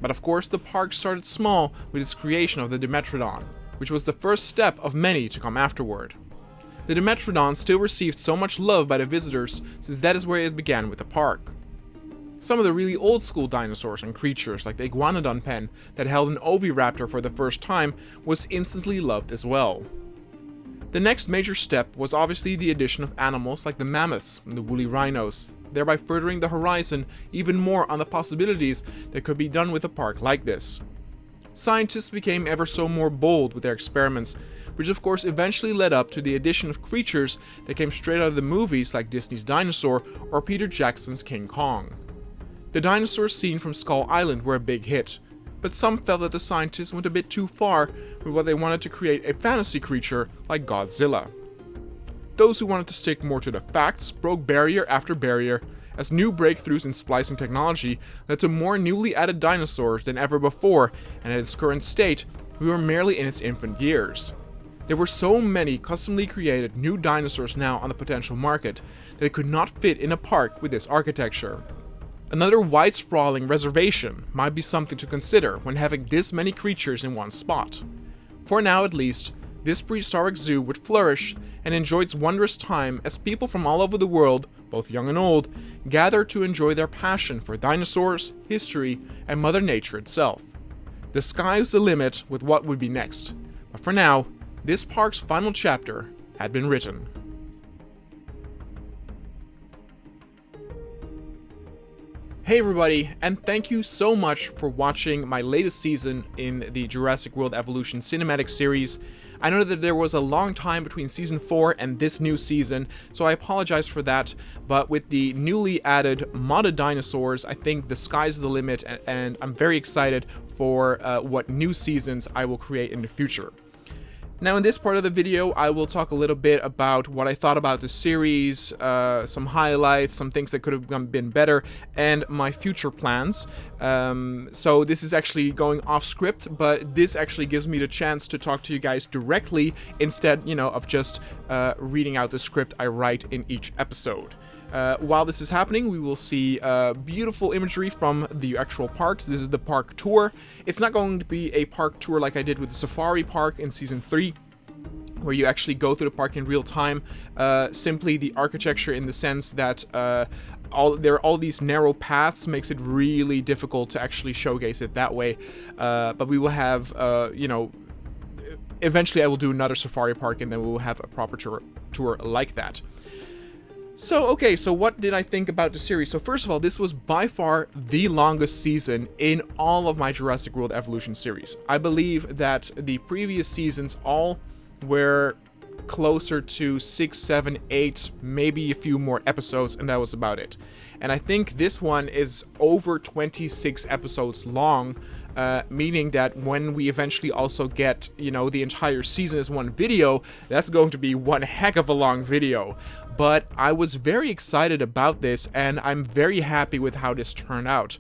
But of course the park started small with its creation of the Dimetrodon, which was the first step of many to come afterward. The Dimetrodon still received so much love by the visitors since that is where it began with the park. Some of the really old school dinosaurs and creatures like the Iguanodon pen that held an oviraptor for the first time was instantly loved as well. The next major step was obviously the addition of animals like the mammoths and the woolly rhinos, thereby furthering the horizon even more on the possibilities that could be done with a park like this. Scientists became ever so more bold with their experiments, which of course eventually led up to the addition of creatures that came straight out of the movies like Disney's Dinosaur or Peter Jackson's King Kong. The dinosaurs seen from Skull Island were a big hit, but some felt that the scientists went a bit too far with what they wanted to create a fantasy creature like Godzilla. Those who wanted to stick more to the facts broke barrier after barrier, as new breakthroughs in splicing technology led to more newly added dinosaurs than ever before, and at its current state, we were merely in its infant years. There were so many customly created new dinosaurs now on the potential market that they could not fit in a park with this architecture. Another wide sprawling reservation might be something to consider when having this many creatures in one spot. For now at least, this prehistoric zoo would flourish and enjoy its wondrous time as people from all over the world, both young and old, gather to enjoy their passion for dinosaurs, history, and Mother Nature itself. The sky's the limit with what would be next, but for now, this park's final chapter had been written. Hey everybody, and thank you so much for watching my latest season in the Jurassic World Evolution Cinematic series. I know that there was a long time between Season 4 and this new season, so I apologize for that, but with the newly added modded dinosaurs, I think the sky's the limit, and I'm very excited for what new seasons I will create in the future. Now in this part of the video, I will talk a little bit about what I thought about the series, some highlights, some things that could have been better, and my future plans. So this is actually going off script, but this actually gives me the chance to talk to you guys directly instead, of just reading out the script I write in each episode. While this is happening, we will see beautiful imagery from the actual parks. This is the park tour. It's not going to be a park tour like I did with the Safari Park in Season 3, where you actually go through the park in real time. Simply the architecture in the sense that there are all these narrow paths makes it really difficult to actually showcase it that way. But we will have, eventually I will do another Safari Park, and then we will have a proper tour like that. So what did I think about the series? So first of all, this was by far the longest season in all of my Jurassic World Evolution series. I believe that the previous seasons all were closer to 6, 7, 8, maybe a few more episodes, and that was about it. And I think this one is over 26 episodes long, meaning that when we eventually also get, the entire season as one video, that's going to be one heck of a long video. But I was very excited about this, and I'm very happy with how this turned out.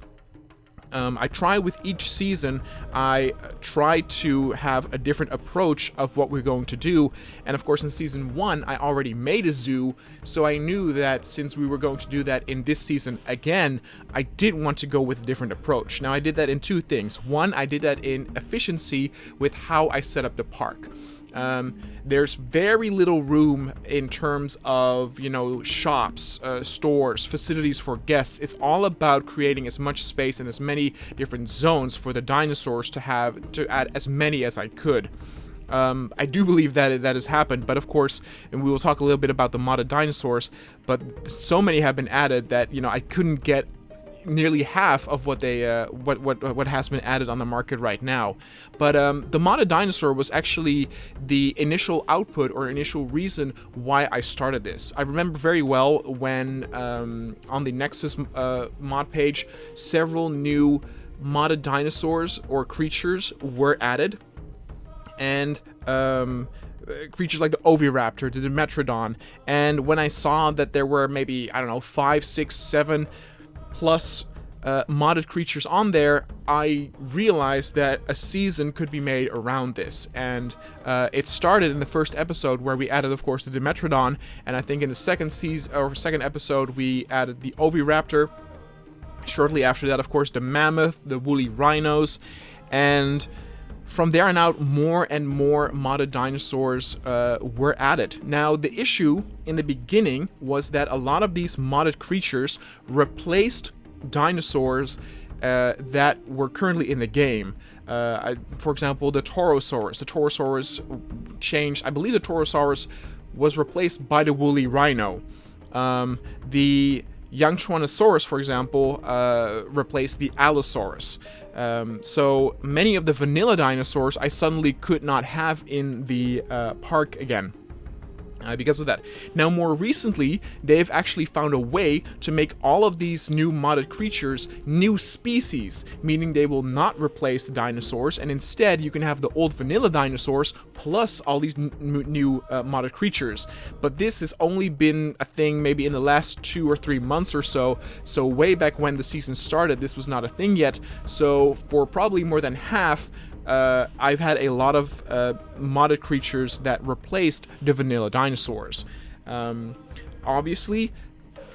I try with each season, I try to have a different approach of what we're going to do, and of course in Season 1 I already made a zoo, so I knew that since we were going to do that in this season again, I didn't want to go with a different approach. Now I did that in two things. One, I did that in efficiency with how I set up the park. There's very little room in terms of, shops, stores, facilities for guests. It's all about creating as much space and as many different zones for the dinosaurs to add as many as I could. I do believe that has happened, but of course, and we will talk a little bit about the modded dinosaurs, but so many have been added that, I couldn't get nearly half of what they what has been added on the market right now. But the modded dinosaur was actually the initial output or initial reason why I started this. I remember very well when on the Nexus mod page, several new modded dinosaurs or creatures were added, and creatures like the Oviraptor, the Dimetrodon, and when I saw that there were maybe, 5, 6, 7 plus modded creatures on there, I realized that a season could be made around this, and it started in the first episode where we added, of course, the Dimetrodon, and I think in the second episode we added the Oviraptor. Shortly after that, of course, the Mammoth, the woolly rhinos, and from there on out, more and more modded dinosaurs were added. Now, the issue in the beginning was that a lot of these modded creatures replaced dinosaurs that were currently in the game. For example, the Torosaurus. The Torosaurus changed. I believe the Torosaurus was replaced by the woolly rhino. The Yangchuanosaurus, for example, replaced the Allosaurus. So many of the vanilla dinosaurs I suddenly could not have in the park again. Because of that. Now, more recently, they've actually found a way to make all of these new modded creatures new species, meaning they will not replace the dinosaurs, and instead you can have the old vanilla dinosaurs plus all these new modded creatures. But this has only been a thing maybe in the last 2 or 3 months or so, so way back when the season started, this was not a thing yet, so for probably more than half, I've had a lot of modded creatures that replaced the vanilla dinosaurs. Obviously,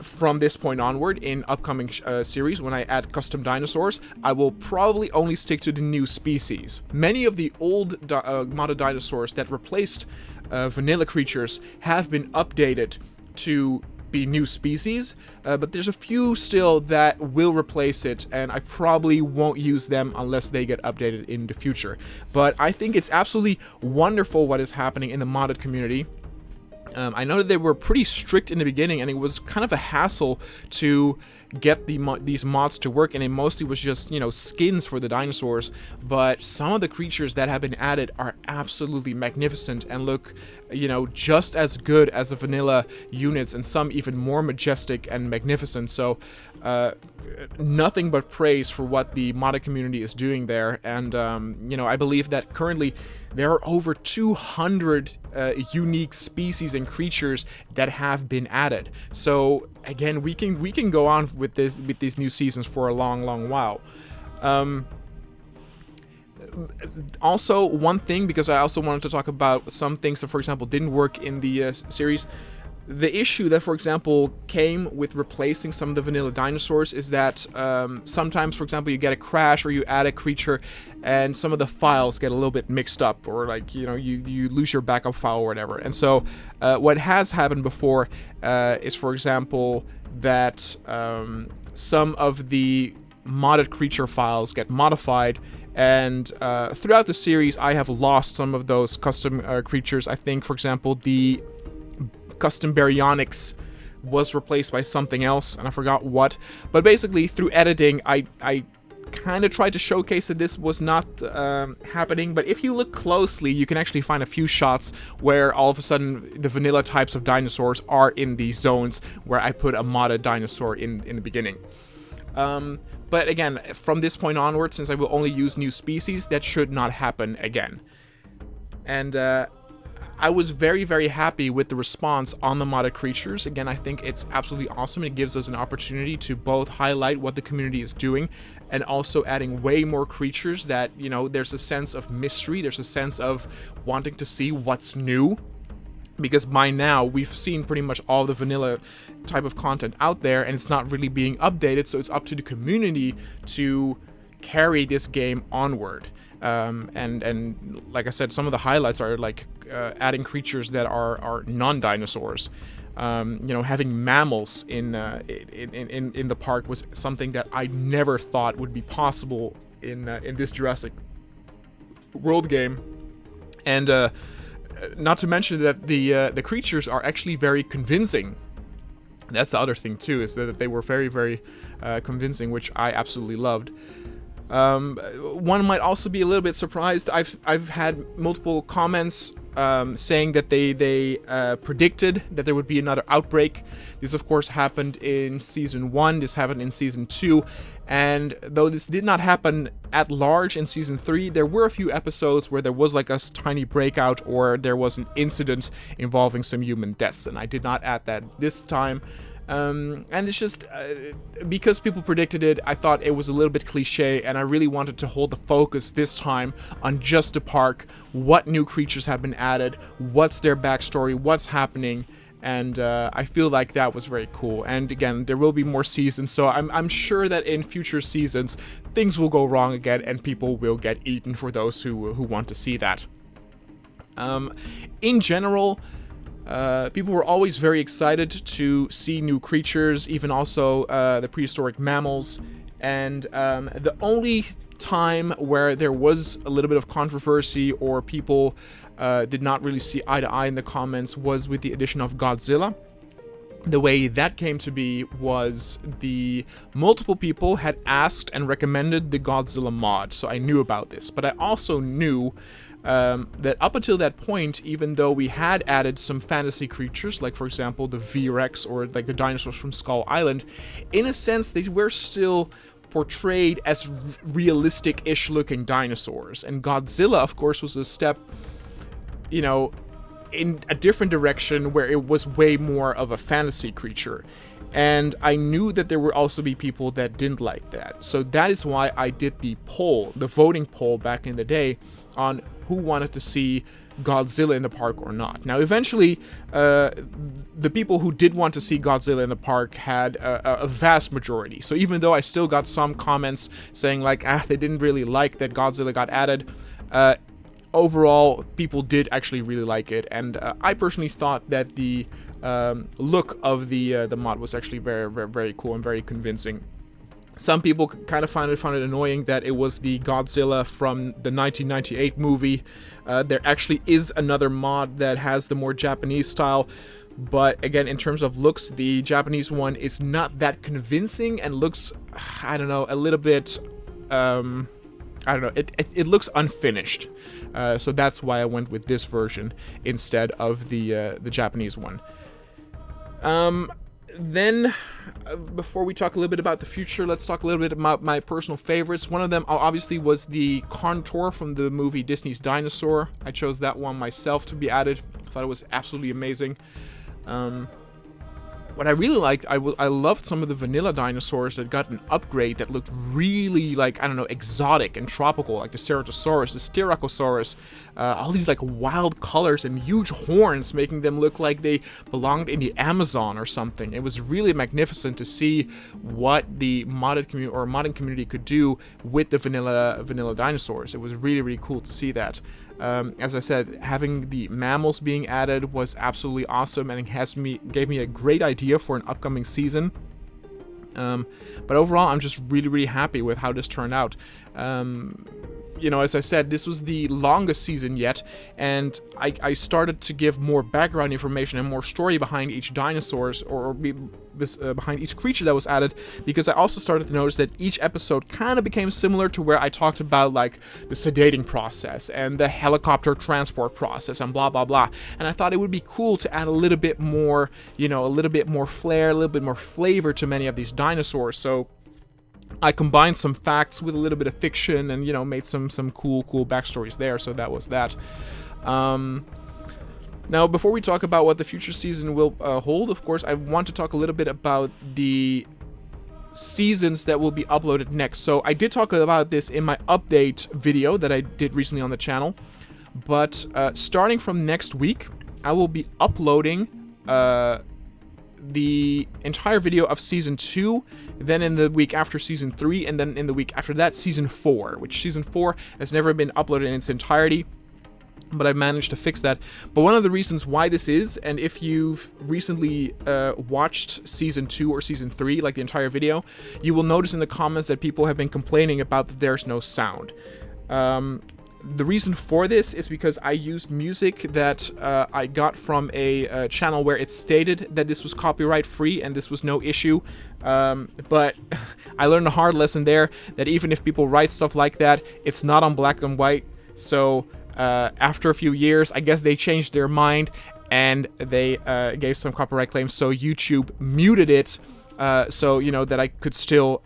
from this point onward, in upcoming series, when I add custom dinosaurs, I will probably only stick to the new species. Many of the old modded dinosaurs that replaced vanilla creatures have been updated to be new species, but there's a few still that will replace it, and I probably won't use them unless they get updated in the future. But I think it's absolutely wonderful what is happening in the modded community. I know that they were pretty strict in the beginning, and it was kind of a hassle to get these mods to work, and it mostly was just, skins for the dinosaurs. But some of the creatures that have been added are absolutely magnificent and look, just as good as the vanilla units, and some even more majestic and magnificent. So, nothing but praise for what the modded community is doing there. And, I believe that currently there are over 200 unique species and creatures that have been added. So again, we can go on with these new seasons for a long while. Also, one thing, because I also wanted to talk about some things that, for example, didn't work in the series. The issue that, for example, came with replacing some of the vanilla dinosaurs is that sometimes, for example, you get a crash or you add a creature and some of the files get a little bit mixed up, or you lose your backup file or whatever. And so what has happened before is, for example, that some of the modded creature files get modified, and throughout the series I have lost some of those custom creatures. I think, for example, the custom baryonyx was replaced by something else, and I forgot what. But basically, through editing, I kind of tried to showcase that this was not happening. But if you look closely, you can actually find a few shots where all of a sudden the vanilla types of dinosaurs are in these zones where I put a modded dinosaur in the beginning. But again, from this point onward, since I will only use new species, that should not happen again. And I was very happy with the response on the modded creatures. Again, I think it's absolutely awesome. It gives us an opportunity to both highlight what the community is doing and also adding way more creatures that, there's a sense of mystery. There's a sense of wanting to see what's new. Because by now, we've seen pretty much all the vanilla type of content out there, and it's not really being updated, so it's up to the community to carry this game onward. And like I said, some of the highlights are like adding creatures that are non-dinosaurs. Having mammals in the park was something that I never thought would be possible in this Jurassic World game. And not to mention that the creatures are actually very convincing. That's the other thing too, is that they were very convincing, which I absolutely loved. One might also be a little bit surprised. I've had multiple comments saying that they predicted that there would be another outbreak. This, of course, happened in Season 1. This happened in Season 2. And though this did not happen at large in Season 3, there were a few episodes where there was like a tiny breakout, or there was an incident involving some human deaths. And I did not add that this time. And it's just because people predicted it, I thought it was a little bit cliche, and I really wanted to hold the focus this time on just the park, what new creatures have been added, what's their backstory, what's happening, and I feel like that was very cool. And again, there will be more seasons, so I'm sure that in future seasons things will go wrong again, and people will get eaten for those who want to see that. In general, people were always very excited to see new creatures, even also the prehistoric mammals. And the only time where there was a little bit of controversy, or people did not really see eye to eye in the comments, was with the addition of Godzilla. The way that came to be was the multiple people had asked and recommended the Godzilla mod, so I knew about this. But I also knew that up until that point, even though we had added some fantasy creatures, like for example the V-Rex or like the dinosaurs from Skull Island, in a sense they were still portrayed as realistic-ish looking dinosaurs. And Godzilla, of course, was a step, in a different direction, where it was way more of a fantasy creature. And I knew that there would also be people that didn't like that. So that is why I did the voting poll back in the day on who wanted to see Godzilla in the park or not. Now, eventually, the people who did want to see Godzilla in the park had a vast majority. So even though I still got some comments saying like, they didn't really like that Godzilla got added, overall, people did actually really like it. And I personally thought that the look of the mod was actually very cool and very convincing. Some people kind of found it annoying that it was the Godzilla from the 1998 movie. There actually is another mod that has the more Japanese style, but again, in terms of looks, the Japanese one is not that convincing and looks, I don't know, a little bit, I don't know, it looks unfinished. So that's why I went with this version instead of the Japanese one. Then, before we talk a little bit about the future, let's talk a little bit about my personal favorites. One of them, obviously, was the Contour from the movie Disney's Dinosaur. I chose that one myself to be added. I thought it was absolutely amazing. What I really liked, I loved some of the vanilla dinosaurs that got an upgrade that looked really, like, I don't know, exotic and tropical, like the Ceratosaurus, the Styracosaurus, all these, like, wild colors and huge horns, making them look like they belonged in the Amazon or something. It was really magnificent to see what the modded community, or modding community, could do with the vanilla dinosaurs. It was really, really cool to see that. As I said, having the mammals being added was absolutely awesome, and it gave me a great idea for an upcoming season. But overall, I'm just really, really happy with how this turned out. You know, as I said, this was the longest season yet, and I started to give more background information and more story behind each dinosaurs, or behind each creature that was added, because I also started to notice that each episode kind of became similar to where I talked about, like, the sedating process and the helicopter transport process and blah blah blah. And I thought it would be cool to add a little bit more, you know, a little bit more flair, a little bit more flavor to many of these dinosaurs. So I combined some facts with a little bit of fiction, and, you know, made some cool backstories there. So that was that. Now, before we talk about what the future season will hold, of course, I want to talk a little bit about the seasons that will be uploaded next. So I did talk about this in my update video that I did recently on the channel, but starting from next week, I will be uploading the entire video of Season 2, then in the week after Season 3, and then in the week after that, Season 4, which Season 4 has never been uploaded in its entirety, but I've managed to fix that. But one of the reasons why this is, and if you've recently watched Season 2 or Season 3, like the entire video, you will notice in the comments that people have been complaining about that there's no sound. The reason for this is because I used music that I got from a channel where it stated that this was copyright free and this was no issue, but I learned a hard lesson there, that even if people write stuff like that, it's not on black and white. So after a few years, I guess they changed their mind and they gave some copyright claims, so YouTube muted it. So, you know, that I could still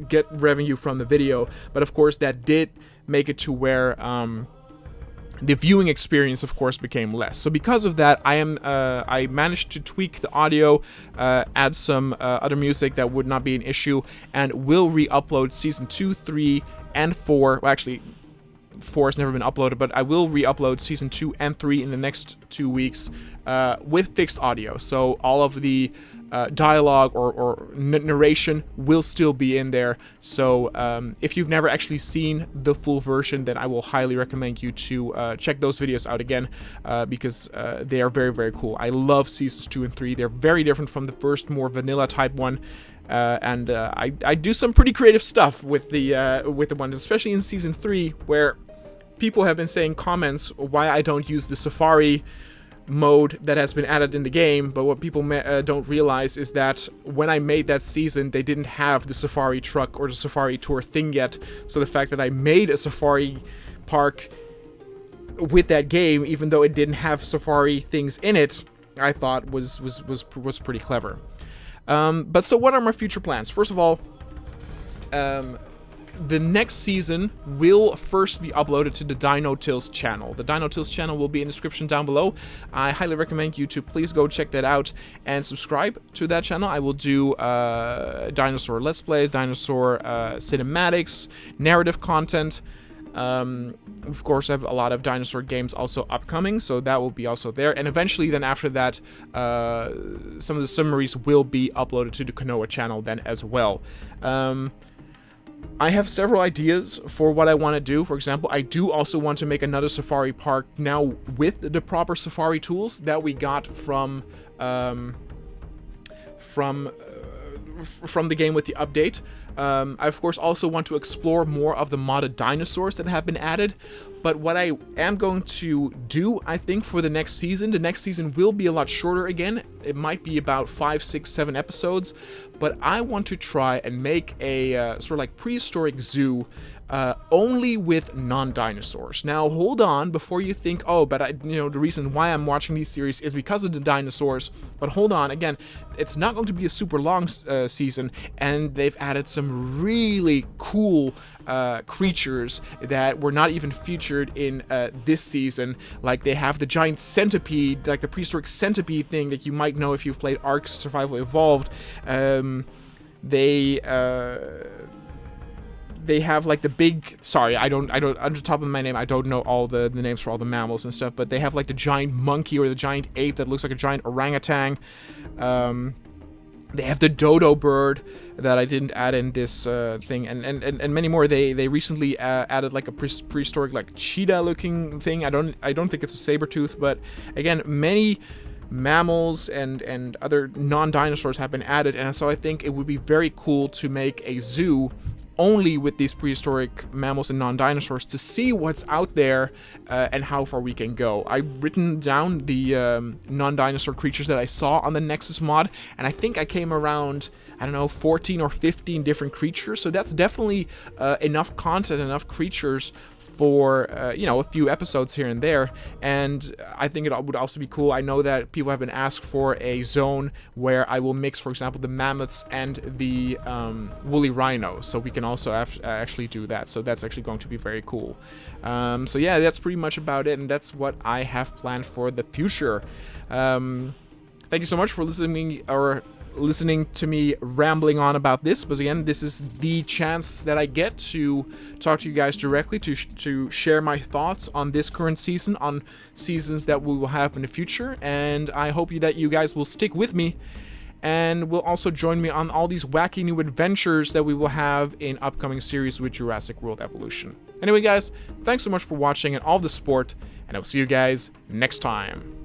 get revenue from the video. But of course, that did make it to where the viewing experience, of course, became less. So because of that, I managed to tweak the audio, add some other music that would not be an issue, and will re-upload Season 2, 3, and 4. Well, actually, 4 has never been uploaded, but I will re-upload Season 2 and 3 in the next 2 weeks with fixed audio. So all of the dialogue or narration will still be in there. So if you've never actually seen the full version, then I will highly recommend you to check those videos out again, because they are very, very cool. I love Seasons 2 and 3. They're very different from the first, more vanilla type one. And I do some pretty creative stuff with the ones, especially in Season 3, where people have been saying comments why I don't use the Safari mode that has been added in the game. But what people don't realize is that when I made that season, they didn't have the Safari truck or the Safari tour thing yet. So the fact that I made a Safari park with that game, even though it didn't have Safari things in it, I thought was pretty clever. But so what are my future plans? First of all, the next season will first be uploaded to the Dino Tales channel. The Dino Tales channel will be in the description down below. I highly recommend you to please go check that out and subscribe to that channel. I will do dinosaur Let's Plays, dinosaur cinematics, narrative content. Of course, I have a lot of dinosaur games also upcoming, so that will be also there. And eventually, then after that, some of the summaries will be uploaded to the Konoha channel then as well. I have several ideas for what I want to do. For example, I do also want to make another safari park now with the proper safari tools that we got from from the game with the update. I of course also want to explore more of the modded dinosaurs that have been added, but what I am going to do, I think, for the next season will be a lot shorter again. It might be about 5, 6, 7 episodes, but I want to try and make a sort of like prehistoric zoo only with non-dinosaurs. Now, hold on before you think, oh, but the reason why I'm watching these series is because of the dinosaurs. But hold on, again, it's not going to be a super long season, and they've added some really cool creatures that were not even featured in this season. Like, they have the giant centipede, like the prehistoric centipede thing that you might know if you've played Ark Survival Evolved. They have like the big, sorry, I don't, on the top of my name, I don't know all the names for all the mammals and stuff, but they have like the giant monkey or the giant ape that looks like a giant orangutan. They have the dodo bird that I didn't add in this thing, and many more. They recently added like a prehistoric like cheetah looking thing. I don't think it's a saber tooth, but again, many mammals and other non-dinosaurs have been added, and so I think it would be very cool to make a zoo only with these prehistoric mammals and non-dinosaurs to see what's out there and how far we can go. I've written down the non-dinosaur creatures that I saw on the Nexus mod, and I think I came around, I don't know, 14 or 15 different creatures, so that's definitely enough content, enough creatures for a few episodes here and there. And I think it would also be cool. I know that people have been asked for a zone where I will mix, for example, the mammoths and the woolly rhinos, so we can also actually do that. So that's actually going to be very cool. So yeah, that's pretty much about it, and that's what I have planned for the future. Thank you so much for listening to me rambling on about this, but again, this is the chance that I get to talk to you guys directly, to share my thoughts on this current season, on seasons that we will have in the future, and I hope that you guys will stick with me and will also join me on all these wacky new adventures that we will have in upcoming series with Jurassic World Evolution. Anyway guys, thanks so much for watching and all the support, and I will see you guys next time.